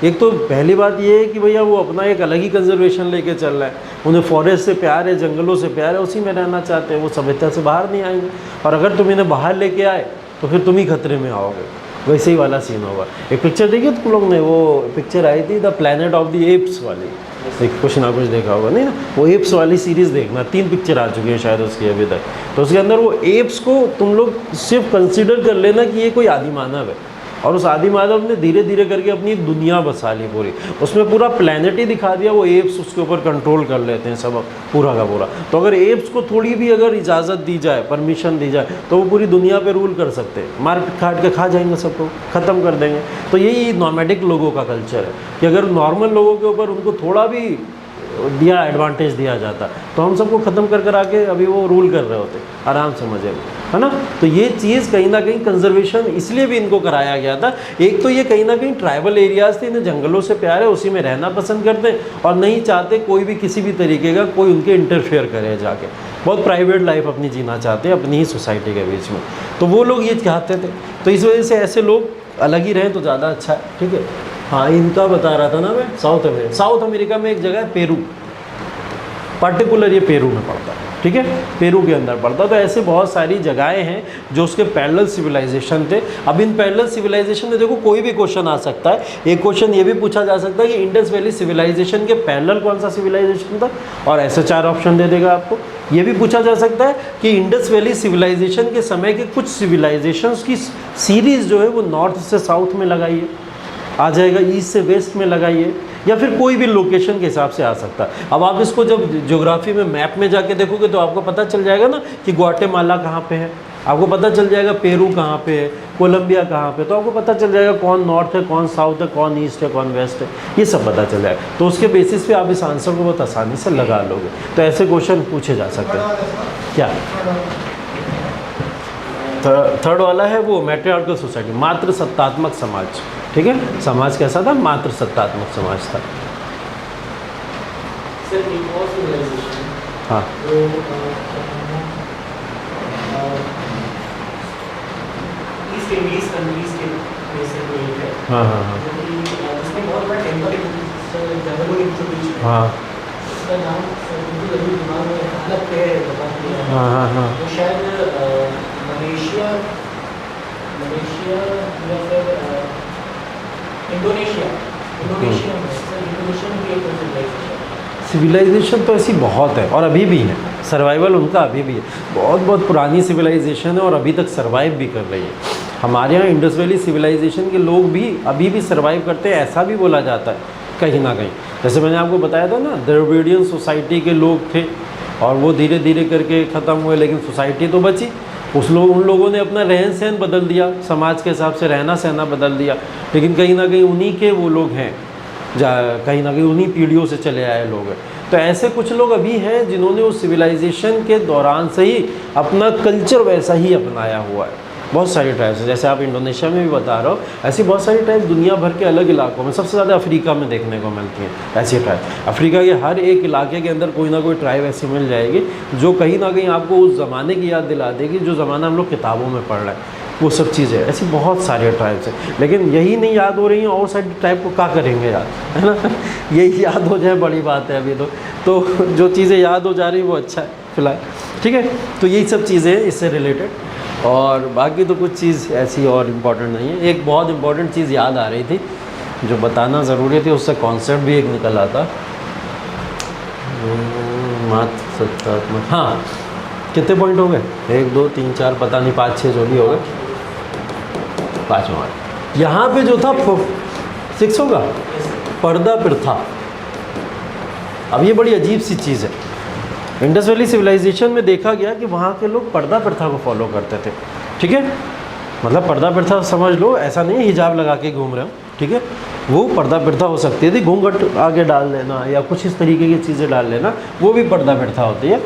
एक तो पहली बात ये है कि भैया वो अपना एक अलग ही कंजर्वेशन लेके चल रहा है, उन्हें फॉरेस्ट से प्यार है, जंगलों से प्यार है, उसी में रहना चाहते हैं, वो सभ्यता से बाहर नहीं आएंगे। और अगर तुम इन्हें बाहर लेके आए तो फिर तुम ही खतरे में आओगे, वैसे ही वाला सीन होगा। एक पिक्चर देखी तुम लोग ने, वो पिक्चर आई थी the planet of the apps वाली, कुछ ना कुछ देखा होगा, नहीं ना, वो एप्स वाली सीरीज़ देखना, 3 पिक्चर आ चुकी है शायद उसकी अभी तक। तो उसके अंदर वो एप्स को तुम लोग सिर्फ कंसिडर कर लेना कि ये कोई आदि मानव है, और उस आदि मानव ने धीरे धीरे करके अपनी एक दुनिया बसा ली पूरी, उसमें पूरा प्लैनेट ही दिखा दिया, वो एप्स उसके ऊपर कंट्रोल कर लेते हैं सब पूरा का पूरा। तो अगर एप्स को थोड़ी भी अगर इजाज़त दी जाए, परमिशन दी जाए, तो वो पूरी दुनिया पे रूल कर सकते हैं, मार काट के खा जाएंगे सबको, ख़त्म कर देंगे। तो यही नॉमैडिक लोगों का कल्चर है कि अगर नॉर्मल लोगों के ऊपर उनको थोड़ा भी दिया एडवांटेज दिया जाता तो हम सबको ख़त्म कर कर आके अभी वो रूल कर रहे होते आराम से मज़े में, है ना। तो ये चीज़ कहीं ना कहीं कंजर्वेशन इसलिए भी इनको कराया गया था। एक तो ये कहीं ना कहीं ट्राइबल एरियाज़ थे, इन्हें जंगलों से प्यार है, उसी में रहना पसंद करते हैं और नहीं चाहते कोई भी किसी भी तरीके का कोई उनके इंटरफेयर करे जाके, बहुत प्राइवेट लाइफ अपनी जीना चाहते हैं अपनी ही सोसाइटी के बीच में। तो वो लोग ये चाहते थे, तो इस वजह से ऐसे लोग अलग ही रहें तो ज़्यादा अच्छा है, ठीक है। हाँ, इनका बता रहा था ना मैं, साउथ अमेरिका में एक जगह है पेरू, पर्टिकुलर ये पेरू में पड़ता है, ठीक है, पेरू के अंदर पड़ता है। तो ऐसे बहुत सारी जगहें हैं जो उसके पैरेलल सिविलाइजेशन थे। अब इन पैरेलल सिविलाइजेशन में देखो कोई भी क्वेश्चन आ सकता है। एक क्वेश्चन ये भी पूछा जा सकता है कि इंडस वैली सिविलाइजेशन के पैरेलल कौन सा सिविलाइजेशन था, और ऐसे 4 ऑप्शन दे देगा आपको। ये भी पूछा जा सकता है कि इंडस वैली सिविलाइजेशन के समय के कुछ सिविलाइजेशंस की सीरीज़ जो है वो नॉर्थ से साउथ में लगाइए, आ जाएगा, ईस्ट से वेस्ट में लगाइए, या फिर कोई भी लोकेशन के हिसाब से आ सकता है। अब आप इसको जब ज्योग्राफी में मैप में जाके देखोगे तो आपको पता चल जाएगा ना कि ग्वाटेमाला कहाँ पे है, आपको पता चल जाएगा पेरू कहाँ पे है, कोलंबिया कहाँ पे, तो आपको पता चल जाएगा कौन नॉर्थ है, कौन साउथ है, कौन ईस्ट है, कौन वेस्ट है, ये सब पता चल जाएगा। तो उसके बेसिस पे आप इस आंसर को बहुत आसानी से लगा लोगे। तो ऐसे क्वेश्चन पूछे जा सकते हैं। क्या थर्ड वाला है वो मैट्रियार्कल सोसाइटी, मातृ सत्तात्मक समाज, ठीक है। समाज कैसा था, मातृ सत्तात्मक समाज था। सर एक और सिविलाइजेशन, हाँ, जो ईस्ट इंडीज कंट्रीज के में से कोई है, हाँ, हाँ, हाँ, जो कि जिसमें बहुत बड़ा टेम्पल जंगलों के बीचों बीच है। हाँ, उसका नाम सर मुझे अभी दिमाग में अलग पे है, बता दिया। हाँ, हाँ, हाँ, वो शायद मलेशिया या फिर इंडोनेशिया में, सर इंडोनेशिया में भी एक सिविलाइजेशन। सिविलाइजेशन तो ऐसी बहुत है और अभी भी है, सर्वाइवल उनका अभी भी है। बहुत बहुत पुरानी सिविलाइजेशन है और अभी तक सर्वाइव भी कर रही है। हमारे यहाँ इंडस वैली सिविलाइजेशन के लोग भी अभी भी सर्वाइव करते हैं, ऐसा भी बोला जाता है कहीं ना कहीं। जैसे मैंने आपको बताया था ना, द्रविडियन सोसाइटी के लोग थे और वो धीरे धीरे करके ख़त्म हुए, लेकिन सोसाइटी तो बची। उन लोगों ने अपना रहन सहन बदल दिया, समाज के हिसाब से रहना सहना बदल दिया, लेकिन कहीं ना कहीं उन्हीं के वो लोग हैं, कहीं ना कहीं उन्हीं पीढ़ियों से चले आए लोग हैं। तो ऐसे कुछ लोग अभी हैं जिन्होंने उस सिविलाइजेशन के दौरान से ही अपना कल्चर वैसा ही अपनाया हुआ है। बहुत सारी ट्राइब्स हैं, जैसे आप इंडोनेशिया में भी बता रहे हो, ऐसी बहुत सारी ट्राइब्स दुनिया भर के अलग इलाकों में, सबसे ज़्यादा अफ्रीका में देखने को मिलती हैं ऐसी ट्राइब। अफ्रीका के हर एक इलाके के अंदर कोई ना कोई ट्राइब ऐसी मिल जाएगी जो कहीं ना कहीं आपको उस ज़माने की याद दिला देगी जो ज़माना हम लोग किताबों में पढ़ रहे हैं, वो सब चीज़ें। ऐसी बहुत सारे ट्राइब्स हैं, लेकिन यही नहीं याद हो रही हैं, और साइड ट्राइब को क्या करेंगे याद, है ना। यही याद हो जाए बड़ी बात है अभी तो जो चीज़ें याद हो जा रही वो अच्छा है फिलहाल, ठीक है। तो यही सब चीज़ें हैं इससे रिलेटेड, और बाकी तो कुछ चीज़ ऐसी और इम्पॉर्टेंट नहीं है। एक बहुत इम्पॉर्टेंट चीज़ याद आ रही थी जो बताना ज़रूरी थी, उससे कॉन्सेप्ट भी एक निकल आता। मात्र सत्तात्मक, हाँ, कितने पॉइंट हो गए, 1 2 3 4 पता नहीं, 5 6 जो भी हो गए, 5वां यहाँ पे जो था 6 होगा, पर्दा प्रथा। अब ये बड़ी अजीब सी चीज़ है। इंडस वैली सिविलाइजेशन में देखा गया कि वहाँ के लोग पर्दा प्रथा को फॉलो करते थे, ठीक है। मतलब पर्दा प्रथा समझ लो, ऐसा नहीं हिजाब लगा के घूम रहे हो, ठीक है। वो पर्दा प्रथा हो सकती थी, घूंघट आगे डाल लेना या कुछ इस तरीके की चीज़ें डाल लेना, वो भी पर्दा प्रथा होती है।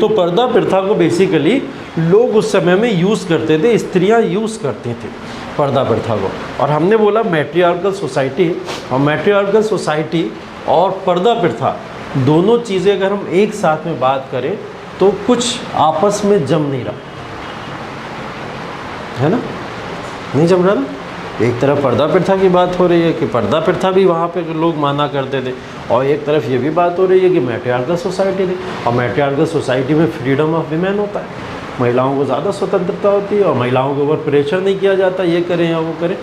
तो पर्दा प्रथा को बेसिकली लोग उस समय में यूज़ करते थे, स्त्रियाँ यूज़ करती थी पर्दा प्रथा को। और हमने बोला मैट्रियार्कल सोसाइटी, और मैट्रियार्कल सोसाइटी और पर्दा प्रथा दोनों चीज़ें अगर हम एक साथ में बात करें तो कुछ आपस में जम नहीं रहा, है ना, नहीं जम रहा ना। एक तरफ पर्दा प्रथा की बात हो रही है कि पर्दा प्रथा भी वहाँ पे लोग माना करते थे, और एक तरफ ये भी बात हो रही है कि मैट्रियार्कल सोसाइटी थी, और मैट्रियार्कल सोसाइटी में फ्रीडम ऑफ विमेन होता है, महिलाओं को ज़्यादा स्वतंत्रता होती है और महिलाओं के ऊपर प्रेशर नहीं किया जाता ये करें या वो करें।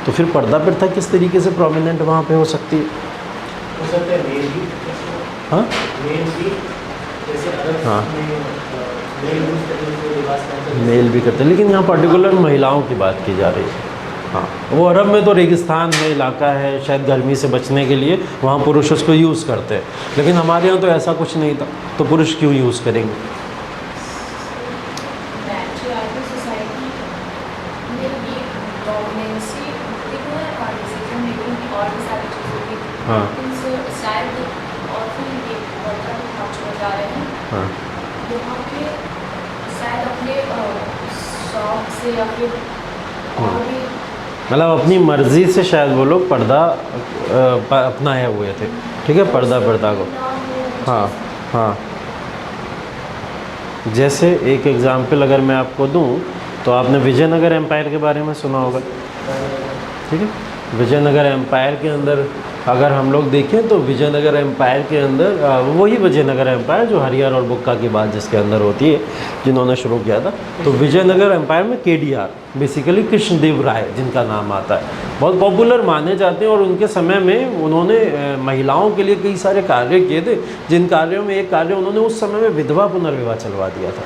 तो फिर पर्दा प्रथा किस तरीके से प्रोमिनेंट वहाँ पे हो सकती है? हो सकता है मेल भी, हाँ, जैसे अरब हाँ, में मेल भी करते हैं, लेकिन यहाँ पर्टिकुलर महिलाओं की बात की जा रही है। हाँ, वो अरब में तो रेगिस्तान है, इलाका है, शायद गर्मी से बचने के लिए वहाँ पुरुष उसको यूज़ करते हैं, लेकिन हमारे यहाँ तो ऐसा कुछ नहीं था, तो पुरुष क्यों यूज़ करेंगे? मैट्रियार्कल सोसाइटी में ये डोमिनेंसी देखो ना, और डिसीजन मेकिंग की और भी सारी चीज़ों की, हाँ। लेकिन शायद और फिर ये वर्कर पाँच हो जा रहे हैं हाँ यहाँ पे, शायद अपने शौक से या फिर और भी मतलब अपनी मर्ज़ी से शायद वो लोग पर्दा अपनाए हुए थे, ठीक है, पर्दा प्रथा को। हाँ हाँ, जैसे एक एग्ज़ाम्पल अगर मैं आपको दूं तो आपने विजयनगर एम्पायर के बारे में सुना होगा, ठीक है। विजयनगर एम्पायर के अंदर अगर हम लोग देखें तो विजयनगर एम्पायर के अंदर वही विजयनगर एम्पायर जो हरिहर और बुक्का की बात जिसके अंदर होती है, जिन्होंने शुरू किया था, तो विजयनगर एम्पायर में केडीआर बेसिकली कृष्णदेव राय जिनका नाम आता है, बहुत पॉपुलर माने जाते हैं। और उनके समय में उन्होंने महिलाओं के लिए कई सारे कार्य किए थे, जिन कार्यों में एक कार्य उन्होंने उस समय में विधवा पुनर्विवाह चलवा दिया था।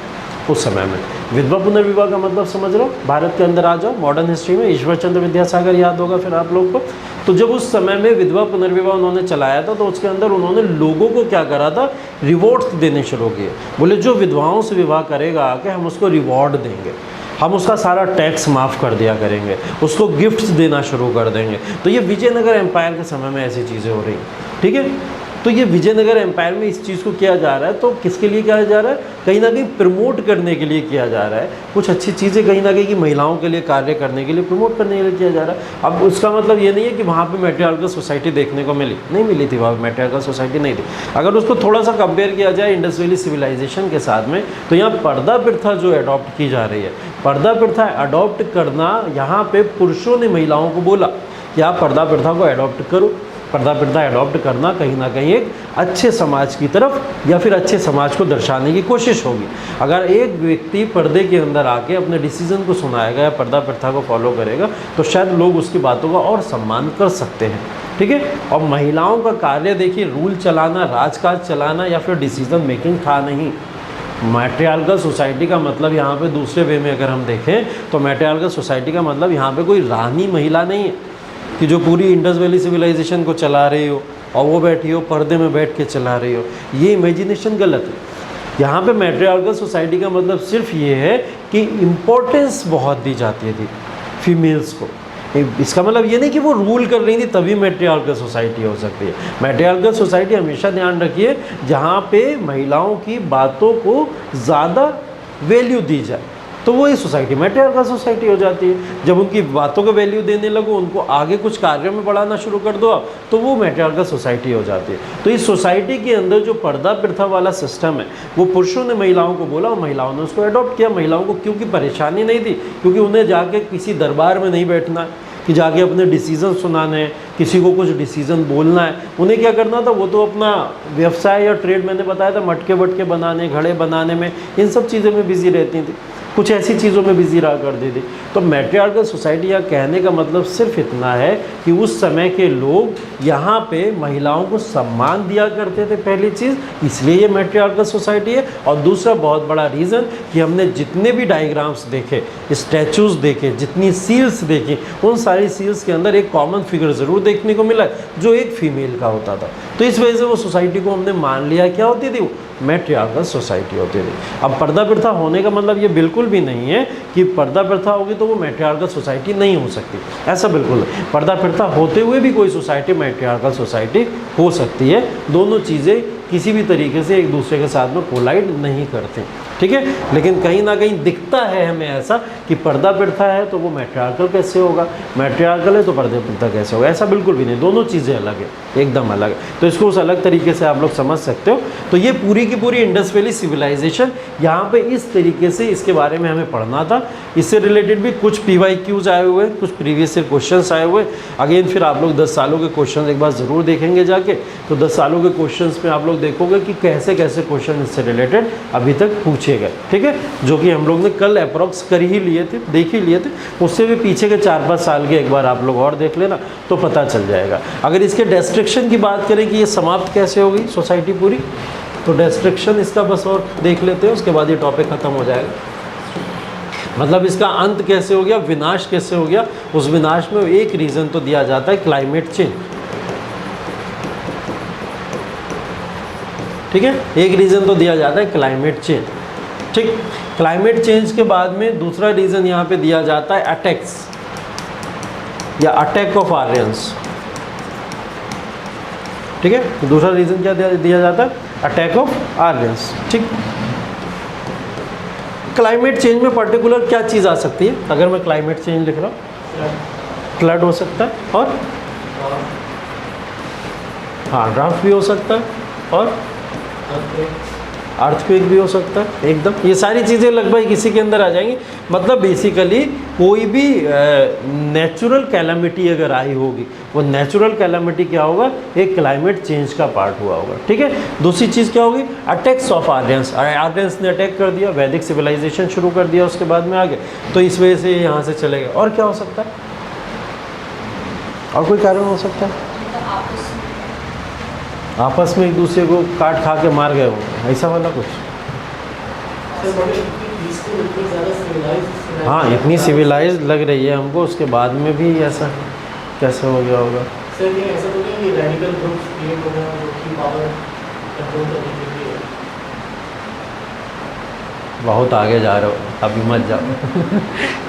उस समय में विधवा पुनर्विवाह का मतलब समझ रहे हो, भारत के अंदर आ जाओ, मॉडर्न हिस्ट्री में ईश्वर चंद्र विद्यासागर याद होगा फिर आप लोग को। तो जब उस समय में विधवा पुनर्विवाह उन्होंने चलाया था, तो उसके अंदर उन्होंने लोगों को क्या करा था, रिवॉर्ड्स देने शुरू किए। बोले जो विधवाओं से विवाह करेगा आके हम उसको रिवॉर्ड देंगे, हम उसका सारा टैक्स माफ़ कर दिया करेंगे, उसको गिफ्ट्स देना शुरू कर देंगे। तो ये विजयनगर एम्पायर के समय में ऐसी चीज़ें हो रही, ठीक है। तो ये विजयनगर एम्पायर में इस चीज़ को किया जा रहा है, तो किसके लिए किया जा रहा है, कहीं ना कहीं प्रमोट करने के लिए किया जा रहा है। कुछ अच्छी चीज़ें कहीं ना कहीं की महिलाओं के लिए कार्य करने के लिए, प्रमोट करने के लिए किया जा रहा है। अब उसका मतलब ये नहीं है कि वहाँ पे मैट्रियार्कल सोसाइटी देखने को मिली, नहीं मिली थी, वहाँ मैट्रियार्कल सोसाइटी नहीं थी। अगर उसको थोड़ा सा कंपेयर किया जाए इंडस वैली सिविलाइजेशन के साथ में, तो यहाँ पर्दा प्रथा जो अडॉप्ट की जा रही है, पर्दा प्रथा अडॉप्ट करना, यहाँ पे पुरुषों ने महिलाओं को बोला कि आप पर्दा प्रथा को अडॉप्ट करो। पर्दा प्रथा अडॉप्ट करना कहीं ना कहीं एक अच्छे समाज की तरफ या फिर अच्छे समाज को दर्शाने की कोशिश होगी। अगर एक व्यक्ति पर्दे के अंदर आके अपने डिसीजन को सुनाएगा या पर्दा प्रथा को फॉलो करेगा, तो शायद लोग उसकी बातों का और सम्मान कर सकते हैं, ठीक है। और महिलाओं का कार्य देखिए, रूल चलाना, राजकाज चलाना या फिर डिसीजन मेकिंग था नहीं। मैट्रियार्कल सोसाइटी का मतलब यहाँ पे दूसरे वे में अगर हम देखें तो मैट्रियार्कल सोसाइटी का मतलब यहाँ पे कोई रानी महिला नहीं है कि जो पूरी इंडस वैली सिविलाइजेशन को चला रही हो और वो बैठी हो पर्दे में बैठ के चला रही हो, ये इमेजिनेशन गलत है। यहाँ पे मैट्रियार्कल सोसाइटी का मतलब सिर्फ ये है कि इम्पोर्टेंस बहुत दी जाती थी फीमेल्स को। इसका मतलब ये नहीं कि वो रूल कर रही थी तभी मैट्रियार्कल सोसाइटी हो सकती है। मैट्रियार्कल सोसाइटी हमेशा ध्यान रखिए जहाँ पे महिलाओं की बातों को ज़्यादा वैल्यू दी जाए, तो वो ये सोसाइटी मैट्रियार्कल सोसाइटी हो जाती है। जब उनकी बातों को वैल्यू देने लगो, उनको आगे कुछ कार्यों में बढ़ाना शुरू कर दो आप, तो वो मैट्रियार्कल सोसाइटी हो जाती है। तो इस सोसाइटी के अंदर जो पर्दा प्रथा वाला सिस्टम है, वो पुरुषों ने महिलाओं को बोला और महिलाओं ने उसको अडॉप्ट किया। महिलाओं को क्योंकि परेशानी नहीं थी, क्योंकि उन्हें जाके किसी दरबार में नहीं बैठना है कि जाके अपने डिसीज़न सुनाने हैं, किसी को कुछ डिसीज़न बोलना है। उन्हें क्या करना था, वो तो अपना व्यवसाय या ट्रेड, मैंने बताया था, मटके वटके बनाने, घड़े बनाने में, इन सब चीज़ों में बिजी रहती थी, कुछ ऐसी चीज़ों में बिजी रहा करती थी। तो मैट्रियार्कल सोसाइटी या कहने का मतलब सिर्फ इतना है कि उस समय के लोग यहाँ पे महिलाओं को सम्मान दिया करते थे, पहली चीज़, इसलिए ये मैट्रियार्कल सोसाइटी है। और दूसरा बहुत बड़ा रीज़न कि हमने जितने भी डायग्राम्स देखे, स्टैचूज़ देखे, जितनी सील्स देखी, उन सारी सील्स के अंदर एक कॉमन फिगर ज़रूर देखने को मिला जो एक फीमेल का होता था। तो इस वजह से वो सोसाइटी को हमने मान लिया क्या होती थी, वो मैट्रियार्कल सोसाइटी होती थी। अब पर्दा प्रथा होने का मतलब ये बिल्कुल भी नहीं है कि पर्दा प्रथा होगी तो वो मैट्रियार्कल सोसाइटी नहीं हो सकती, ऐसा बिल्कुल नहीं। पर्दा प्रथा होते हुए भी कोई सोसाइटी मैट्रियार्कल सोसाइटी हो सकती है। दोनों चीज़ें किसी भी तरीके से एक दूसरे के साथ में कोलाइड नहीं करते, ठीक है। लेकिन कहीं ना कहीं दिखता है हमें ऐसा कि पर्दा प्रथा है तो वो मैट्रियार्कल कैसे होगा, मैट्रियार्कल है तो पर्दा प्रथा कैसे होगा, ऐसा बिल्कुल भी नहीं। दोनों चीज़ें अलग है, एकदम अलग है। तो इसको उस अलग तरीके से आप लोग समझ सकते हो। तो ये पूरी की पूरी इंडस वैली सिविलाइजेशन, यहाँ पे इस तरीके से इसके बारे में हमें पढ़ना था। इससे रिलेटेड भी कुछ PYQs आए हुए, कुछ प्रीवियस ईयर क्वेश्चंस आए हुए। अगेन फिर आप लोग 10 सालों के क्वेश्चन एक बार ज़रूर देखेंगे जाके, तो 10 सालों के क्वेश्चंस में आप लोग देखोगे कि कैसे कैसे क्वेश्चन इससे रिलेटेड अभी तक पूछे गए, ठीक है, जो कि हम लोग ने कल अप्रॉक्स कर ही लिए थे, देख ही लिए थे। उससे भी पीछे के 4-5 साल के एक बार आप लोग और देख लेना तो पता चल जाएगा। अगर इसके डिस्ट्रक्शन की बात करें कि ये समाप्त कैसे होगी सोसाइटी पूरी, तो डिस्ट्रक्शन इसका बस और देख लेते हैं, उसके बाद ये टॉपिक ख़त्म हो जाएगा। मतलब इसका अंत कैसे हो गया, विनाश कैसे हो गया, उस विनाश में एक रीज़न तो दिया जाता है क्लाइमेट चेंज। ठीक है, एक रीज़न तो दिया जाता है क्लाइमेट चेंज। ठीक, क्लाइमेट चेंज के बाद में दूसरा रीज़न यहाँ पे दिया जाता है अटैक्स या अटैक ऑफ आर्यंस। ठीक है, दूसरा रीज़न क्या दिया जाता है, अटैक ऑफ आर्यंस। ठीक, क्लाइमेट चेंज में पर्टिकुलर क्या चीज़ आ सकती है, अगर मैं क्लाइमेट चेंज लिख रहा हूँ, फ्लड हो सकता है, और हाँ ड्राफ्ट भी हो सकता है, और अर्थक्वेक भी हो सकता है, एकदम ये सारी चीज़ें लगभग इसी के अंदर आ जाएंगी। मतलब बेसिकली कोई भी नेचुरल कैलामिटी अगर आई होगी, वो नेचुरल कैलामिटी क्या होगा, एक क्लाइमेट चेंज का पार्ट हुआ होगा। ठीक है, दूसरी चीज़ क्या होगी, अटैक्स ऑफ आर्यंस। आर्यंस ने अटैक कर दिया, वैदिक सिविलाइजेशन शुरू कर दिया उसके बाद में आगे, तो इस वजह से यहाँ से चले गए। और क्या हो सकता है, और कोई कारण हो सकता है, आपस में एक दूसरे को काट खा के मार गए हो, ऐसा वाला कुछ। हाँ, इतनी सिविलाइज लग रही है हमको, उसके बाद में भी ऐसा कैसे हो गया होगा। सर ये ऐसा तो नहीं है रेडिकल ग्रुप्स क्रिएट हो गए हैं जो कि पावर कंट्रोल करने के लिए? बहुत आगे जा रहे हो, अभी मत जाओ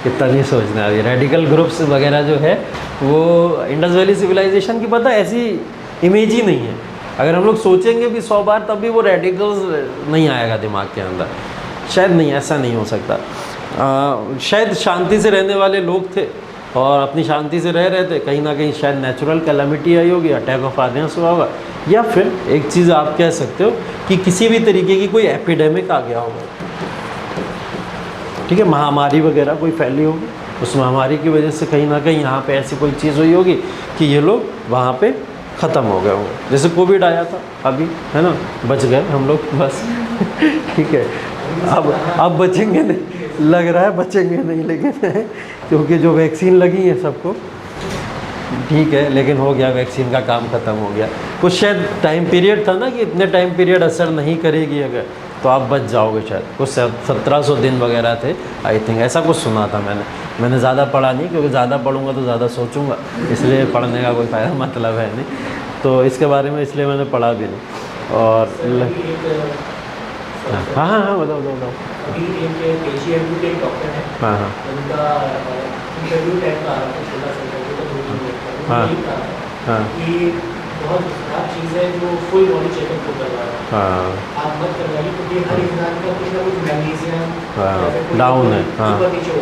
इतना नहीं सोचना। अभी रेडिकल ग्रुप्स वगैरह जो है वो इंडस वैली सिविलाइजेशन की पता ऐसी इमेज ही नहीं है। अगर हम लोग सोचेंगे भी 100 बार तब भी वो रेडिकल्स नहीं आएगा दिमाग के अंदर, शायद नहीं, ऐसा नहीं हो सकता। शायद शांति से रहने वाले लोग थे और अपनी शांति से रह रहे थे, कहीं ना कहीं शायद नेचुरल कैलामिटी आई होगी, अटैक ऑफ आर्यंस हुआ होगा, या फिर एक चीज़ आप कह सकते हो कि किसी भी तरीके की कोई एपिडेमिक आ गया होगा। ठीक है, महामारी वगैरह कोई फैली होगी, उस महामारी की वजह से कहीं ना कहीं यहाँ पे ऐसी कोई चीज़ हुई होगी कि ये लोग वहाँ पे ख़त्म हो गए होंगे। जैसे कोविड आया था अभी, है ना, बच गए हम लोग बस ठीक है, अब बचेंगे नहीं, लग रहा है बचेंगे नहीं, लेकिन क्योंकि जो वैक्सीन लगी है सबको, ठीक है, लेकिन हो गया, वैक्सीन का काम ख़त्म हो गया। कुछ शायद टाइम पीरियड था ना कि इतने टाइम पीरियड असर नहीं करेगी, अगर तो आप बच जाओगे शायद, कुछ 1700 दिन वगैरह थे आई थिंक, ऐसा कुछ सुना था मैंने ज़्यादा पढ़ा नहीं, क्योंकि ज़्यादा पढ़ूंगा तो ज़्यादा सोचूंगा, इसलिए पढ़ने का कोई फ़ायदा मतलब है नहीं, तो इसके बारे में इसलिए मैंने पढ़ा भी नहीं। और हाँ हाँ हाँ, बताओ बताओ। अभी एक KGMU के डॉक्टर हैं, हाँ हाँ उनका इंटरव्यू टाइप का आ रहा था, छोटा सा इंटरव्यू तो 2-3 मिनट का, हाँ, यही कहा था हाँ कि बहुत खराब चीज़ है जो फुल बॉडी चेकअप को करवा रहा है, हाँ आप मत करवाइए, क्योंकि हर इंसान का कुछ ना कुछ मैग्नीशियम हाँ डाउन है, हाँ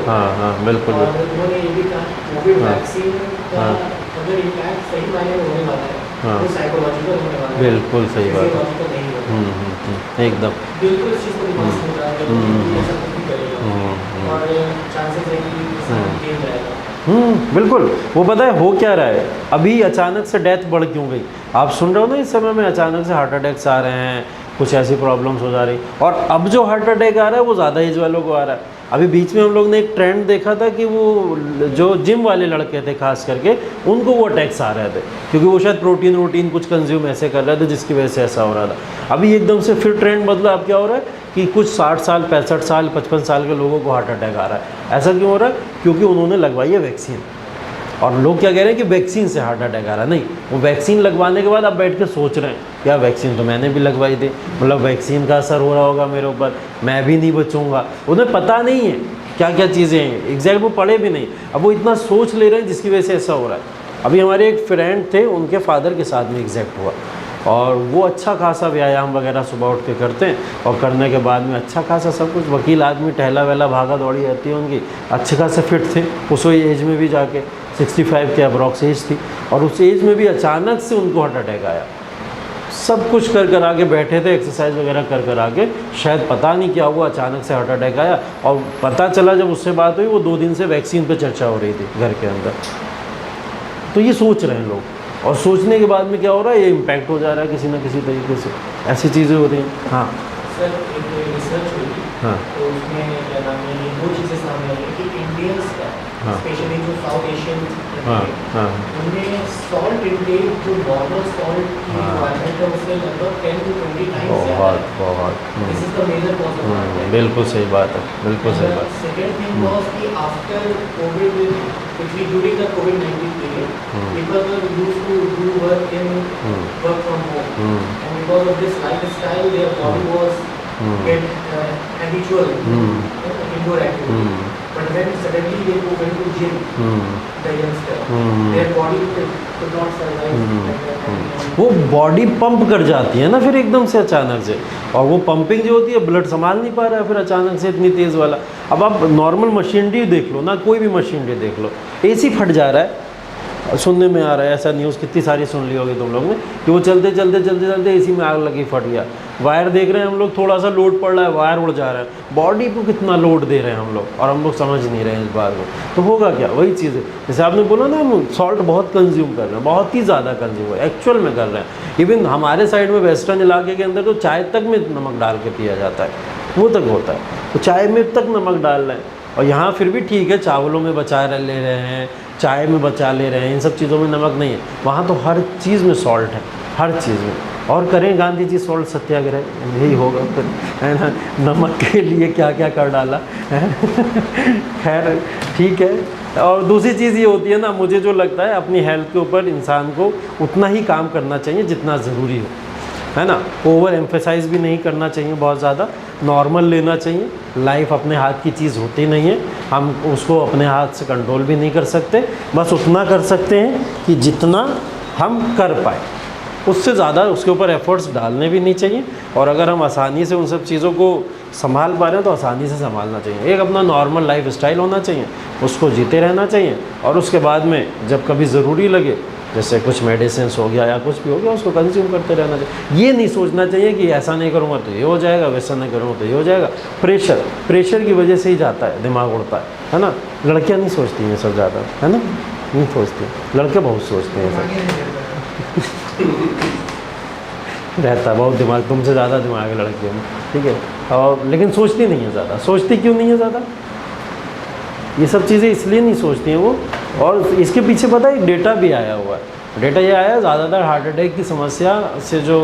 हाँ हाँ बिल्कुल। और उन्होंने ये भी कहा कोविड हाँ, वैक्सीन का हाँ, अगर इम्पैक्ट सही मायने में होने वाला है, हाँ, वो साइकोलॉजिकल होने वाला है, बिल्कुल सही बात है। फिजियोलॉजिकल नहीं होगा। एकदम। बिल्कुल इस चीज़ को दिमाग से निकाल कर ऐसा कुछ भी करेगा और चांसेस है कि इंसान गेम रहेगा। बिल्कुल। वो पता है हो क्या रहा है, अभी अचानक से डेथ बढ़ क्यों गई, आप सुन रहे हो ना, इस समय में अचानक से हार्ट अटैक्स आ रहे हैं, कुछ ऐसी प्रॉब्लम्स हो जा रही, और अब जो हार्ट अटैक आ रहा है वो ज़्यादा एज वालों को आ रहा है। अभी बीच में हम लोग ने एक ट्रेंड देखा था कि वो जो जिम वाले लड़के थे खास करके, उनको वो अटैक्स आ रहे थे, क्योंकि वो शायद प्रोटीन कुछ कंज्यूम ऐसे कर रहे थे जिसकी वजह से ऐसा हो रहा था। अभी एकदम से फिर ट्रेंड बदला, अब क्या हो रहा है कि कुछ 60 साल 65 साल 55 साल के लोगों को हार्ट अटैक आ रहा है। ऐसा क्यों हो रहा है, क्योंकि उन्होंने लगवाई है वैक्सीन। और लोग क्या कह रहे हैं कि वैक्सीन से हार्ट अटैक आ रहा है, नहीं, वो वैक्सीन लगवाने के बाद अब बैठ के सोच रहे हैं यार वैक्सीन तो मैंने भी लगवाई थी, मतलब वैक्सीन का असर हो रहा होगा मेरे ऊपर, मैं भी नहीं बचूंगा। उन्हें पता नहीं है क्या क्या चीज़ें हैं एग्जैक्ट, वो पढ़े भी नहीं, अब वो इतना सोच ले रहे हैं जिसकी वजह से ऐसा हो रहा है। अभी हमारे एक फ्रेंड थे, उनके फादर के साथ में एग्जैक्ट हुआ, और वो अच्छा खासा व्यायाम वगैरह सुबह उठ के करते हैं, और करने के बाद में अच्छा खासा सब कुछ, वकील आदमी, टहला वहला भागा दौड़ी रहती है उनकी, अच्छे खासे फिट थे उस एज में भी, जाके 65 के अप्रॉक्स एज थी, और उस एज में भी अचानक से उनको हार्ट अटैक आया। सब कुछ कर आके बैठे थे, एक्सरसाइज वगैरह कर आके, शायद पता नहीं क्या हुआ, अचानक से हार्ट अटैक आया, और पता चला जब उससे बात हुई, वो 2 दिन से वैक्सीन पे चर्चा हो रही थी घर के अंदर। तो ये सोच रहे हैं लोग, और सोचने के बाद में क्या हो रहा है, ये इम्पैक्ट हो जा रहा है किसी न किसी तरीके से, ऐसी चीज़ें हो रही हैं। हाँ सर, एक रिसर्च हुई, हाँ तो उसमें क्या नाम है, 2 चीज़ें सामने आई कि इंडियंस का हाँ। स्पेशली जो साउथ एशियन हाँ हाँ उनमें सॉल्ट इंटेक जो नॉर्मल सॉल्ट की हाँ। रिक्वायरमेंट है उससे लगभग 10 to 20 टाइम्स ज़्यादा बहुत है। बहुत this is the major cause of बिल्कुल सही बात है, बिल्कुल सही बात। सेकंड थिंग वाज कि after covid actually during the कोविड-19 period people were used to do work from home and because of this lifestyle their body was get habitual indoor activity but when suddenly they went to gym the youngster their body could not survive like that वो body pump कर जाती है ना फिर एकदम से अचानक से, और वो पंपिंग जो होती है ब्लड संभाल नहीं पा रहा है फिर अचानक से इतनी तेज़ वाला। अब आप नॉर्मल मशीनरी देख लो ना, कोई भी मशीनरी देख लो, एसी फट जा रहा है, सुनने में आ रहा है ऐसा न्यूज़ कितनी सारी सुन ली होगी तुम लोग ने कि वो चलते चलते चलते चलते एसी में आग लगी फट गया। वायर देख रहे हैं हम लोग, थोड़ा सा लोड पड़ रहा है वायर उड़ जा रहा है, बॉडी को कितना लोड दे रहे हैं हम लोग और हम लोग समझ नहीं रहे हैं इस बात को। तो होगा क्या, वही चीज़ है जैसे आपने बोला ना, हम सॉल्ट बहुत कंज्यूम कर रहे हैं, बहुत ही ज़्यादा कंज्यूम है एक्चुअल में कर रहे हैं। इवन हमारे साइड में वेस्टर्न इलाके के अंदर तो चाय तक में नमक डाल के पिया जाता है, वो तक होता है, तो चाय में तक नमक डाल रहे हैं। और यहाँ फिर भी ठीक है, चावलों में बचा ले रहे हैं, चाय में बचा ले रहे हैं, इन सब चीज़ों में नमक नहीं है। वहाँ तो हर चीज़ में सॉल्ट है, हर चीज़ में। और करें गांधी जी सॉल्ट सत्याग्रह, यही होगा फिर, है ना, नमक के लिए क्या क्या कर डाला है। खैर ठीक है। और दूसरी चीज़ ये होती है ना, मुझे जो लगता है अपनी हेल्थ के ऊपर इंसान को उतना ही काम करना चाहिए जितना ज़रूरी हो, है ना। ओवर एम्फेसाइज भी नहीं करना चाहिए बहुत ज़्यादा, नॉर्मल लेना चाहिए। लाइफ अपने हाथ की चीज़ होती नहीं है, हम उसको अपने हाथ से कंट्रोल भी नहीं कर सकते, बस उतना कर सकते हैं कि जितना हम कर पाए, उससे ज़्यादा उसके ऊपर एफर्ट्स डालने भी नहीं चाहिए। और अगर हम आसानी से उन सब चीज़ों को संभाल पा रहे हैं तो आसानी से संभालना चाहिए। एक अपना नॉर्मल लाइफ स्टाइल होना चाहिए, उसको जीते रहना चाहिए, और उसके बाद में जब कभी ज़रूरी लगे, जैसे कुछ मेडिसिन हो गया या कुछ भी हो गया, उसको कंज्यूम करते रहना चाहिए। ये नहीं सोचना चाहिए कि ऐसा नहीं करूँगा तो ये हो जाएगा, वैसा नहीं करूँगा तो ये हो जाएगा। प्रेशर की वजह से ही जाता है, दिमाग उड़ता है ना। लड़कियाँ नहीं सोचती हैं सब ज़्यादा, है ना, नहीं सोचती, लड़के बहुत सोचते हैं सब। रहता बहुत दिमाग, तुमसे ज़्यादा दिमाग है लड़कियों में, ठीक है, और लेकिन सोचती नहीं है ज़्यादा। सोचती क्यों नहीं है ज़्यादा? ये सब चीज़ें इसलिए नहीं सोचती हैं वो, और इसके पीछे पता है डेटा भी आया हुआ है। डेटा ये आया, ज़्यादातर हार्ट अटैक की समस्या से जो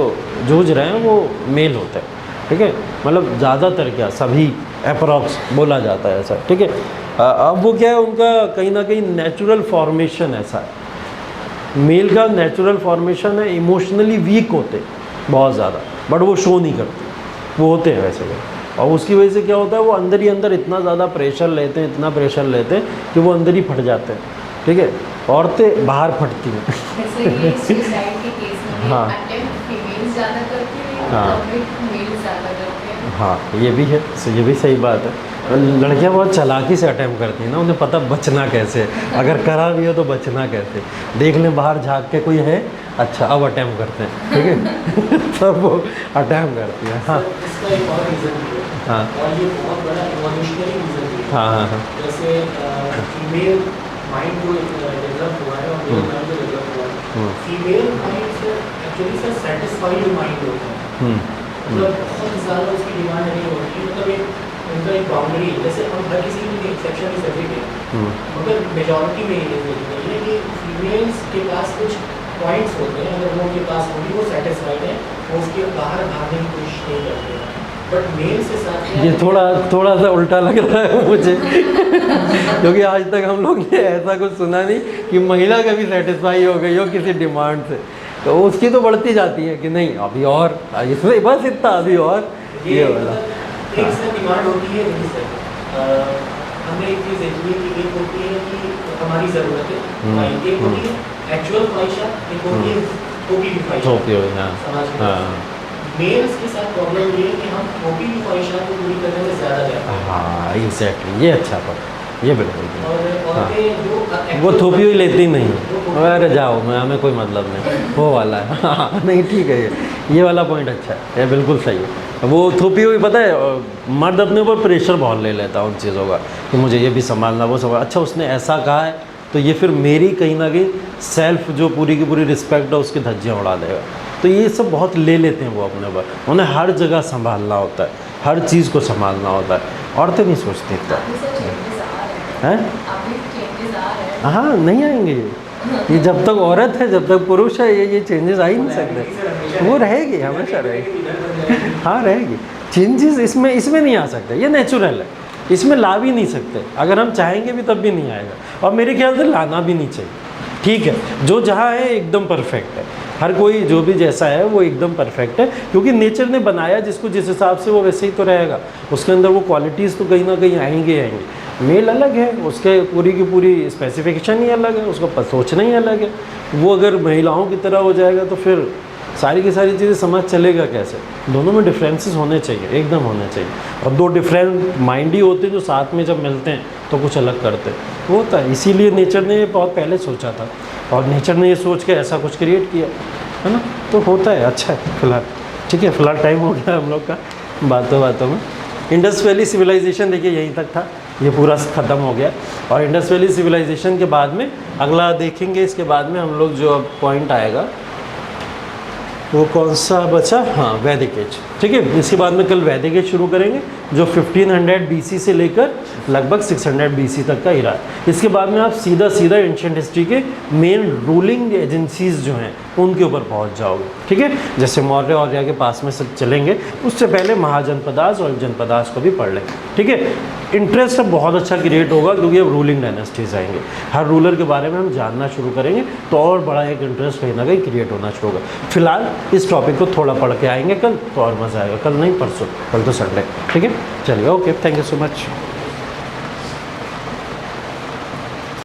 जूझ रहे हैं वो मेल होते हैं, ठीक है, मतलब ज़्यादातर क्या, सभी अप्रॉक्स बोला जाता है ऐसा, ठीक है। अब वो क्या है, उनका कहीं ना कहीं नेचुरल फॉर्मेशन ऐसा है, मेल का नेचुरल फॉर्मेशन है, इमोशनली वीक होते बहुत ज़्यादा, बट वो शो नहीं करते, वो होते हैं वैसे ही। और उसकी वजह से क्या होता है, वो अंदर ही अंदर इतना ज़्यादा प्रेशर लेते हैं, इतना प्रेशर लेते हैं कि वो अंदर ही फट जाते हैं, ठीक है। औरतें बाहर फटती हैं। जैसे ये सुसाइड के केस में हाँ। अटेम्प्ट फीमेल ज़्यादा करती है, हाँ। मेल ज़्यादा करते हैं। हाँ, ये भी है, ये भी सही बात है। लड़कियां बहुत चालाकी से अटैम्प्ट करती हैं ना, उन्हें पता बचना कैसे, अगर करा भी हो तो बचना कैसे। देख लें बाहर झाँक के कोई है, अच्छा अब अटैम्प्ट करते हैं, ठीक है। तब वो अटैम्प्ट करती है। हाँ इसका एक और रीज़न भी है, हाँ और ये बहुत बड़ा इवोल्यूशनरी रीज़न भी है। हाँ हाँ हाँ जैसे फीमेल माइंड जो डेवलप हुआ है और मेल माइंड जो डेवलप हुआ है, फीमेल माइंड से एक्चुअली सर सेटिस्फाइड माइंड होता है, मतलब बहुत ज़्यादा उसकी डिमांड नहीं होती, मतलब एक उनका एक बाउंड्री है। जैसे हम हर किसी की एक्सेप्शन इज एवरीथिंग, मगर मेजॉरिटी में ये देखते हैं कि फीमेल्स के पास कुछ पॉइंट्स होते हैं, अगर वो उनके पास होगी वो सेटिस्फाइड है, वो उसके बाहर भागने की कोशिश नहीं करते हैं। बट मेल से साथ ये थोड़ा सा उल्टा लग रहा है मुझे, क्योंकि आज तक हम लोग ने ऐसा कुछ सुना नहीं कि महिला कभी सेटिस्फाई हो गई हो किसी डिमांड से, तो उसकी तो बढ़ती जाती है कि नहीं अभी और, इसमें बस इतना अभी और, ये वाला एक से डिमांड होती है। नहीं सर, हमें एक चीज़ देखनी है कि एक होती है कि हमारी ज़रूरतें, एक होती है एक्चुअल ख्वाहिशात, एक होती है थोपी की ख्वाहिशात समाज में। मेल्स के साथ प्रॉब्लम ये है कि हम थोपी की ख्वाहिशात को पूरी करने में ज़्यादा जाते हैं। हाँ एग्जैक्टली, ये अच्छा पर ये बिल्कुल। और औरतें जो वो थोपी हुई लेती नहीं, अरे जाओ मैं, हमें कोई मतलब नहीं, वो वाला है। हाँ नहीं ठीक है, ये वाला पॉइंट अच्छा है, ये बिल्कुल सही है। वो थोपी हुई पता है, मर्द अपने ऊपर प्रेशर बहुत ले लेता है उन चीज़ों का कि मुझे ये भी संभालना, वो संभाल, अच्छा उसने ऐसा कहा है तो ये फिर मेरी कहीं ना कहीं सेल्फ जो पूरी की पूरी रिस्पेक्ट है उसकी धज्जियाँ उड़ा देगा। तो ये सब बहुत ले लेते हैं वो अपने ऊपर, उन्हें हर जगह संभालना होता है, हर चीज़ को संभालना होता है। औरतें नहीं सोचती इतना, हैं? हाँ नहीं आएंगे ये जब तक औरत है, जब तक पुरुष है, ये चेंजेस आ ही नहीं सकते। वो रहेगी, हमेशा रहेगी। हाँ रहेगी, चेंजेस इसमें नहीं आ सकते, ये नेचुरल है, इसमें ला भी नहीं सकते। अगर हम चाहेंगे भी तब भी नहीं आएगा, और मेरे ख्याल से लाना भी नहीं चाहिए। ठीक है, जो जहाँ है एकदम परफेक्ट है, हर कोई जो भी जैसा है वो एकदम परफेक्ट है, क्योंकि नेचर ने बनाया जिसको जिस हिसाब से वो वैसे ही तो रहेगा। उसके अंदर वो क्वालिटीज़ तो कहीं ना कहीं आएंगे। मेल अलग है, उसके पूरी की पूरी स्पेसिफिकेशन ही अलग है, उसको सोचना ही अलग है। वो अगर महिलाओं की तरह हो जाएगा तो फिर सारी की सारी चीज़ें समझ चलेगा कैसे। दोनों में डिफरेंसेस होने चाहिए, एकदम होने चाहिए। और दो डिफरेंट माइंड ही होते हैं जो साथ में जब मिलते हैं तो कुछ अलग करते हैं, वो होता है। इसीलिए नेचर ने बहुत पहले सोचा था, और नेचर ने ये सोच के ऐसा कुछ क्रिएट किया है ना, तो होता है। अच्छा है फिलहाल, ठीक है, फिलहाल टाइम हो गया हम लोग का बातों बातों में। इंडस वैली सिविलाइजेशन देखिए यहीं तक था, ये पूरा ख़त्म हो गया। और इंडस वैली सिविलाइजेशन के बाद में अगला देखेंगे, इसके बाद में हम लोग जो अब पॉइंट आएगा वो कौन सा बचा, हाँ वैदिक एज। ठीक है, इसके बाद में कल वैदिक एज शुरू करेंगे जो 1500 BC से लेकर लगभग 600 BC तक का इरा है। इसके बाद में आप सीधा एंशिएंट हिस्ट्री के मेन रूलिंग एजेंसीज जो हैं उनके ऊपर पहुंच जाओगे। ठीक है, जैसे मौर्य और के पास में सब चलेंगे, उससे पहले महाजनपदास और जनपदास को भी पढ़ लेंगे। ठीक है, इंटरेस्ट अब बहुत अच्छा क्रिएट होगा, क्योंकि अब रूलिंग डायनेस्टीज आएंगे, हर रूलर के बारे में हम जानना शुरू करेंगे, तो और बड़ा एक इंटरेस्ट कहीं ना कहीं क्रिएट होना शुरू होगा। फिलहाल इस टॉपिक को थोड़ा पढ़ के आएंगे कल, तो और मज़ा आएगा। कल नहीं परसों, कल तो संडे। ठीक है, चलिए, okay, thank you so much.